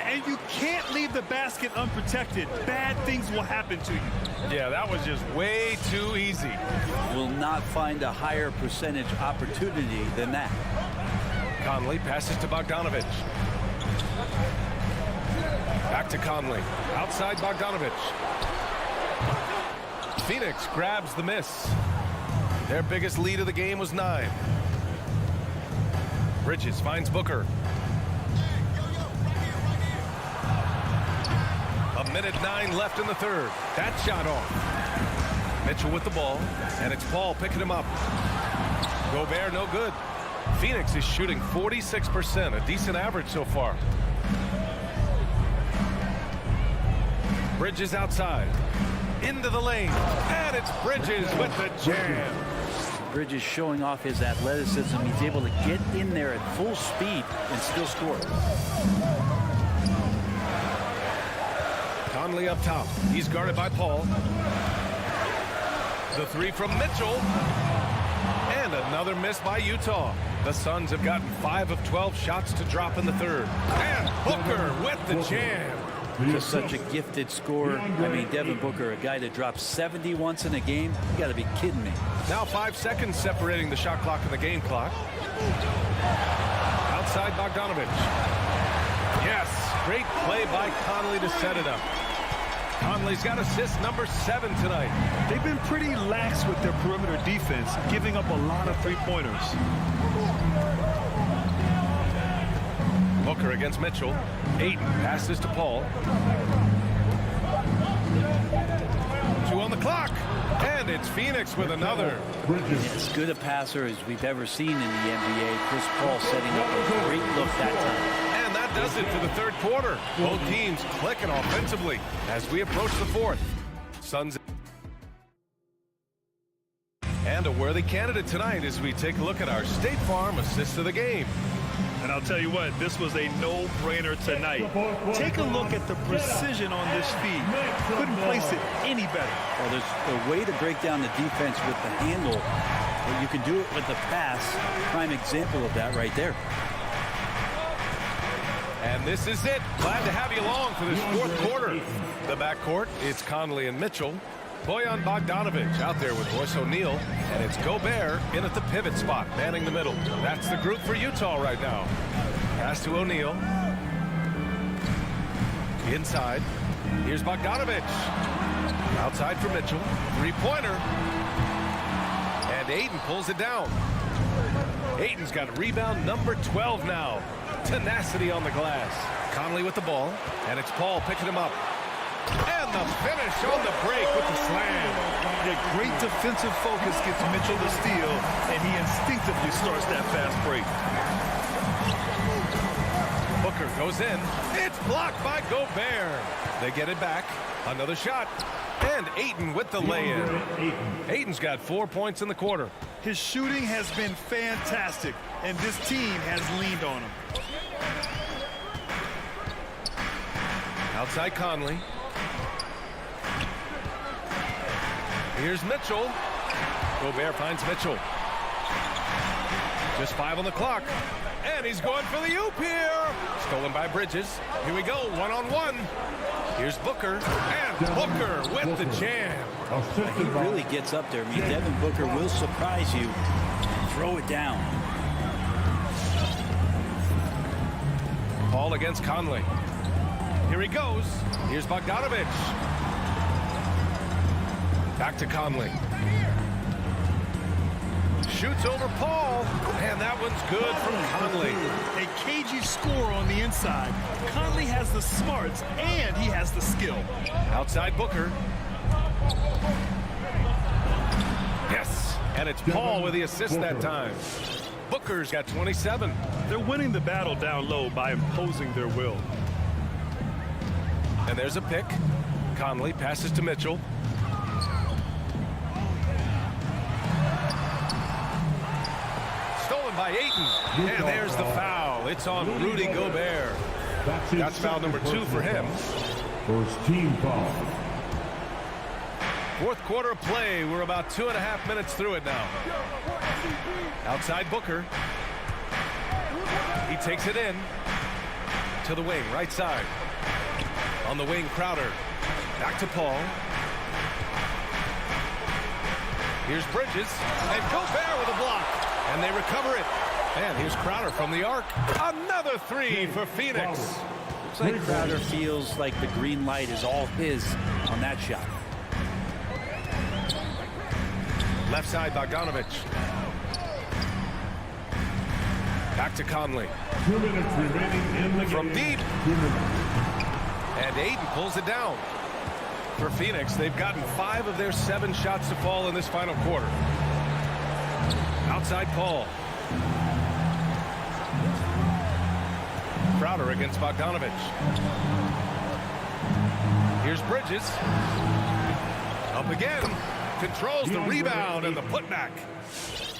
And you can't leave the basket unprotected. Bad things will happen to you. Yeah, that was just way too easy. Will not find a higher percentage opportunity than that. Conley passes to Bogdanovich. Back to Conley. Outside Bogdanovich. Phoenix grabs the miss. Their biggest lead of the game was 9. Bridges finds Booker. A minute 9 left in the third. That shot off. Mitchell with the ball, and it's Paul picking him up. Gobert no good. Phoenix is shooting 46%, a decent average so far. Bridges outside. Into the lane. And it's Bridges with the jam. Bridges showing off his athleticism. He's able to get in there at full speed and still score. Conley up top. He's guarded by Paul. The 3 from Mitchell. And another miss by Utah. The Suns have gotten 5 of 12 shots to drop in the third. And Booker with the jam. Just such a gifted scorer. I mean, Devin Booker, a guy that drops 70 once in a game. You got to be kidding me. Now 5 seconds separating the shot clock and the game clock. Outside Bogdanovich. Yes, great play by Conley to set it up. Conley's got assist number 7 tonight. They've been pretty lax with their perimeter defense, giving up a lot of 3-pointers. Booker against Mitchell. Ayton passes to Paul. 2 on the clock. And it's Phoenix with another. As good a passer as we've ever seen in the NBA. Chris Paul setting up a great look that time. And that does it for the third quarter. Both teams clicking offensively as we approach the fourth. Suns. And a worthy candidate tonight as we take a look at our State Farm assist of the game. And I'll tell you what, this was a no-brainer tonight. Take a look at the precision on this feed. Couldn't place it any better. Well, there's a way to break down the defense with the handle. But you can do it with the pass. Prime example of that right there. And this is it. Glad to have you along for this fourth quarter. The backcourt, it's Conley and Mitchell. Bojan Bogdanovich out there with Royce O'Neal, and it's Gobert in at the pivot spot, manning the middle. That's the group for Utah right now. Pass to O'Neal. Inside. Here's Bogdanovich. Outside for Mitchell. 3-pointer. And Ayton pulls it down. Ayton's got rebound number 12 now. Tenacity on the glass. Conley with the ball, and it's Paul picking him up. And the finish on the break with the slam. The great defensive focus gets Mitchell the steal, and he instinctively starts that fast break. Booker goes in. It's blocked by Gobert. They get it back. Another shot. And Ayton with the lay-in. Ayton's got 4 points in the quarter. His shooting has been fantastic, and this team has leaned on him. Outside Conley. Here's Mitchell. Gobert finds Mitchell. Just 5 on the clock. And he's going for the oop here. Stolen by Bridges. Here we go, one-on-one. Here's Booker. And Booker with the jam. He really gets up there. I mean, Devin Booker will surprise you and throw it down. Paul against Conley. Here he goes. Here's Bogdanovich. Back to Conley. Shoots over Paul. And that one's good from Conley. A cagey score on the inside. Conley has the smarts and he has the skill. Outside Booker. Yes. And it's Paul with the assist that time. Booker's got 27. They're winning the battle down low by imposing their will. And there's a pick. Conley passes to Mitchell. Stolen by Ayton. And there's the foul. It's on Rudy Gobert. That's foul number 2 for him. First team foul. Fourth quarter of play. We're about 2.5 minutes through it now. Outside Booker. He takes it in to the wing, right side. On the wing, Crowder. Back to Paul. Here's Bridges. And Gobert with a block. And they recover it. And here's Crowder from the arc. Another 3 for Phoenix. Looks like Crowder feels like the green light is all his on that shot. Left side, Bogdanovich. Back to Conley. 2 minutes remaining in the game. From deep. 2 minutes. And Ayton pulls it down. For Phoenix, they've gotten 5 of their 7 shots to fall in this final quarter. Outside Paul. Crowder against Bogdanovich. Here's Bridges. Up again. Controls the rebound and the putback.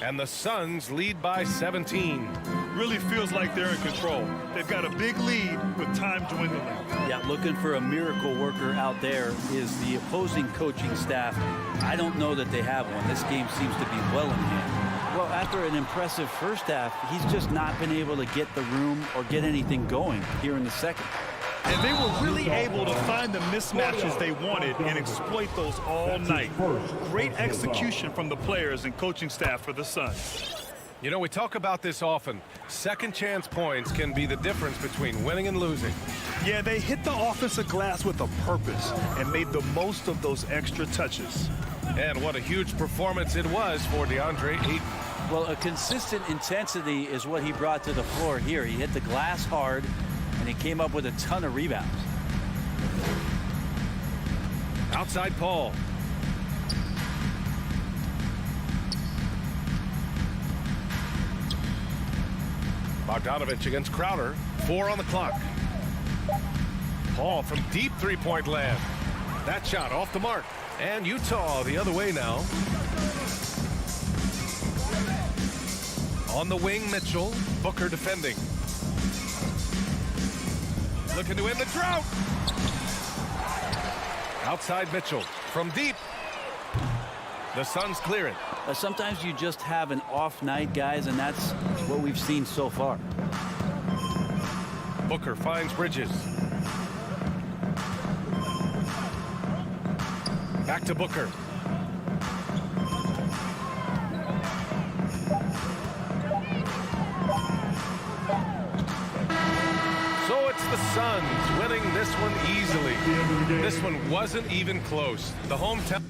And the Suns lead by 17. Really feels like they're in control. They've got a big lead with time dwindling. Yeah, looking for a miracle worker out there is the opposing coaching staff. I don't know that they have one. This game seems to be well in hand. Well, after an impressive first half, he's just not been able to get the room or get anything going here in the second. And they were really able to find the mismatches they wanted and exploit those all night. Great execution from the players and coaching staff for the Suns. You know, we talk about this often. Second chance points can be the difference between winning and losing. Yeah, they hit the offensive glass with a purpose and made the most of those extra touches. And what a huge performance it was for DeAndre Ayton. Well, a consistent intensity is what he brought to the floor here. He hit the glass hard, and he came up with a ton of rebounds. Outside Paul. Bogdanovich against Crowder. 4 on the clock. Paul from deep three-point land. That shot off the mark. And Utah the other way now. On the wing, Mitchell. Booker defending. Looking to end the drought. Outside Mitchell from deep. The Suns clear it. Sometimes you just have an off night, guys, and that's what we've seen so far. Booker finds Bridges. Back to Booker. So it's the Suns winning this one easily. This one wasn't even close. The hometown.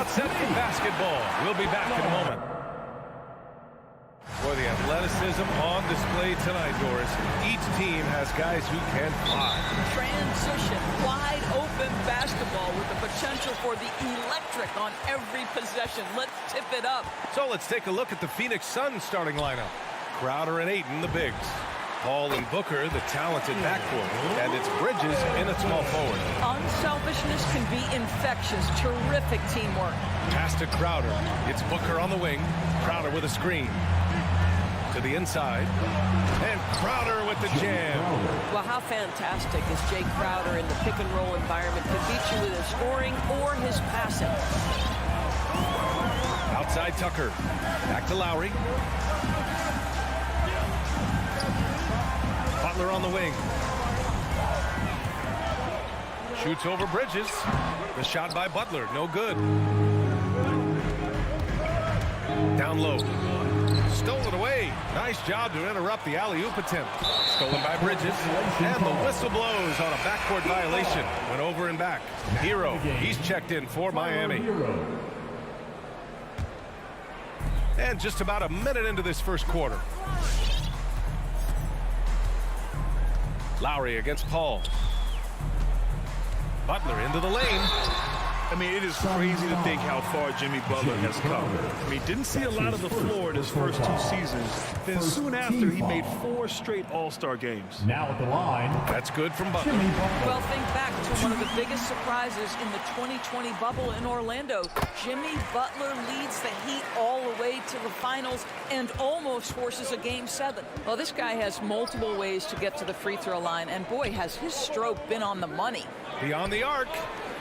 crowd set for basketball. We'll be back in a moment. For the athleticism on display tonight, Doris. Each team has guys who can fly. Transition, wide open basketball with the potential for the electric on every possession. Let's tip it up. So let's take a look at the Phoenix Suns starting lineup. Crowder and Ayton, the bigs. Paul and Booker, the talented backcourt. And it's Bridges in at small forward. Unselfishness can be infectious. Terrific teamwork. Pass to Crowder. It's Booker on the wing. Crowder with a screen. To the inside. And Crowder with the jam. Well, how fantastic is Jay Crowder in the pick-and-roll environment? Can beat you with his scoring or his passing. Outside Tucker. Back to Lowry. Butler on the wing. Shoots over Bridges. The shot by Butler, no good. Down low. Stole it away. Nice job to interrupt the alley-oop attempt. Stolen by Bridges. And the whistle blows on a backcourt violation. Went over and back. Hero, he's checked in for Miami. And just about a minute into this first quarter. Lowry against Paul. Butler into the lane. I mean, it is crazy to think how far Jimmy Butler has come. I mean, didn't see a lot of the floor in his first 2 seasons. Then soon after, he made 4 straight All-Star games. Now at the line. That's good from Butler. Well, think back to one of the biggest surprises in the 2020 bubble in Orlando. Jimmy Butler leads the Heat all the way to the finals and almost forces a Game 7. Well, this guy has multiple ways to get to the free throw line, and boy, has his stroke been on the money. Beyond the arc.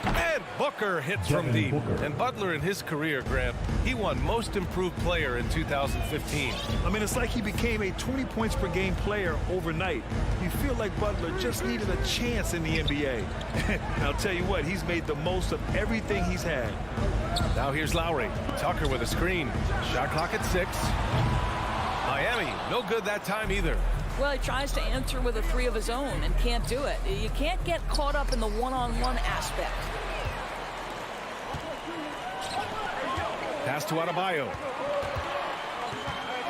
And Booker hits from deep. And Butler in his career, Grant, he won Most Improved Player in 2015. I mean, it's like he became a 20 points per game player overnight. You feel like Butler just needed a chance in the NBA. I'll tell you what, he's made the most of everything he's had. Now here's Lowry. Tucker with a screen. Shot clock at 6. Miami, no good that time either. Well, he tries to answer with a 3 of his own and can't do it. You can't get caught up in the one-on-one aspect. Pass to Adebayo.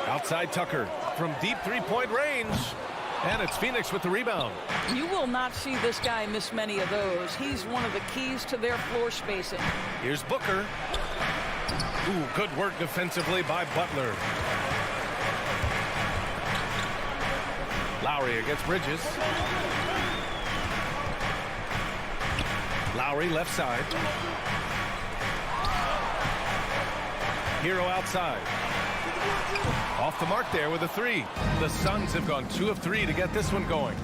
Outside Tucker from deep three-point range. And it's Phoenix with the rebound. You will not see this guy miss many of those. He's one of the keys to their floor spacing. Here's Booker. Ooh, good work defensively by Butler. Lowry against Bridges. Lowry left side. Hero outside. Off the mark there with a 3. The Suns have gone 2 of 3 to get this one going.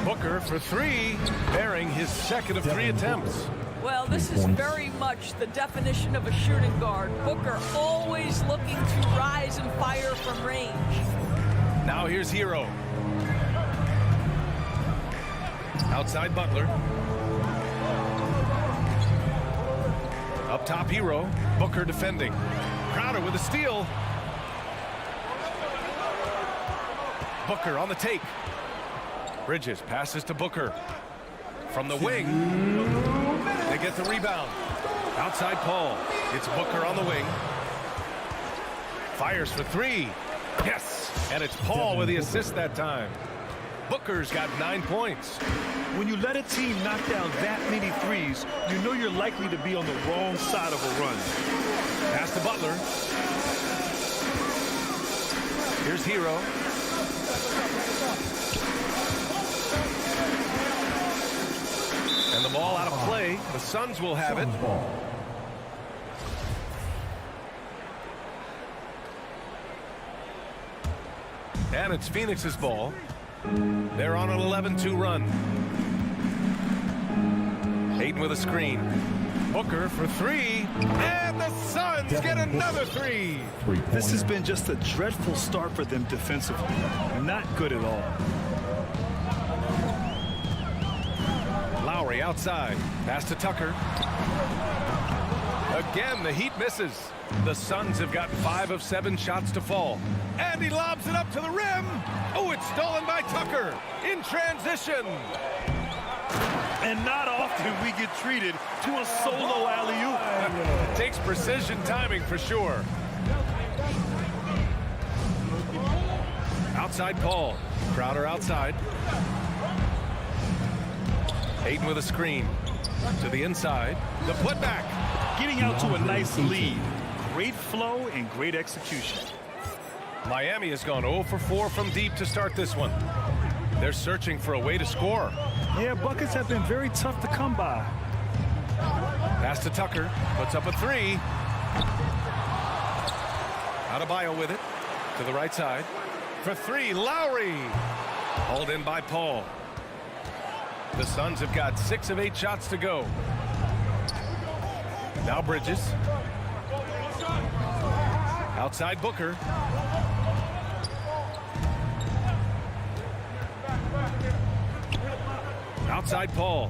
Booker for 3, bearing his second of 3 attempts. Well, this is very much the definition of a shooting guard. Booker always looking to rise and fire from range. Now here's Hero. Outside Butler. Up top Hero. Booker defending. Crowder with a steal. Booker on the take. Bridges passes to Booker. From the wing. They get the rebound. Outside Paul. It's Booker on the wing. Fires for 3. Yes. And it's Paul with the assist that time. Booker's got 9 points. When you let a team knock down that many threes, you know you're likely to be on the wrong side of a run. Pass to Butler. Here's Hero. And the ball out of play. The Suns will have it. And it's Phoenix's ball. They're on an 11-2 run. Ayton with a screen. Booker for 3. And the Suns get another 3. This has been just a dreadful start for them defensively. Not good at all. Lowry outside. Pass to Tucker. Again, the Heat misses. The Suns have got 5 of 7 shots to fall. And he lobs it up to the rim. Oh, it's stolen by Tucker in transition. And not often we get treated to a solo alley-oop. Takes precision timing for sure. Outside Paul. Crowder outside. Ayton with a screen. To the inside. The putback. Getting out to a nice lead. Great flow and great execution. Miami has gone 0 for 4 from deep to start this one. They're searching for a way to score. Yeah, buckets have been very tough to come by. Pass to Tucker. Puts up a three. Adebayo with it. To the right side. For three, Lowry. Hauled in by Paul. The Suns have got 6 of 8 shots to go. Now Bridges. Outside Booker. Outside Paul.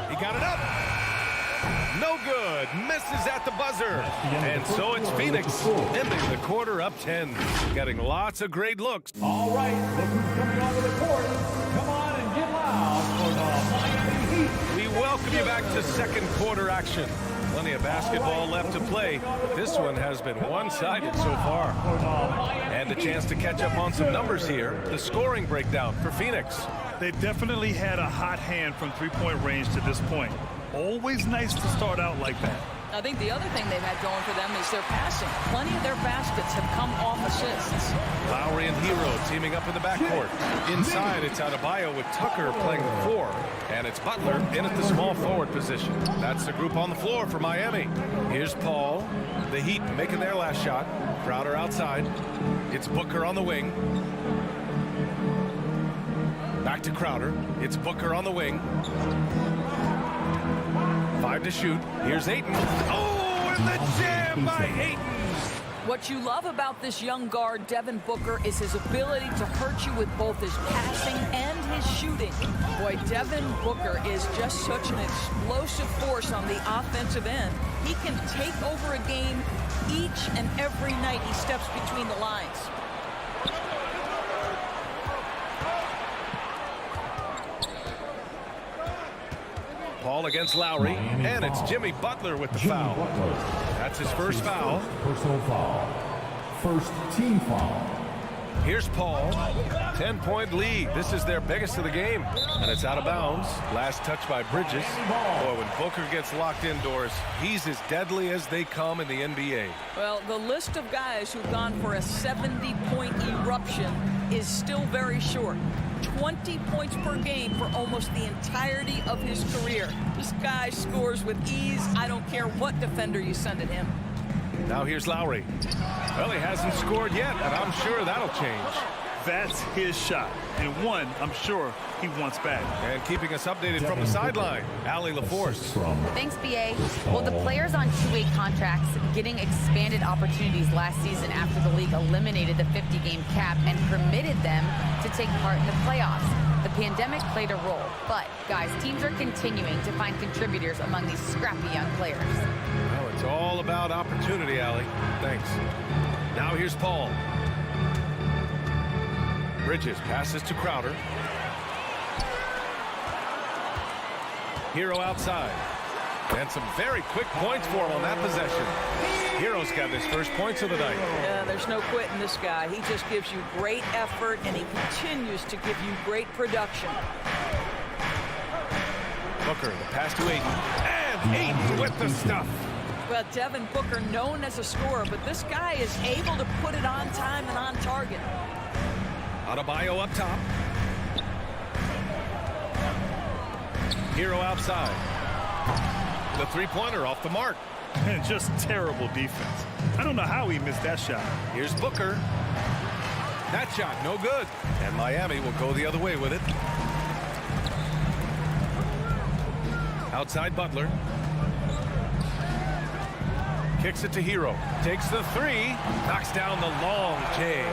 He got it up. No good. Misses at the buzzer. And so it's Phoenix ending the quarter up 10. Getting lots of great looks. All right, look who's coming onto the court. Come on and get loud for the Miami Heat. We welcome you back to second quarter action. Plenty of basketball left to play, but this one has been one-sided so far. And a chance to catch up on some numbers here. The scoring breakdown for Phoenix. They definitely had a hot hand from three-point range to this point. Always nice to start out like that. I think the other thing they've had going for them is their passing. Plenty of their baskets have come off assists. Lowry and Hero teaming up in the backcourt. Inside, it's Adebayo with Tucker playing the 4. And it's Butler in at the small forward position. That's the group on the floor for Miami. Here's Paul. The Heat making their last shot. Crowder outside. It's Booker on the wing. Back to Crowder. It's Booker on the wing. 5 to shoot. Here's Ayton. Oh, and the jam by Ayton. What you love about this young guard, Devin Booker, is his ability to hurt you with both his passing and his shooting. Boy, Devin Booker is just such an explosive force on the offensive end. He can take over a game each and every night he steps between the lines. Paul against Lowry, and it's Jimmy Butler with the foul. That's his first foul. Personal foul. First team foul. Here's Paul. 10-point lead. This is their biggest of the game. And it's out of bounds. Last touch by Bridges. Boy, when Booker gets locked indoors, he's as deadly as they come in the NBA. Well, the list of guys who've gone for a 70-point eruption is still very short. 20 points per game for almost the entirety of his career. This guy scores with ease. I don't care what defender you send at him. Now here's Lowry. Well, he hasn't scored yet, and I'm sure that'll change. That's his shot, and one I'm sure he wants back. And keeping us updated from the sideline, Allie LaForce. Thanks, BA. Well, the players on two-way contracts getting expanded opportunities last season after the league eliminated the 50-game cap and permitted them to take part in the playoffs. The pandemic played a role, but, guys, teams are continuing to find contributors among these scrappy young players. Well, it's all about opportunity, Allie. Thanks. Now here's Paul. Bridges passes to Crowder. Hero outside. And some very quick points for him on that possession. Hero's got his first points of the night. Yeah, there's no quitting this guy. He just gives you great effort, and he continues to give you great production. Booker, the pass to Ayton. And Ayton with the stuff. Well, Devin Booker, known as a scorer, but this guy is able to put it on time and on target. Adebayo up top. Hero outside. The three-pointer off the mark. And just terrible defense. I don't know how he missed that shot. Here's Booker. That shot, no good. And Miami will go the other way with it. Outside Butler. Kicks it to Hero. Takes the three. Knocks down the long J.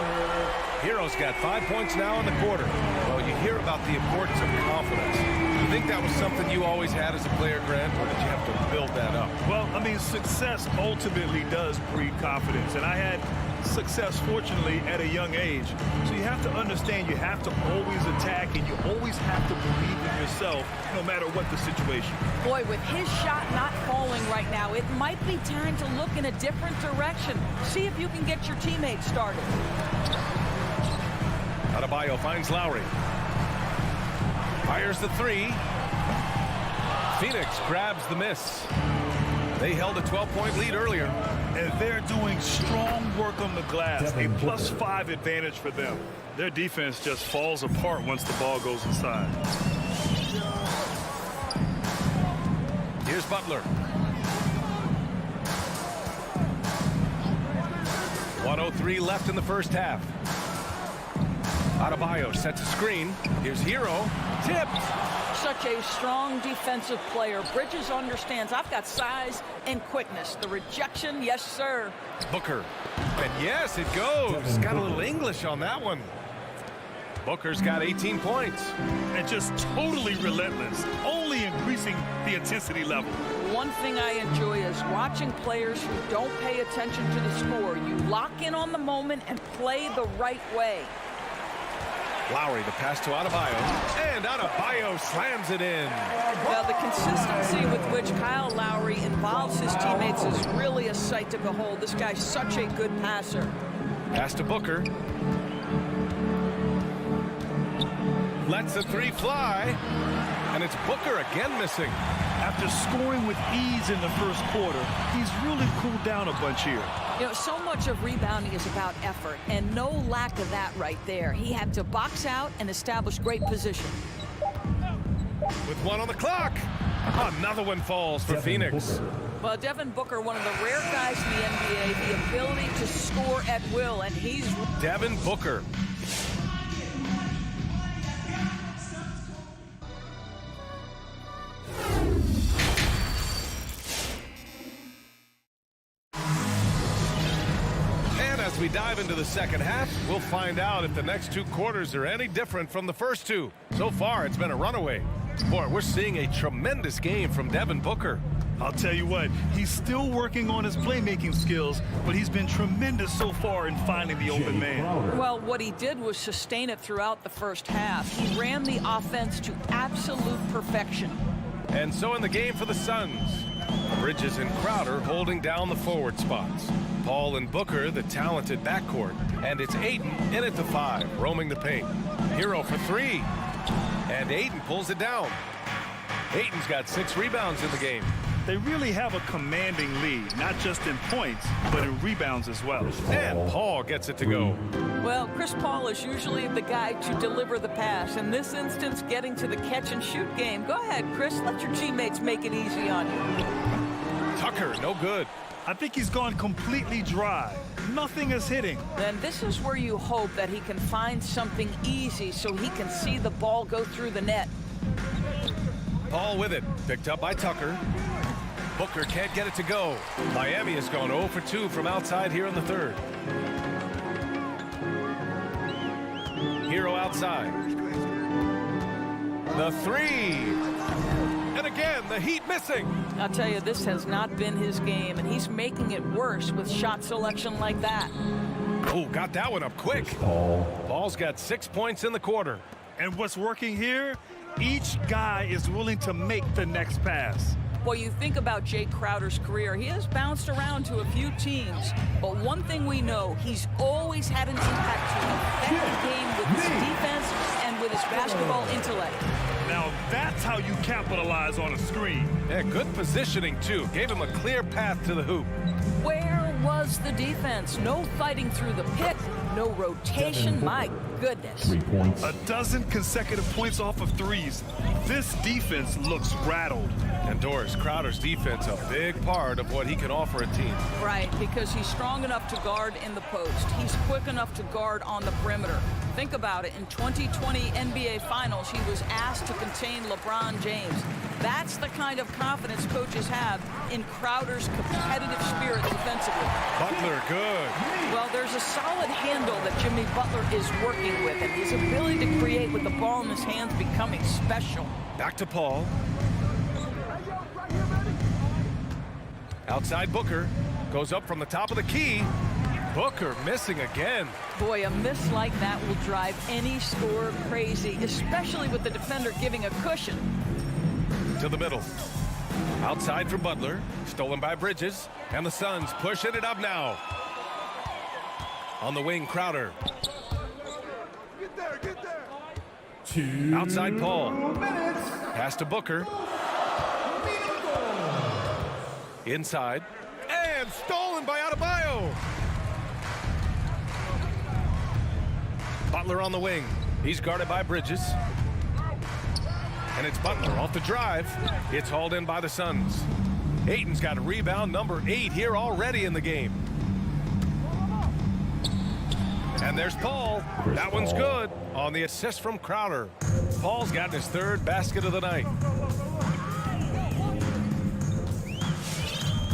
Hero's got 5 points now in the quarter. Well, you hear about the importance of confidence. You think that was something you always had as a player, Grant, or did you have to build that up? Well, I mean, success ultimately does breed confidence. And I had success, fortunately, at a young age. So you have to understand you have to always attack and you always have to believe in yourself no matter what the situation. Boy, with his shot not falling right now, it might be time to look in a different direction. See if you can get your teammates started. Adebayo finds Lowry. Fires the three. Phoenix grabs the miss. They held a 12-point lead earlier. And they're doing strong work on the glass. A +5 advantage for them. Their defense just falls apart once the ball goes inside. Here's Butler. 1:03 left in the first half. Adebayo sets a screen. Here's Hero. Tipped. Such a strong defensive player. Bridges understands I've got size and quickness. The rejection, yes, sir. Booker. And yes, it goes. Got a little English on that one. Booker's got 18 points. And just totally relentless, only increasing the intensity level. One thing I enjoy is watching players who don't pay attention to the score. You lock in on the moment and play the right way. Lowry, the pass to Adebayo, and Adebayo slams it in. Well, the consistency with which Kyle Lowry involves his teammates is really a sight to behold. This guy's such a good passer. Pass to Booker. Lets the three fly, and it's Booker again missing. After scoring with ease in the first quarter, he's really cooled down a bunch here. You know, so much of rebounding is about effort, and no lack of that right there. He had to box out and establish great position. With 1 on the clock, another one falls for Phoenix. Well, Devin Booker, one of the rare guys in the NBA, the ability to score at will, and he's... Devin Booker. As we dive into the second half, we'll find out if the next 2 quarters are any different from the first 2. So far, it's been a runaway. Boy, we're seeing a tremendous game from Devin Booker. I'll tell you what, he's still working on his playmaking skills, but he's been tremendous so far in finding the open man. Well, what he did was sustain it throughout the first half. He ran the offense to absolute perfection. And so in the game for the Suns, Bridges and Crowder holding down the forward spots. Paul and Booker, the talented backcourt. And it's Ayton in at the 5, roaming the paint. Hero for 3. And Ayton pulls it down. Ayton's got 6 rebounds in the game. They really have a commanding lead, not just in points, but in rebounds as well. And Paul gets it to go. Well, Chris Paul is usually the guy to deliver the pass. In this instance, getting to the catch-and-shoot game. Go ahead, Chris. Let your teammates make it easy on you. Tucker, no good. I think he's gone completely dry. Nothing is hitting. Then this is where you hope that he can find something easy so he can see the ball go through the net. Paul with it. Picked up by Tucker. Booker can't get it to go. Miami has gone 0 for 2 from outside here in the third. Hero outside. The 3. And again, the Heat missing. I'll tell you, this has not been his game, and he's making it worse with shot selection like that. Oh, got that one up quick. Paul's got 6 points in the quarter. And what's working here? Each guy is willing to make the next pass. Well, you think about Jay Crowder's career. He has bounced around to a few teams, but one thing we know, he's always had an impact to affect the game with his defense and with his basketball intellect. Now that's how you capitalize on a screen. Yeah, good positioning, too. Gave him a clear path to the hoop. Where was the defense? No fighting through the pick, no rotation. My goodness. 3 points. A dozen consecutive points off of threes. This defense looks rattled. And Doris, Crowder's defense, a big part of what he can offer a team. Right, because he's strong enough to guard in the post. He's quick enough to guard on the perimeter. Think about it. In 2020 NBA Finals, he was asked to contain LeBron James. That's the kind of confidence coaches have in Crowder's competitive spirit defensively. Butler, good. Well, there's a solid handle that Jimmy Butler is working with, and his ability to create with the ball in his hands becoming special. Back to Paul. Outside Booker. Goes up from the top of the key. Booker missing again. Boy, a miss like that will drive any scorer crazy, especially with the defender giving a cushion. To the middle. Outside for Butler. Stolen by Bridges. And the Suns pushing it up now. On the wing, Crowder. Outside Paul. Pass to Booker. Inside. And stolen by Adebayo. Butler on the wing. He's guarded by Bridges. And it's Butler off the drive. It's hauled in by the Suns. Ayton's got rebound number 8 here already in the game. And there's Paul. That one's good on the assist from Crowder. Paul's gotten his 3rd basket of the night.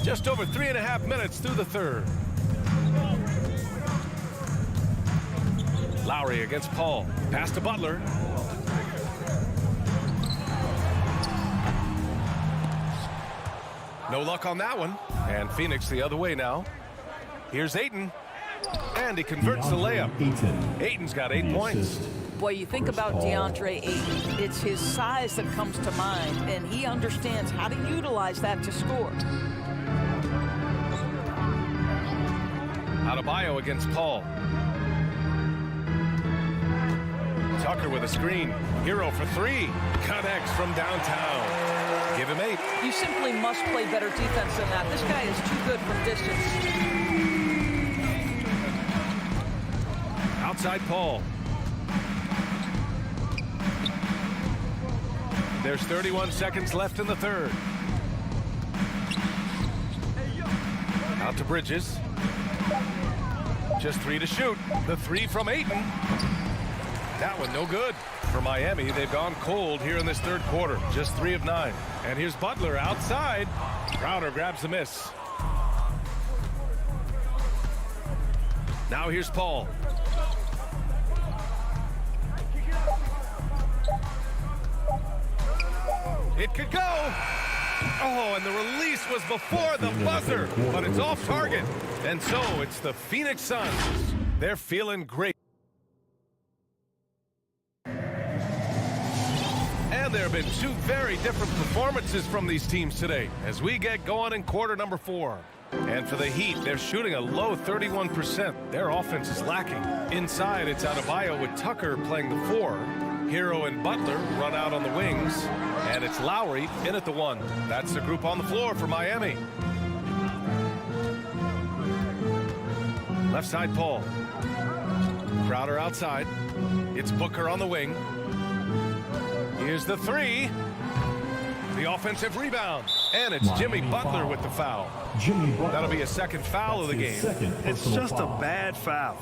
Just over 3.5 minutes through the 3rd. Lowry against Paul. Pass to Butler. No luck on that one. And Phoenix the other way now. Here's Ayton. And he converts the layup. Ayton's got 8 points. Boy, you think about DeAndre Ayton, it's his size that comes to mind, and he understands how to utilize that to score. Adebayo against Paul. Tucker with a screen. Hero for 3. Connects from downtown. Give him 8. You simply must play better defense than that. This guy is too good from distance. Outside Paul. There's 31 seconds left in the 3rd. Out to Bridges. Just 3 to shoot. The 3 from Ayton. That one no good. For Miami, they've gone cold here in this 3rd quarter. Just 3 of 9. And here's Butler outside. Crowder grabs the miss. Now here's Paul. It could go. Oh, and the release was before the buzzer, but it's off target. And so it's the Phoenix Suns. They're feeling great. And there have been 2 very different performances from these teams today as we get going in quarter number 4. And for the Heat, they're shooting a low 31%. Their offense is lacking. Inside, it's Adebayo with Tucker playing the 4. Hero and Butler run out on the wings. And it's Lowry in at the 1. That's the group on the floor for Miami. Left side, Paul. Crowder outside. It's Booker on the wing. Here's the 3. The offensive rebound. And it's Jimmy Butler with the foul. That'll be a 2nd foul of the game. It's just a bad foul.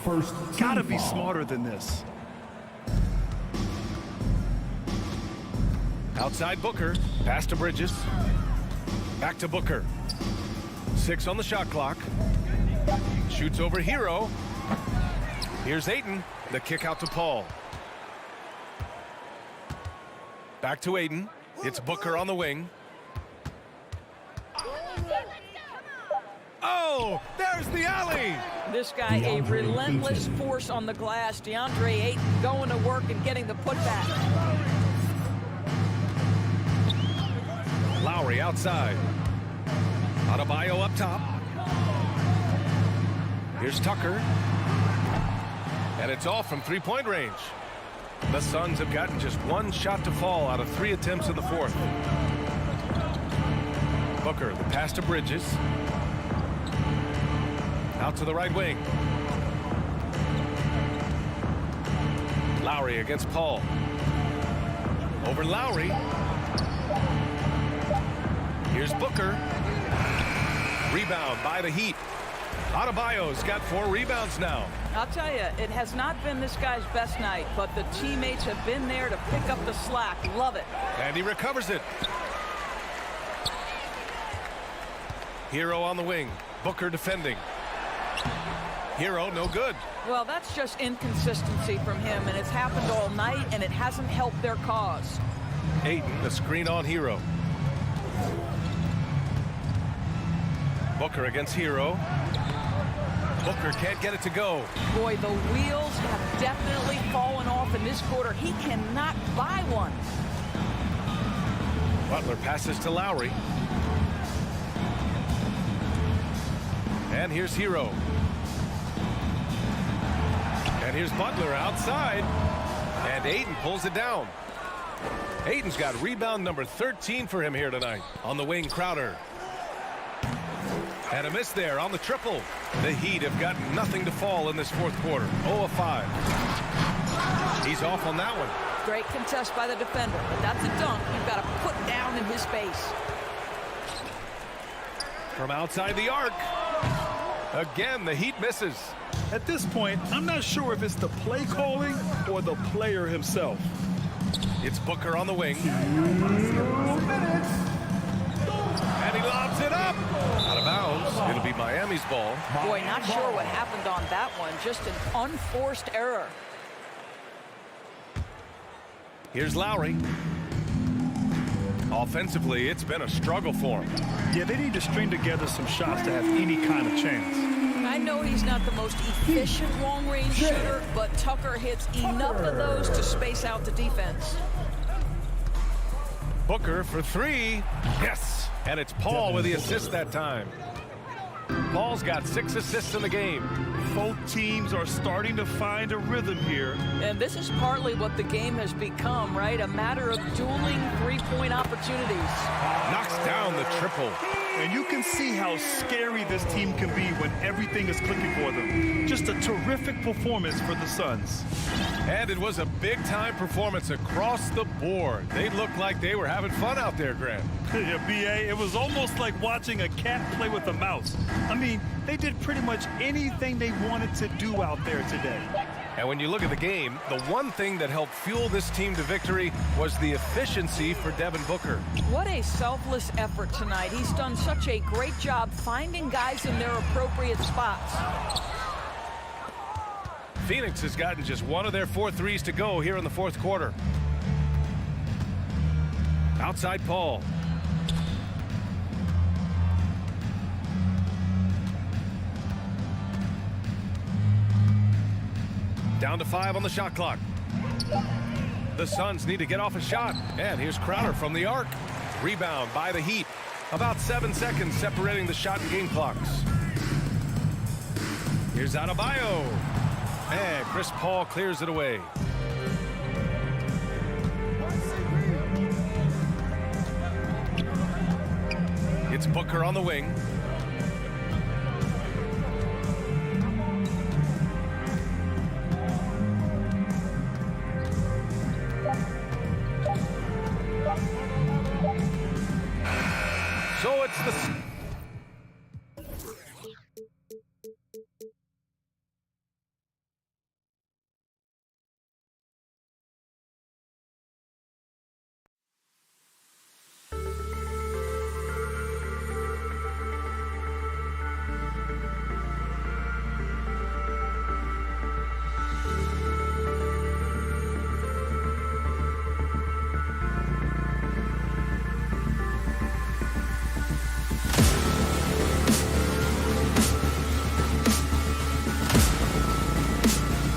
Gotta be smarter than this. Outside Booker. Pass to Bridges. Back to Booker. 6 on the shot clock. Shoots over Hero. Here's Ayton. The kick out to Paul. Back to Ayton. It's Booker on the wing. Oh, there's the alley. This guy, a relentless force on the glass. DeAndre Ayton going to work and getting the putback. Lowry outside. Adebayo up top. Here's Tucker. And it's all from 3-point range. The Suns have gotten just 1 shot to fall out of 3 attempts in the 4th. Booker, the pass to Bridges. Out to the right wing. Lowry against Paul. Over Lowry. Here's Booker. Rebound by the Heat. Adebayo's got 4 rebounds now. I'll tell you, it has not been this guy's best night, but the teammates have been there to pick up the slack. Love it. And he recovers it. Hero on the wing. Booker defending. Hero, no good. Well, that's just inconsistency from him, and it's happened all night, and it hasn't helped their cause. Ayton, the screen on Hero. Booker against Hero. Booker can't get it to go. Boy, the wheels have definitely fallen off in this quarter. He cannot buy one. Butler passes to Lowry. And here's Hero. And here's Butler outside. And Ayton pulls it down. Ayton's got rebound number 13 for him here tonight. On the wing, Crowder. And a miss there on the triple. The Heat have got nothing to fall in this fourth quarter. 0 of 5. He's off on that one. Great contest by the defender, but that's a dunk you've got to put down in his face. From outside the arc. Again, the Heat misses. At this point, I'm not sure if it's the play calling or the player himself. It's Booker on the wing. And he lobs it up. Out of bounds. It'll be Miami's ball. Boy, not sure what happened on that one. Just an unforced error. Here's Lowry. Offensively, it's been a struggle for him. Yeah, they need to string together some shots to have any kind of chance. I know he's not the most efficient long-range shooter, but Tucker hits enough of those to space out the defense. Booker for 3. Yes. And it's Paul with the assist that time. Paul's got 6 assists in the game. Both teams are starting to find a rhythm here. And this is partly what the game has become, right? A matter of dueling three-point opportunities. Knocks down the triple. And you can see how scary this team can be when everything is clicking for them. Just a terrific performance for the Suns. And it was a big-time performance across the board. They looked like they were having fun out there, Grant. Yeah, B.A., it was almost like watching a cat play with a mouse. I mean, they did pretty much anything they wanted to do out there today. And when you look at the game, the one thing that helped fuel this team to victory was the efficiency for Devin Booker. What a selfless effort tonight. He's done such a great job finding guys in their appropriate spots. Phoenix has gotten just one of their 4 threes to go here in the fourth quarter. Outside Paul. Down to 5 on the shot clock. The Suns need to get off a shot. And here's Crowder from the arc. Rebound by the Heat. About 7 seconds separating the shot and game clocks. Here's Adebayo. And Chris Paul clears it away. It's Booker on the wing.